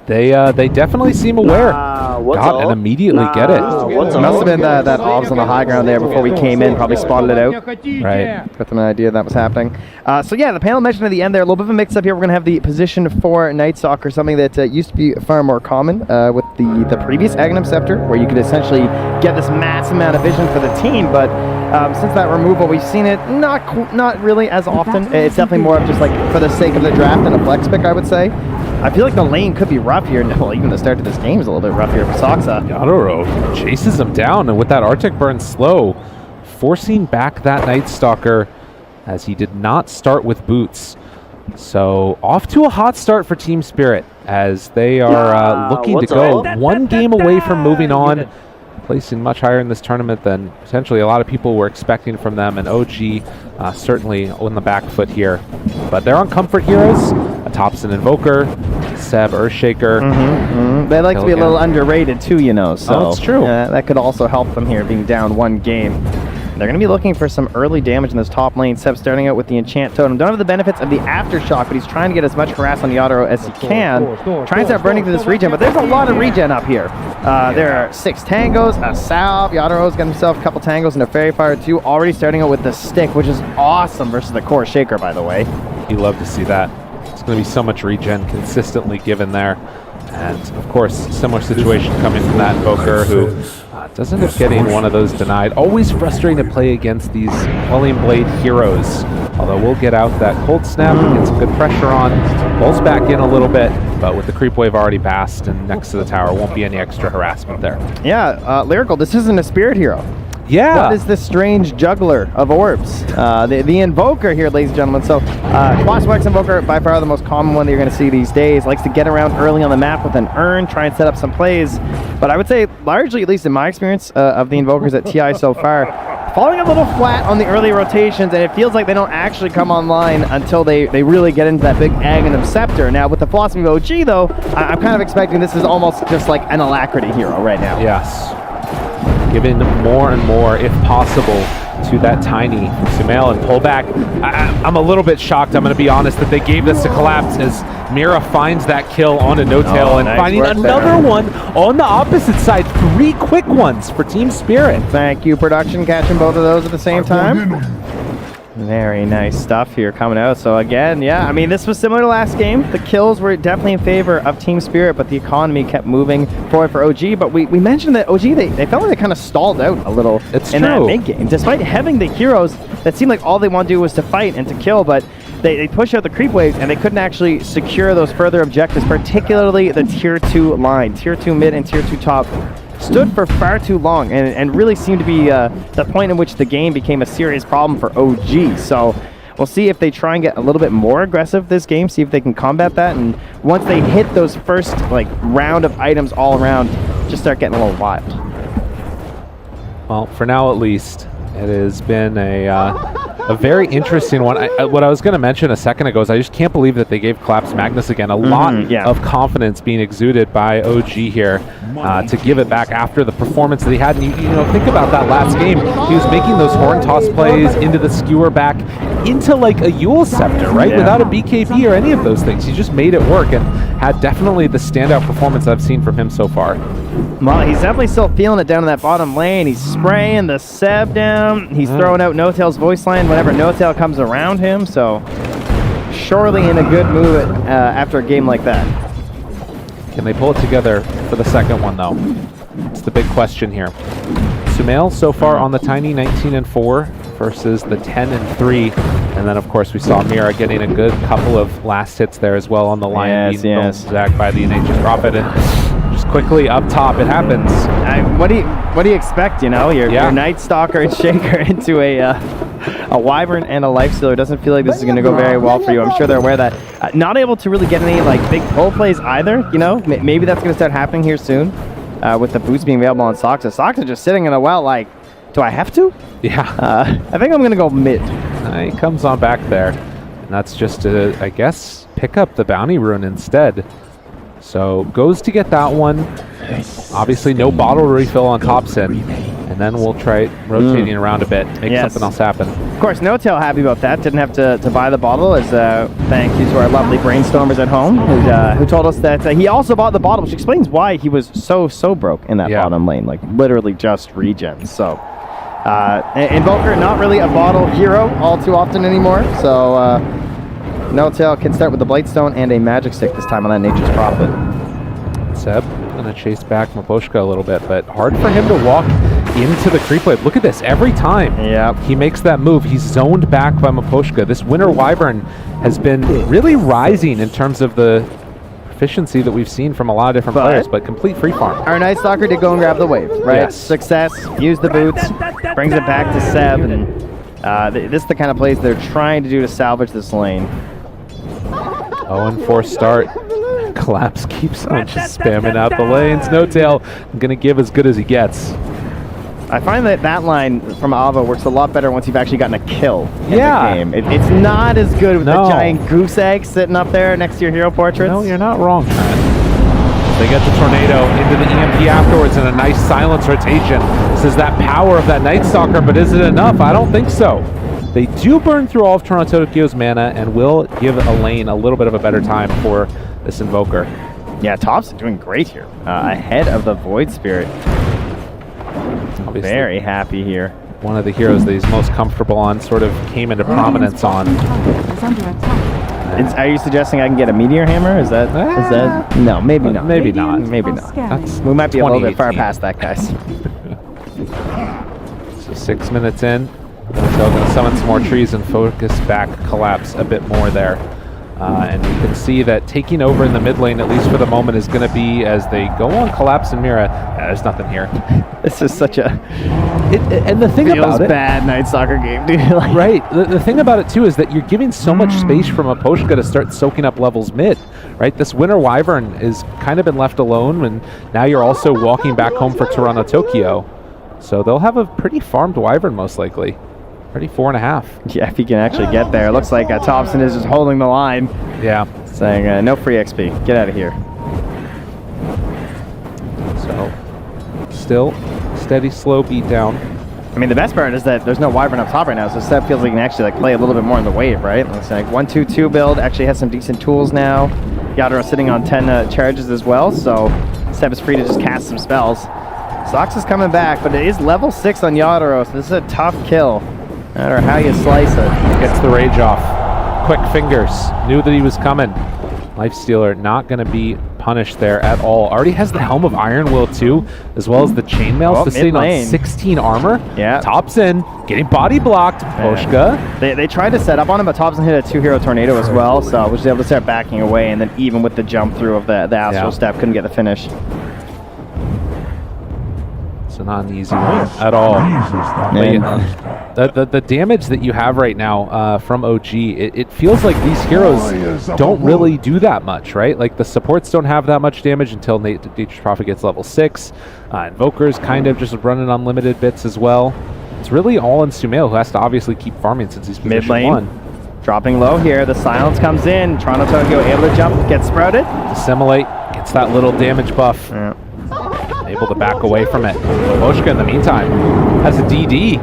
They definitely seem aware. And immediately get it. Must have been that obs on the high ground there before we came in, probably spotted it out. Right. Got them an idea that was happening. So yeah, the panel mentioned at the end there, a little bit of a mix-up here. We're going to have the position for Night Stalker, something that used to be far more common with the previous Aghanim Scepter, where you could essentially get this massive amount of vision for the team, but since that removal, we've seen it not really as often. It's definitely more of just like for the sake of the draft and a flex pick, I would say. I feel like the lane could be rough here. Well, even the start of this game is a little bit rough here for Soxa. Yadoro chases him down, and with that Arctic Burn slow, forcing back that Night Stalker as he did not start with boots. So off to a hot start for Team Spirit as they are looking to go one game away from moving on, placing much higher in this tournament than potentially a lot of people were expecting from them, and OG certainly on the back foot here. But they're on comfort heroes, a Thompson Invoker, Seb Earthshaker. They like to be a little underrated too, you know, so that's true. That could also help them here being down one game. They're going to be looking for some early damage in this top lane. Seb starting out with the Enchant Totem. Don't have the benefits of the Aftershock, but he's trying to get as much harass on Yadoro as he can. Trying to start burning through this regen, but there's a lot of regen up here. There are 6 tangos, a salve. Yadoro's got himself a couple tangos and a Fairy Fire too. Already starting out with the stick, which is awesome versus the core Shaker, by the way. You love to see that. It's going to be so much regen consistently given there. And of course, similar situation coming from that Invoker who doesn't end up getting one of those denied. Always frustrating to play against these Quellion Blade heroes. Although we'll get out that Cold Snap and get some good pressure on. Pulls back in a little bit, but with the creep wave already passed and next to the tower, won't be any extra harassment there. Yeah, Lyrical, this isn't a spirit hero. Yeah. What is this strange juggler of orbs? The Invoker here, ladies and gentlemen. So, Quaswex Invoker, by far the most common one that you're going to see these days. Likes to get around early on the map with an urn, try and set up some plays. But I would say, largely, at least in my experience of the Invokers at TI so far, falling a little flat on the early rotations, and it feels like they don't actually come online until they really get into that big Aghanim Scepter. Now, with the Philosophy of OG, though, I'm kind of expecting this is almost just like an Alacrity hero right now. Yes. Giving more and more, if possible, to that Tiny Sumail and pull back. I'm a little bit shocked, I'm going to be honest, that they gave this to Collapse, as Mira finds that kill on a no-tail and nice finding work another there. one on the opposite side. 3 quick ones for Team Spirit. Thank you, production, catching both of those at the same time. Very nice stuff here coming out. So again, yeah, I mean, this was similar to last game. The kills were definitely in favor of Team Spirit, but the economy kept moving forward for OG. But we mentioned that OG, they felt like they kind of stalled out a little in that mid game. Despite having the heroes that seemed like all they want to do was to fight and to kill, but they pushed out the creep waves and they couldn't actually secure those further objectives, particularly the tier 2 line. Tier 2 mid and tier 2 top stood for far too long and really seemed to be the point in which the game became a serious problem for OG. So we'll see if they try and get a little bit more aggressive this game, see if they can combat that, and once they hit those first like round of items all around, just start getting a little wild. Well, for now at least, it has been a very interesting one. What I was going to mention a second ago is I just can't believe that they gave Collapse Magnus again. A lot of confidence being exuded by OG here to give it back after the performance that he had. And you know, think about that last game. He was making those horn toss plays into the skewer back, into like a Yule Scepter, right? Without a BKB or any of those things. He just made it work and had definitely the standout performance I've seen from him so far. Well, he's definitely still feeling it down in that bottom lane. He's spraying the Seb down. He's throwing out No-Tail's voice line whenever No-Tail comes around him. So surely in a good mood after a game like that. Can they pull it together for the second one, though? It's the big question here. Sumail so far on the Tiny 19-4 versus the 10-3. And then, of course, we saw Mira getting a good couple of last hits there as well on the line. Yes. Zagged by the Nature's Prophet. And just quickly up top, it happens. What do you expect, you know? Your Night Stalker and Shaker into a Wyvern and a Lifestealer. Doesn't feel like this is going to go very well for you. I'm sure they're aware of that. Not able to really get any like big pull plays either, you know? Maybe that's going to start happening here soon with the boost being available on Soxa. Soxa just sitting in a well like, do I have to? Yeah. I think I'm going to go mid. He comes on back there. And that's just to, I guess, pick up the Bounty Rune instead. So goes to get that one. Obviously no bottle refill on Thompson. And then we'll try rotating around a bit, make something else happen. Of course, No-Tail happy about that. Didn't have to buy the bottle, as thank you to our lovely brainstormers at home who told us that he also bought the bottle, which explains why he was so broke in that bottom lane, like literally just regen. So Invoker, not really a bottle hero all too often anymore. So No-Tail can start with the Blightstone and a Magic Stick this time on that Nature's Prophet. Seb gonna chase back Maposhka a little bit, but hard for him to walk into the creep wave. Look at this, every time he makes that move, he's zoned back by Maposhka. This Winter Wyvern has been really rising in terms of the efficiency that we've seen from a lot of different players, but complete free farm. Our Night Stalker did go and grab the wave, right? Yes. Success, use the boots, brings it back to Seb, and this is the kind of plays they're trying to do to salvage this lane. 0-4 start. Collapse keeps on just spamming out the lanes. No-Tail gonna give as good as he gets. I find that line from Ava works a lot better once you've actually gotten a kill in the game. It's not as good with the giant goose egg sitting up there next to your hero portraits. No, you're not wrong, man. They get the tornado into the EMP afterwards and a nice silence rotation. This is that power of that Night Stalker, but is it enough? I don't think so. They do burn through all of Toronto Tokyo's mana and will give a lane a little bit of a better time for this Invoker. Yeah, Top's doing great here. Ahead of the Void Spirit. Obviously, very happy here. One of the heroes that he's most comfortable on sort of came into prominence on. Are you suggesting I can get a Meteor Hammer? Is that no, maybe not. Maybe not. Maybe not. We might be a little bit far past that, guys. So 6 minutes in. So going to summon some more trees and focus back Collapse a bit more there. And you can see that taking over in the mid lane, at least for the moment, is going to be as they go on Collapse and Mira. There's nothing here. This is such a... and the thing about it... bad Night Stalker game, dude. Right. The thing about it, too, is that you're giving so much space from Aposhka to start soaking up levels mid, right? This Winter Wyvern has kind of been left alone, and now you're also walking back home for Toronto Tokyo. So they'll have a pretty farmed Wyvern, most likely. Pretty 4.5. Yeah, if he can actually get there. It looks like Thompson is just holding the line. Yeah. Saying, no free XP. Get out of here. So, still steady, slow beatdown. I mean, the best part is that there's no Wyvern up top right now, so Seb feels like he can actually play a little bit more in the wave, right? Looks like 1-2-2 build. Actually has some decent tools now. Yadro sitting on 10 charges as well, so Seb is free to just cast some spells. Sox is coming back, but it is level 6 on Yadro, so this is a tough kill. No matter how you slice it. Gets the rage off. Quick fingers. Knew that he was coming. Lifestealer not going to be punished there at all. Already has the Helm of Iron Will too, as well as the chainmail, sustaining on 16 armor. Yeah. Tops in, getting body blocked. Poshka. They tried to set up on him, but Thompson hit a 2-hero tornado as well, so was able to start backing away, and then even with the jump through of the Astral Step, couldn't get the finish. So not an easy one at all. The damage that you have right now from OG, it feels like these heroes don't really do that much, right? Like the supports don't have that much damage until Nature's Prophet gets level 6. Invoker's kind of just running unlimited bits as well. It's really all in Sumail, who has to obviously keep farming since he's position Mid lane. 1. Dropping low here, the silence comes in. Toronto Tokyo able to jump, get sprouted. Assimilate, gets that little damage buff. Yeah. Able to back away from it. Poshka in the meantime has a DD.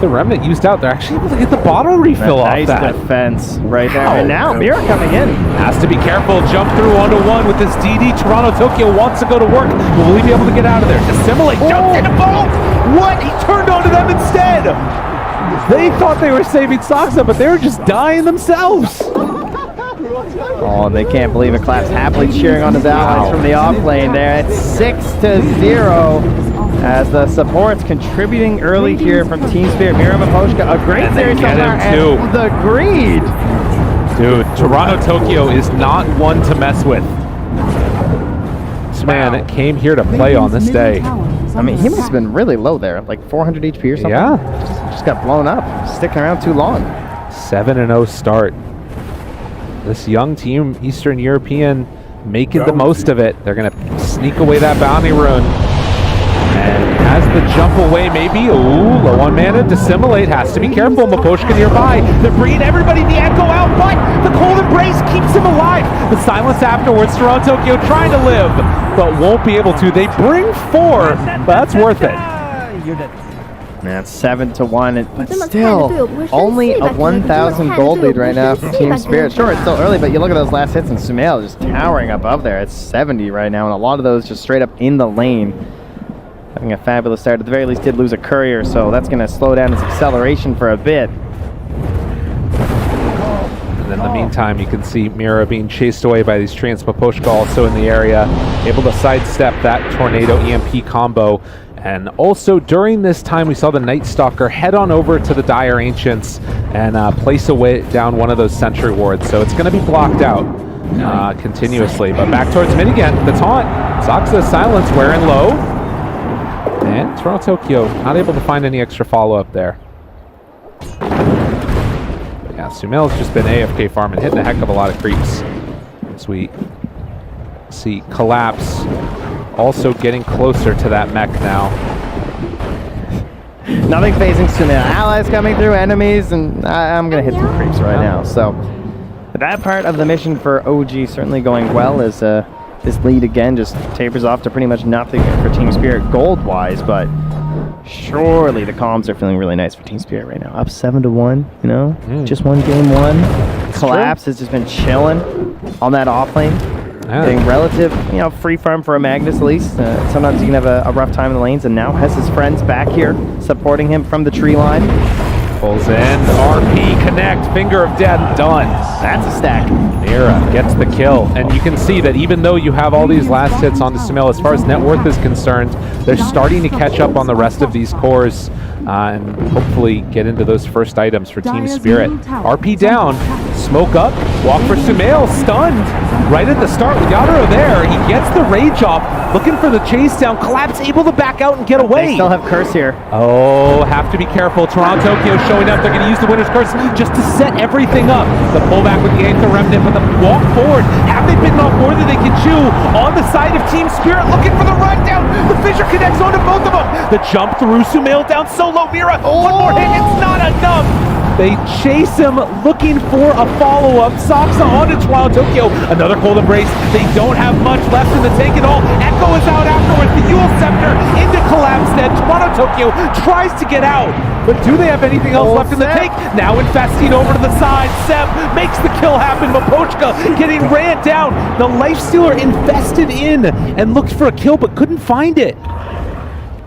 The Remnant used out, they're actually able to get the bottle refill off that. Nice defense right there. And now Mira coming in. Has to be careful, jump through 1-1 with this DD. Toronto Tokyo wants to go to work. Will he be able to get out of there? Assimilate, jumps into both! What? He turned onto them instead! They thought they were saving Soxa, but they were just dying themselves. Oh, they can't believe it. Claps happily cheering on his allies from the off lane there. It's 6-0 as the supports contributing early here from Team Spirit. Mira Poshka, a great series so far, and the greed. Dude, Toronto Tokyo is not one to mess with. This man came here to play on this day. I mean, he must have been really low there, like 400 HP or something. Yeah. Just got blown up, sticking around too long. 7-0 start. This young team, Eastern European, making the most of it. They're going to sneak away that bounty rune. And has the jump away, maybe. Ooh, low on mana. Dissimilate, has to be careful. Maposhka nearby. They're bringing everybody the echo out, but the cold embrace keeps him alive. The silence afterwards. Toronto Tokyo trying to live, but won't be able to. They bring 4, but that's worth it. Man, it's 7-1, but still only a 1,000 gold lead right now for Team Spirit. Sure, it's still early, but you look at those last hits and Sumail just towering above there. It's 70 right now, and a lot of those just straight up in the lane. Having a fabulous start. At the very least, did lose a courier, so that's going to slow down his acceleration for a bit. And in the meantime, you can see Mira being chased away by these treants. Poshka also in the area, able to sidestep that Tornado EMP combo. And also during this time, we saw the Night Stalker head on over to the Dire Ancients and place away down one of those sentry wards. So it's going to be blocked out continuously. But back towards mid again, the taunt. Soxa Silence wearing low. And Toronto Tokyo not able to find any extra follow-up there. But yeah, Sumail's just been AFK farming, hitting a heck of a lot of creeps. As we see Collapse also getting closer to that mech now. Nothing phasing Sumail. Allies coming through, enemies, and I'm going to hit some creeps right now. So that part of the mission for OG certainly going well as this lead again just tapers off to pretty much nothing for Team Spirit gold-wise, but surely the comms are feeling really nice for Team Spirit right now. Up 7-1, you know, just won game 1. Collapse has just been chilling on that off lane. Getting relative, you know, free farm for a Magnus at least. Sometimes you can have a rough time in the lanes, and now has his friends back here supporting him from the tree line. Pulls in, RP connect, Finger of Death done. That's a stack. Mira gets the kill, and you can see that even though you have all these last hits on the Sumail, as far as net worth is concerned, they're starting to catch up on the rest of these cores and hopefully get into those first items for Team Spirit. RP down, smoke up, walk for Sumail, stunned right at the start with Yadro there. He gets the rage off, looking for the chase down. Collapse able to back out and get away. They still have Curse here. Oh, have to be careful. Toronto Tokyo showing up. They're going to use the Winner's Curse just to set everything up. The pullback with the Aether Remnant, but the walk forward. Have they bitten off more than they can chew? On the side of Team Spirit, looking for the rundown. The Fissure connects onto both of them. The jump through Sumail down so low. Mira, one more hit. It's not enough. They chase him, looking for a follow-up. Soxa onto TI10. Another cold embrace. They don't have much left in the tank at all. Echo is out afterwards. The Yule Scepter into Collapse then. TI10 tries to get out, but do they have anything else left in the tank? Now infesting over to the side. Seb makes the kill happen. Mapochka getting ran down. The Lifestealer invested in and looked for a kill, but couldn't find it.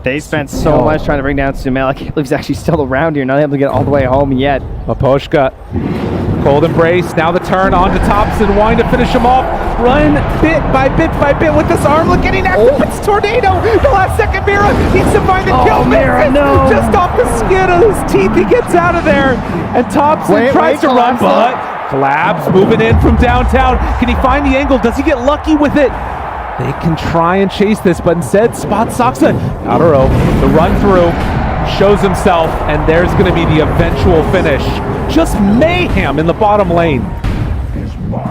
They spent so much trying to bring down Sumail. I can't believe he's actually still around here, not able to get all the way home yet. Mapochka, cold embrace, now the turn on to Thompson, wanting to finish him off. Run bit by bit with this arm, look, getting active, it's Tornado, the last second Mira, needs to find the kill, Mira, no. Just off the skin of his teeth, he gets out of there, and Thompson tries to run, but Collabs moving in from downtown, can he find the angle, does he get lucky with it? They can try and chase this, but instead spot Soxa. Yadaro, the run through, shows himself, and there's going to be the eventual finish. Just mayhem in the bottom lane.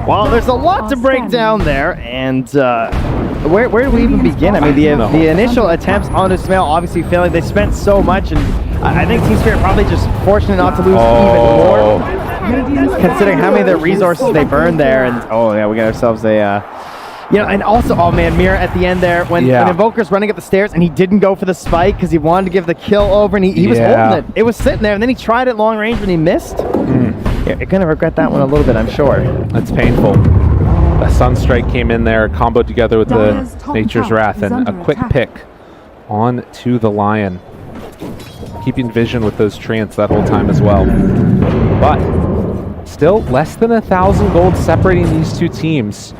Well, there's a lot to break down there, and where do we even begin? I mean, the initial attempts on Sumail obviously failing. They spent so much, and I think Team Spirit probably just fortunate not to lose even more, considering how many of their resources they burned there. And oh yeah, we got ourselves a. And also, oh man, Mira at the end there, when Invoker's running up the stairs and he didn't go for the spike because he wanted to give the kill over, and he was holding it. It was sitting there, and then he tried it long range when he missed. You're going to regret that one a little bit, I'm sure. That's painful. A Sunstrike came in there, comboed together with the Nature's Wrath, and a quick pick on to the Lion. Keeping vision with those treants that whole time as well. But still, less than 1,000 gold separating these two teams.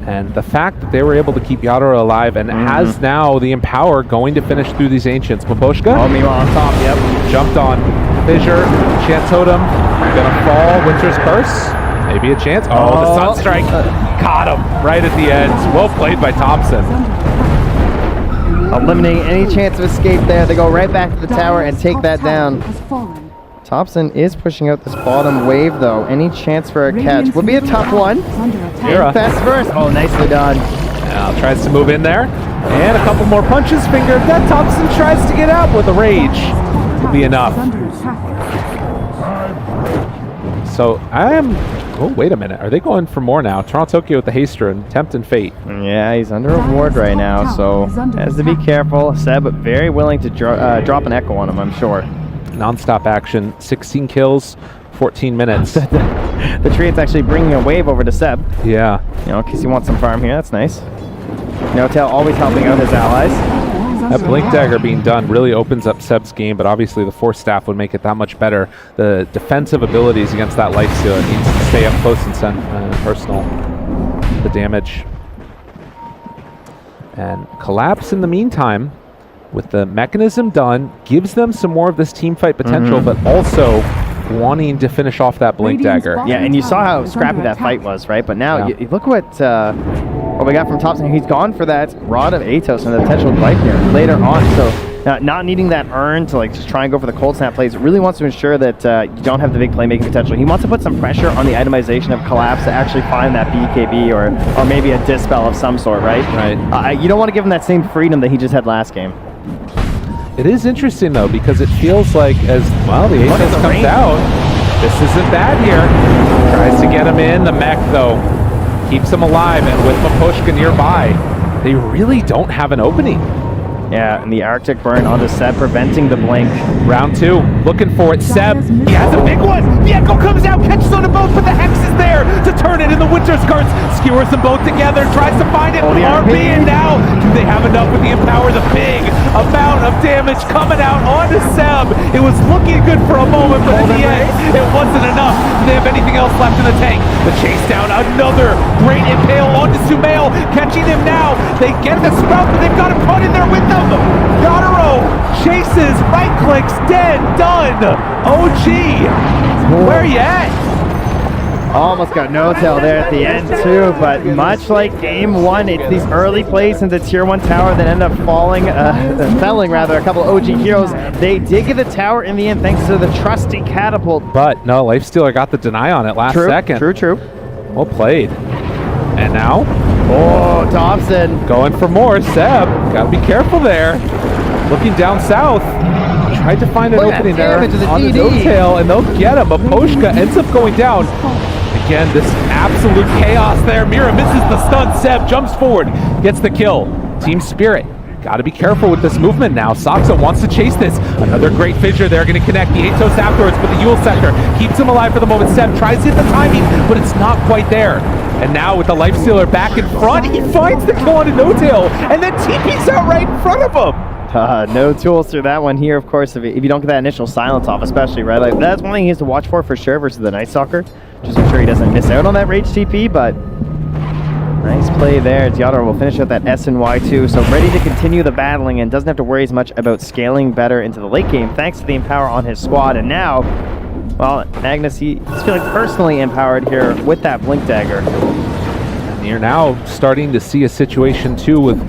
And the fact that they were able to keep Yadaro alive and has now the Empower going to finish through these Ancients. Mapochka? Oh, meanwhile on top, yep. Jumped on. Fissure, Chant Totem, gonna fall. Winter's Curse, maybe a chance. Oh, the Sunstrike caught him right at the end. Well played by Thompson. Eliminating any chance of escape there. They go right back to the tower and take that down. Thompson is pushing out this bottom wave, though. Any chance for a catch? Would be a tough one. Fast first. Oh, nicely done. Now tries to move in there. And a couple more punches fingered. That Thompson tries to get out with a rage. Will be enough. So I am... Oh, wait a minute. Are they going for more now? TI10 with the Haster and Tempting Fate. Yeah, he's under a ward right now, so has to be careful. Seb, but very willing to drop an Echo on him, I'm sure. Non-stop action, 16 kills, 14 minutes. The treant's actually bringing a wave over to Seb. Yeah. In case he wants some farm here, that's nice. No-Tail always helping out his allies. That Blink Dagger being done really opens up Seb's game, but obviously the Force Staff would make it that much better. The defensive abilities against that Lifestealer needs to stay up close and send personal the damage. And Collapse in the meantime, with the mechanism done, gives them some more of this team fight potential, but also wanting to finish off that Blink Dagger. Yeah, and you saw how scrappy that fight was, right? But now, you look what we got from Thompson. He's gone for that Rod of Atos and the potential Gleipnir later on. So not needing that urn to just try and go for the cold snap plays, really wants to ensure that you don't have the big playmaking potential. He wants to put some pressure on the itemization of Collapse to actually find that BKB or maybe a Dispel of some sort, right? Right. You don't want to give him that same freedom that he just had last game. It is interesting, though, because it feels like as, well, the Aces comes out, this isn't bad here. Tries to get him in. The mech, though, keeps him alive, and with Mapochka nearby, they really don't have an opening. Yeah, and the Arctic burn onto Seb, preventing the blink. Round two, looking for it. Seb, he has a big one. The Echo comes out, catches on them both, but the Hex is there to turn it in the Winter's Curse. Skewers them both together, tries to find it. RP, and now, do they have enough with the Empower? The big amount of damage coming out onto Seb. It was looking good for a moment, but in the end, it wasn't enough. Do they have anything else left in the tank? The chase down, another great impale onto Sumail, catching him now. They get the sprout, but they've got him caught in there with them. Yadaro chases, right clicks, dead, done. OG, where are you at? Almost got no-tail there at the end too, but much like game one, it's these early plays into tier 1 tower that end up felling a couple of OG heroes. They did get the tower in the end thanks to the trusty catapult. But no, Lifestealer got the deny on it last second. True. Well played. And now? Oh, Thompson. Going for more. Seb, gotta be careful there. Looking down south. tried to find an Look at opening that there damage to the on the DD. no-tail, and they'll get him. Maposhka ends up going down. Again, this absolute chaos there. Mira misses the stun. Seb jumps forward, gets the kill. Team Spirit, got to be careful with this movement now. Soxa wants to chase this. Another great fissure there, going to connect the Atos afterwards, but the Yule Sector keeps him alive for the moment. Seb tries to hit the timing, but it's not quite there. And now with the Lifestealer back in front, he finds the kill on a no-tail, and then TP's out right in front of him. No tools through that one here, of course, if you don't get that initial silence off, especially, right? Like, that's one thing he has to watch for sure versus the Night Stalker. Just make sure he doesn't miss out on that Rage TP, but nice play there. Yadro will finish out that S and Y2, so ready to continue the battling and doesn't have to worry as much about scaling better into the late game thanks to the Empower on his squad. And now, well, Magnus, he's feeling personally empowered here with that Blink Dagger. And you're now starting to see a situation too with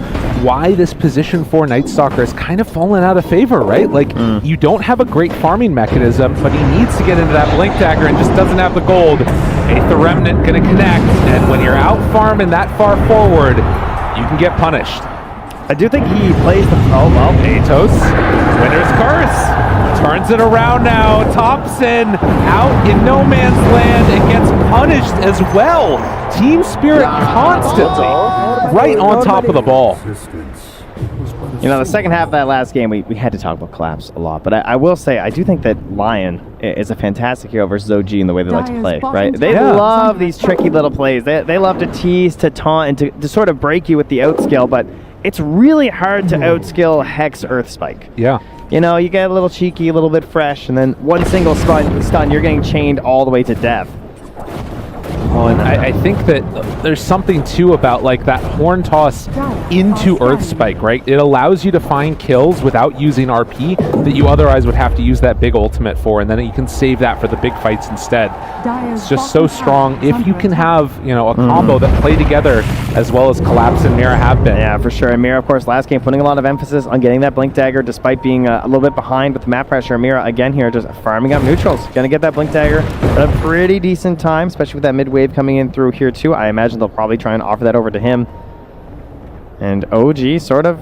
why this position for Night Stalker has kind of fallen out of favor, right? Like, you don't have a great farming mechanism, but he needs to get into that Blink Dagger and just doesn't have the gold. The Remnant gonna connect, and when you're out farming that far forward, you can get punished. I do think he plays the... Oh, well. Atos, winner's curse. Turns it around now. Thompson out in no man's land and gets punished as well. Team Spirit constantly right on top of the ball. You know, the second half of that last game, we had to talk about collapse a lot, but I will say, I do think that Lion is a fantastic hero versus OG in the way they like to play, right? They love these tricky little plays. They love to tease, to taunt, and to sort of break you with the outskill, but it's really hard to outskill Hex Earth Spike. Yeah. You know, you get a little cheeky, a little bit fresh, and then one single stun, you're getting chained all the way to death. Well, and I think that there's something too about like that horn toss into Earth Spike, right? It allows you to find kills without using RP that you otherwise would have to use that big ultimate for, and then you can save that for the big fights instead. It's just so strong if you can have, you know, a combo that play together as well as Collapse and Mira have been. Yeah, for sure. And Mira, of course, last game putting a lot of emphasis on getting that Blink Dagger despite being a little bit behind with the map pressure. Mira, again here, just farming up neutrals. Gonna get that Blink Dagger at a pretty decent time, especially with that mid wave coming in through here too. I imagine they'll probably try and offer that over to him. And OG sort of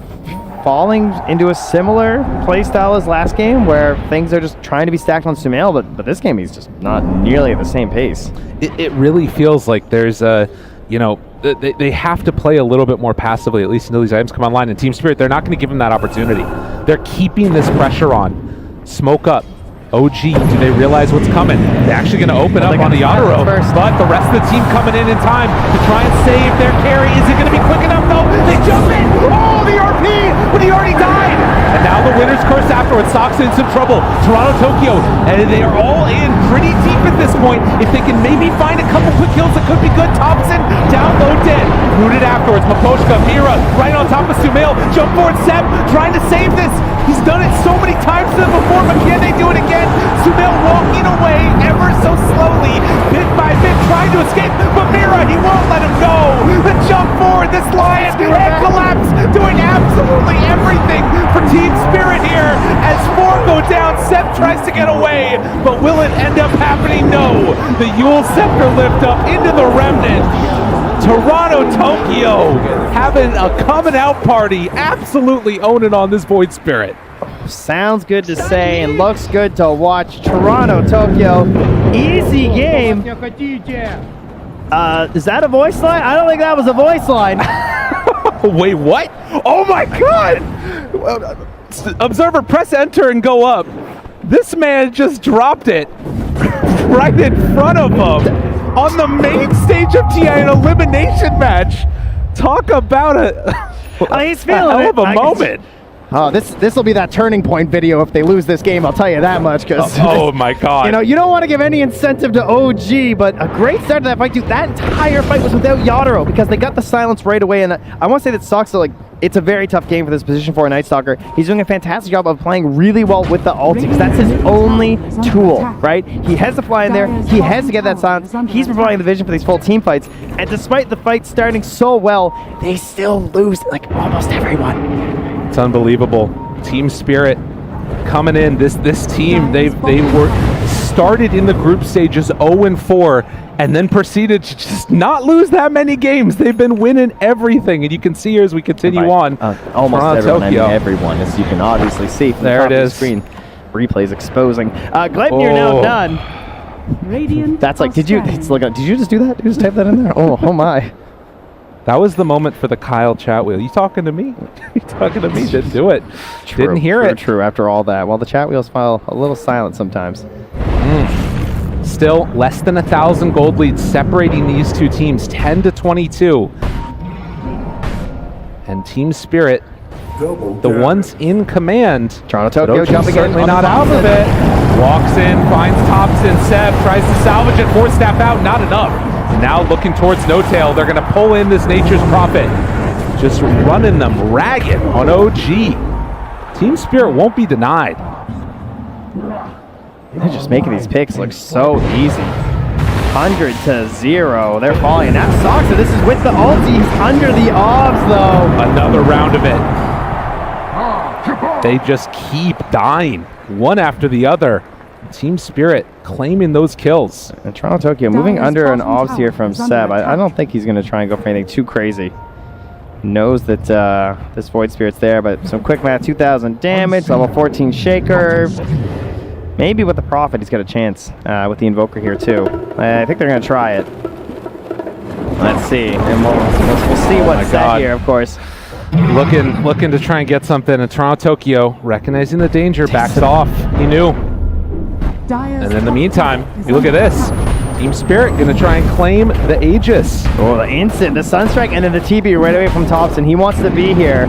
falling into a similar playstyle as last game where things are just trying to be stacked on Sumail, but this game he's just not nearly at the same pace. It really feels like there's a, you know, they have to play a little bit more passively, at least until these items come online. And Team Spirit, they're not going to give them that opportunity. They're keeping this pressure on. Smoke up. OG, do they realize what's coming? They're actually going to open up on the Yadro, but the rest of the team coming in time to try and save their carry. Is it going to be quick enough? No, they jump in. Oh, the RP, but he already died. And now the winner's curse afterwards. Soxa in some trouble. Toronto, Tokyo, and they are all in pretty deep at this point. If they can maybe find a couple quick kills, it could be good. Thompson down low dead. Rooted afterwards. Maposhka, Mira, right on top of Sumail. Jump forward, Seb, trying to save this. He's done it so many times before, but can they do it again? Sumail walking away ever so slowly, bit by bit, trying to escape, but Mira, he won't let him go. The jump forward, this Lion, and Collapse doing absolutely everything for Team Spirit here. As 4 go down, Seb tries to get away, but will it end up happening? No. The Yule Scepter lift up into the Remnant. Toronto, Tokyo having a coming out party, absolutely owning on this Void Spirit. Sounds good to say and looks good to watch. Toronto, Tokyo, easy game. Is that a voice line? I don't think that was a voice line. Wait, what? Oh my God! Observer, press enter and go up. This man just dropped it right in front of him on the main stage of TI, an elimination match. Talk about he's feeling hell of a moment. Oh, this will be that turning point video if they lose this game, I'll tell you that much. Cause oh my God. You know, you don't want to give any incentive to OG, but a great start to that fight, dude. That entire fight was without Yadro because they got the silence right away. And I want to say that Soxa, like, it's a very tough game for this position for a Night Stalker. He's doing a fantastic job of playing really well with the ulti because that's his only tool, right? He has to fly in there. He has to get that silence. He's providing the vision for these full team fights. And despite the fight starting so well, they still lose, like, almost everyone. It's unbelievable. Team Spirit coming in. This team, they were started in the group stages 0-4 and then proceeded to just not lose that many games. They've been winning everything, and you can see here as we continue on. Almost everyone, I mean everyone, as you can obviously see from there the it top of is. the screen. replays exposing. Gleipnir now done. That's like, did you just do that? Did you just type that in there? Oh my. That was the moment for the Kyle chat wheel. You talking to me? You talking to me? Didn't do it. Didn't hear it. True, after all that. Well, the chat wheels file a little silent sometimes. Still less than 1,000 gold leads separating these two teams, 10 to 22. And Team Spirit, the ones in command. Toronto Tokyo jumping in. Certainly not out of it. Walks in, finds Thompson. Seb tries to salvage it. Force staff out, not enough. Now looking towards No Tail. They're going to pull in this Nature's Prophet. Just running them ragged on OG. Team Spirit won't be denied. They're just making these picks look so easy. 100 to 0. They're falling. And that sucks. So this is with the ulti. He's under the obs, though. Another round of it. They just keep dying, one after the other. Team Spirit claiming those kills. And Toronto Tokyo moving under an obs here from Seb. I don't think he's going to try and go for anything too crazy. Knows that this Void Spirit's there, but some quick math, 2,000 damage, level 14 Shaker. Maybe with the Prophet, he's got a chance with the Invoker here, too. I think they're going to try it. Let's see. And we'll see what's set here, of course. Looking to try and get something. And Toronto Tokyo, recognizing the danger, backs off. He knew. And in the meantime, you look at this. Team Spirit going to try and claim the Aegis. Oh, the instant, the Sunstrike, and then the TB right away from Thompson. He wants to be here.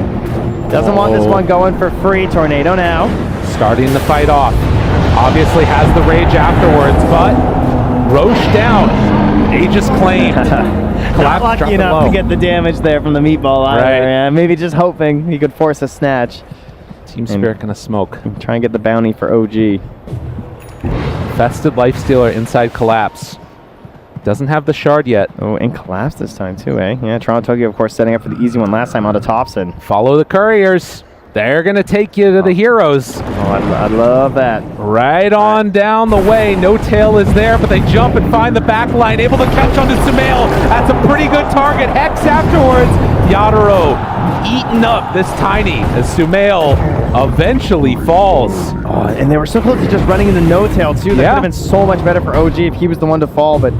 Doesn't want this one going for free. Tornado now. Starting the fight off. Obviously has the rage afterwards, but Roche down. Aegis claimed. Not lucky enough to get the damage there from the meatball either. Right. Yeah, maybe just hoping he could force a snatch. Team Spirit going to smoke. Try and get the bounty for OG. Fested Lifestealer inside Collapse. Doesn't have the shard yet. Oh, and Collapse this time too, eh? Yeah, Toronto Tokyo, of course, setting up for the easy one last time onto Thompson. Follow the couriers. They're going to take you to the heroes. Oh, I love that. Right on down the way. No Tail is there, but they jump and find the back line. Able to catch onto Sumail. That's a pretty good target. Hex afterwards. Yadaro eaten up this Tiny as Sumail eventually falls. Oh, and they were so close to just running into No Tail too. That could have been so much better for OG if he was the one to fall, but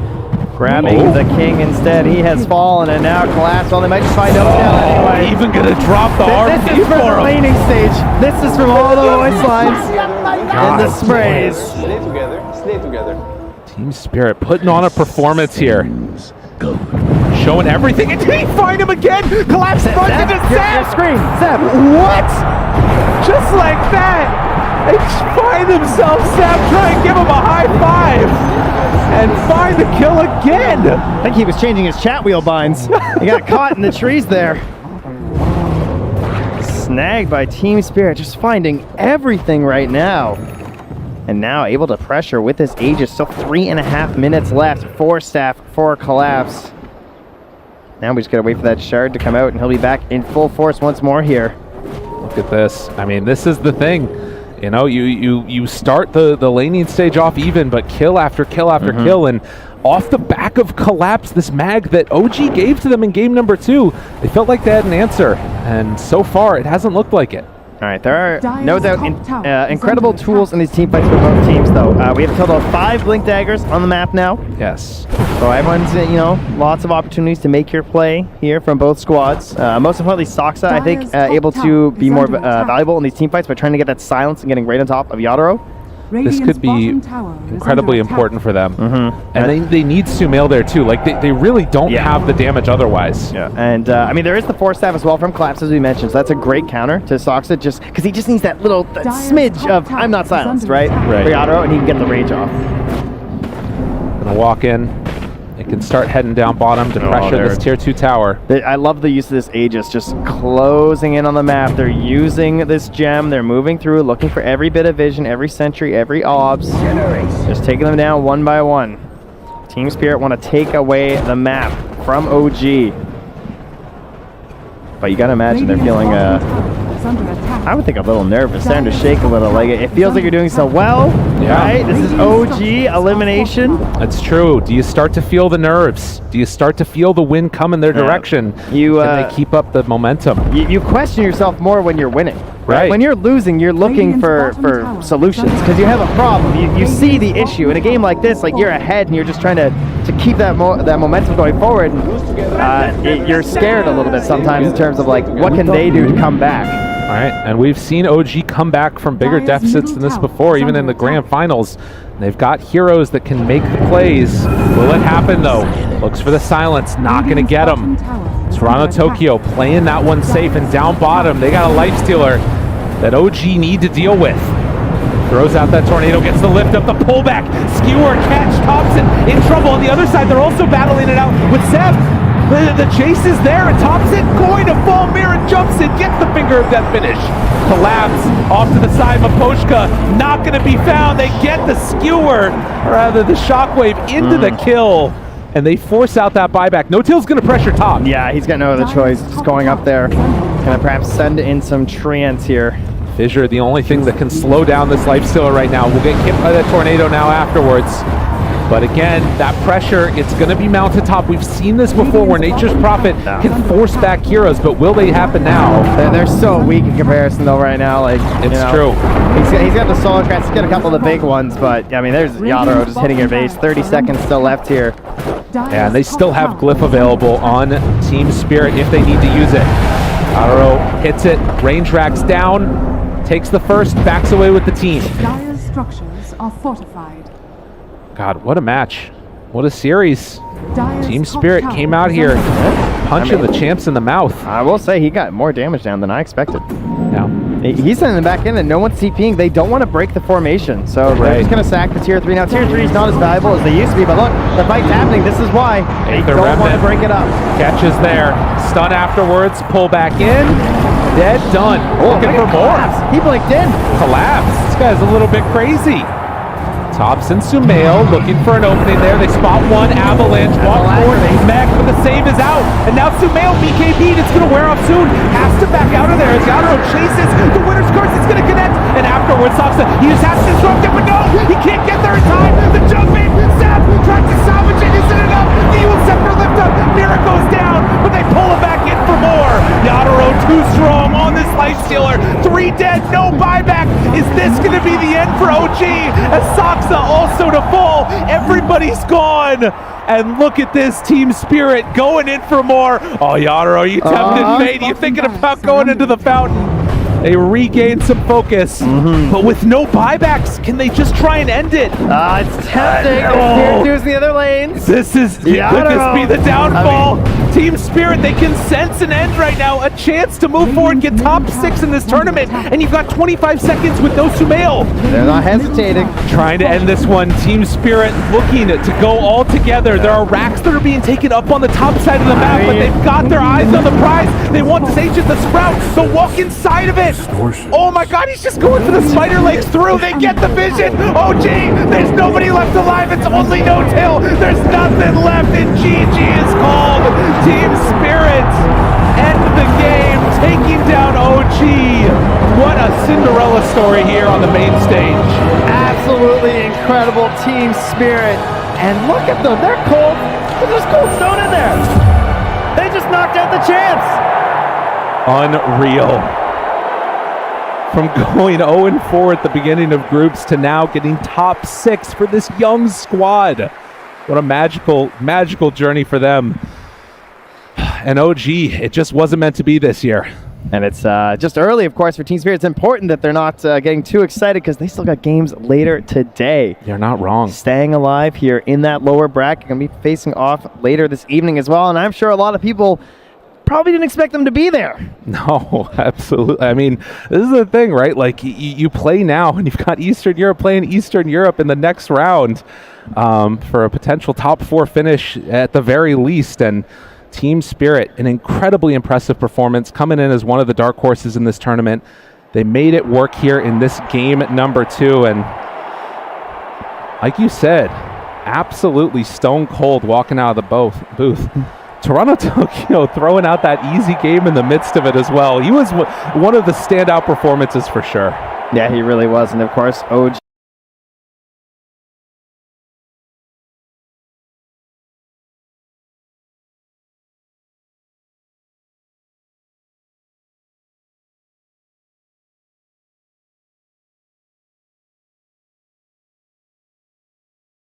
grabbing the king instead. He has fallen and now Collapse. Well, they might just find No Tail anyway. Even going to drop the RP This is from the laning stage. This is from all the voice lines and the sprays. Stay together. Team Spirit putting on a performance here. Showing everything. And did he find him again? Collapse runs into Seb. Screen. Seb. What? Just like that. They find themselves, Seb, trying to give him a high five. And find the kill again. I think he was changing his chat wheel binds. He got caught in the trees there. Snagged by Team Spirit, just finding everything right now. And now able to pressure with this Aegis. Still 3.5 minutes left for Staff, for Collapse. Now we just gotta wait for that shard to come out and he'll be back in full force once more here. Look at this. I mean, this is the thing. You know, you start the laning stage off even, but kill after kill after kill, and off the back of Collapse, this mag that OG gave to them in game number 2, they felt like they had an answer, and so far it hasn't looked like it. All right, there are no doubt incredible tools in these team fights for both teams, though. We have a total of 5 Blink Daggers on the map now. Yes. So everyone's, lots of opportunities to make your play here from both squads. Most importantly, Soxa, I think, able to be more valuable in these team fights by trying to get that silence and getting right on top of Yadaro. This could be incredibly important for them. And they need Sumail there too. Like they really don't have the damage otherwise. Yeah. And I mean, there is the Force Staff as well from Collapse, as we mentioned. So that's a great counter to Soxa, just because he just needs that little smidge of I'm not silenced, right? For Yadaro, and he can get the rage off. Gonna walk in. They can start heading down bottom to pressure this tier 2 tower. I love the use of this Aegis, just closing in on the map. They're using this gem. They're moving through, looking for every bit of vision, every sentry, every obs. Just taking them down one by one. Team Spirit want to take away the map from OG. But you gotta imagine they're feeling I would think a little nervous, starting to shake a little. Like it feels like you're doing so well, right? This is OG elimination. That's true. Do you start to feel the nerves? Do you start to feel the wind come in their direction? Can they keep up the momentum? You question yourself more when you're winning. Right. When you're losing, you're looking for solutions because you have a problem. You see the issue. In a game like this, like you're ahead and you're just trying to keep that momentum going forward. You're scared a little bit sometimes in terms of like what can they do to come back. All right, and we've seen OG come back from bigger deficits than this before, even in the grand finals. They've got heroes that can make the plays. Will it happen though? Looks for the silence, not going to get him. Toronto Tokyo playing that one safe, and down bottom they got a life stealer that OG need to deal with. Throws out that tornado, gets the lift up, the pullback, skewer, catch, Thompson in trouble. On the other side, they're also battling it out with Seb. The chase is there, and Thompson going to fall. Mirror jumps in, gets the finger of death finish. Collapse off to the side. Maposhka not going to be found. They get the skewer, or rather the shockwave, into the kill, and they force out that buyback. No-Till's going to pressure top. Yeah, he's got no other choice. Just going up there. Gonna perhaps send in some treants here. Fissure, the only thing that can slow down this lifestealer right now. We'll get hit by that tornado now afterwards. But again, that pressure, it's going to be mounted top. We've seen this before where Nature's Prophet can force back heroes, but will they happen now? They're so weak in comparison though right now. Like it's true. He's got the solo cracks, he's got a couple of the big ones, but I mean there's Yadro just hitting your base. 30 seconds still left here. And they still have Glyph available on Team Spirit if they need to use it. Yadro hits it, range racks down, takes the first, backs away with the team. Dire's structures are fortified. God, what a match. What a series. Dire's Team Spirit came out here punching the champs in the mouth. I will say he got more damage down than I expected. Yeah. He's in the back end and no one's TPing. They don't want to break the formation. So they're just going to sack the tier 3. Now tier 3 is not as valuable as they used to be, but look, the fight's happening. This is why they don't want to break it up. Catches there. Stun afterwards. Pull back in. Dead. Done. Looking for more. He blinked in. Collapse. This guy's a little bit crazy. Thompson, Sumail looking for an opening there. They spot one. Avalanche. Walk forward. Mech, but the save is out. And now Sumail BKB'd. It's going to wear off soon. Has to back out of there as Yadro chases the winner's curse. It's going to connect. And afterwards, Thompson, he just has to disrupt it, but no! He can't get there in time. The jump in. Seb tries to salvage it. Isn't enough. The Evil Scepter lift up. Mira goes down, but they pull him back in for more. Yadro too strong on this life stealer. 3 dead. No buyback. Is this going to be the end for OG? As Saksa also to fall. Everybody's gone. And look at this Team Spirit going in for more. Oh, Yadro, are you tempted fate? Are you thinking about going into the fountain? They regain some focus, but with no buybacks, can they just try and end it? It's tempting. Spirit in the other lanes. This is, could this be the downfall? Team Spirit, they can sense an end right now, a chance to move forward, get top 6 in this tournament, and you've got 25 seconds with no Sumail. They're not hesitating. Trying to end this one. Team Spirit looking to go all together. There are racks that are being taken up on the top side of the map, but they've got their eyes on the prize. They want this agent, the Sprout, to walk inside of it. Oh my god, he's just going for the spider legs through. They get the vision. Oh gee, there's nobody left alive. It's only No-Till. There's nothing left, and GG is called. Team Spirit end the game, taking down OG. What a Cinderella story here on the main stage. Absolutely incredible Team Spirit. And look at them, they're cold. There's cold stone in there. They just knocked out the chance. Unreal. From going 0-4 at the beginning of groups to now getting top 6 for this young squad. What a magical, magical journey for them. And OG, it just wasn't meant to be this year. And it's just early, of course, for Team Spirit. It's important that they're not getting too excited because they still got games later today. You're not wrong. Staying alive here in that lower bracket. Going to be facing off later this evening as well. And I'm sure a lot of people probably didn't expect them to be there. No, absolutely. I mean, this is the thing, right? Like, you play now, and you've got Eastern Europe playing Eastern Europe in the next round for a potential top 4 finish at the very least. And Team Spirit, an incredibly impressive performance, coming in as one of the dark horses in this tournament. They made it work here in this game number 2. And like you said, absolutely stone cold walking out of the booth. Toronto took, throwing out that easy game in the midst of it as well. He was one of the standout performances for sure. Yeah, he really was. And of course, OG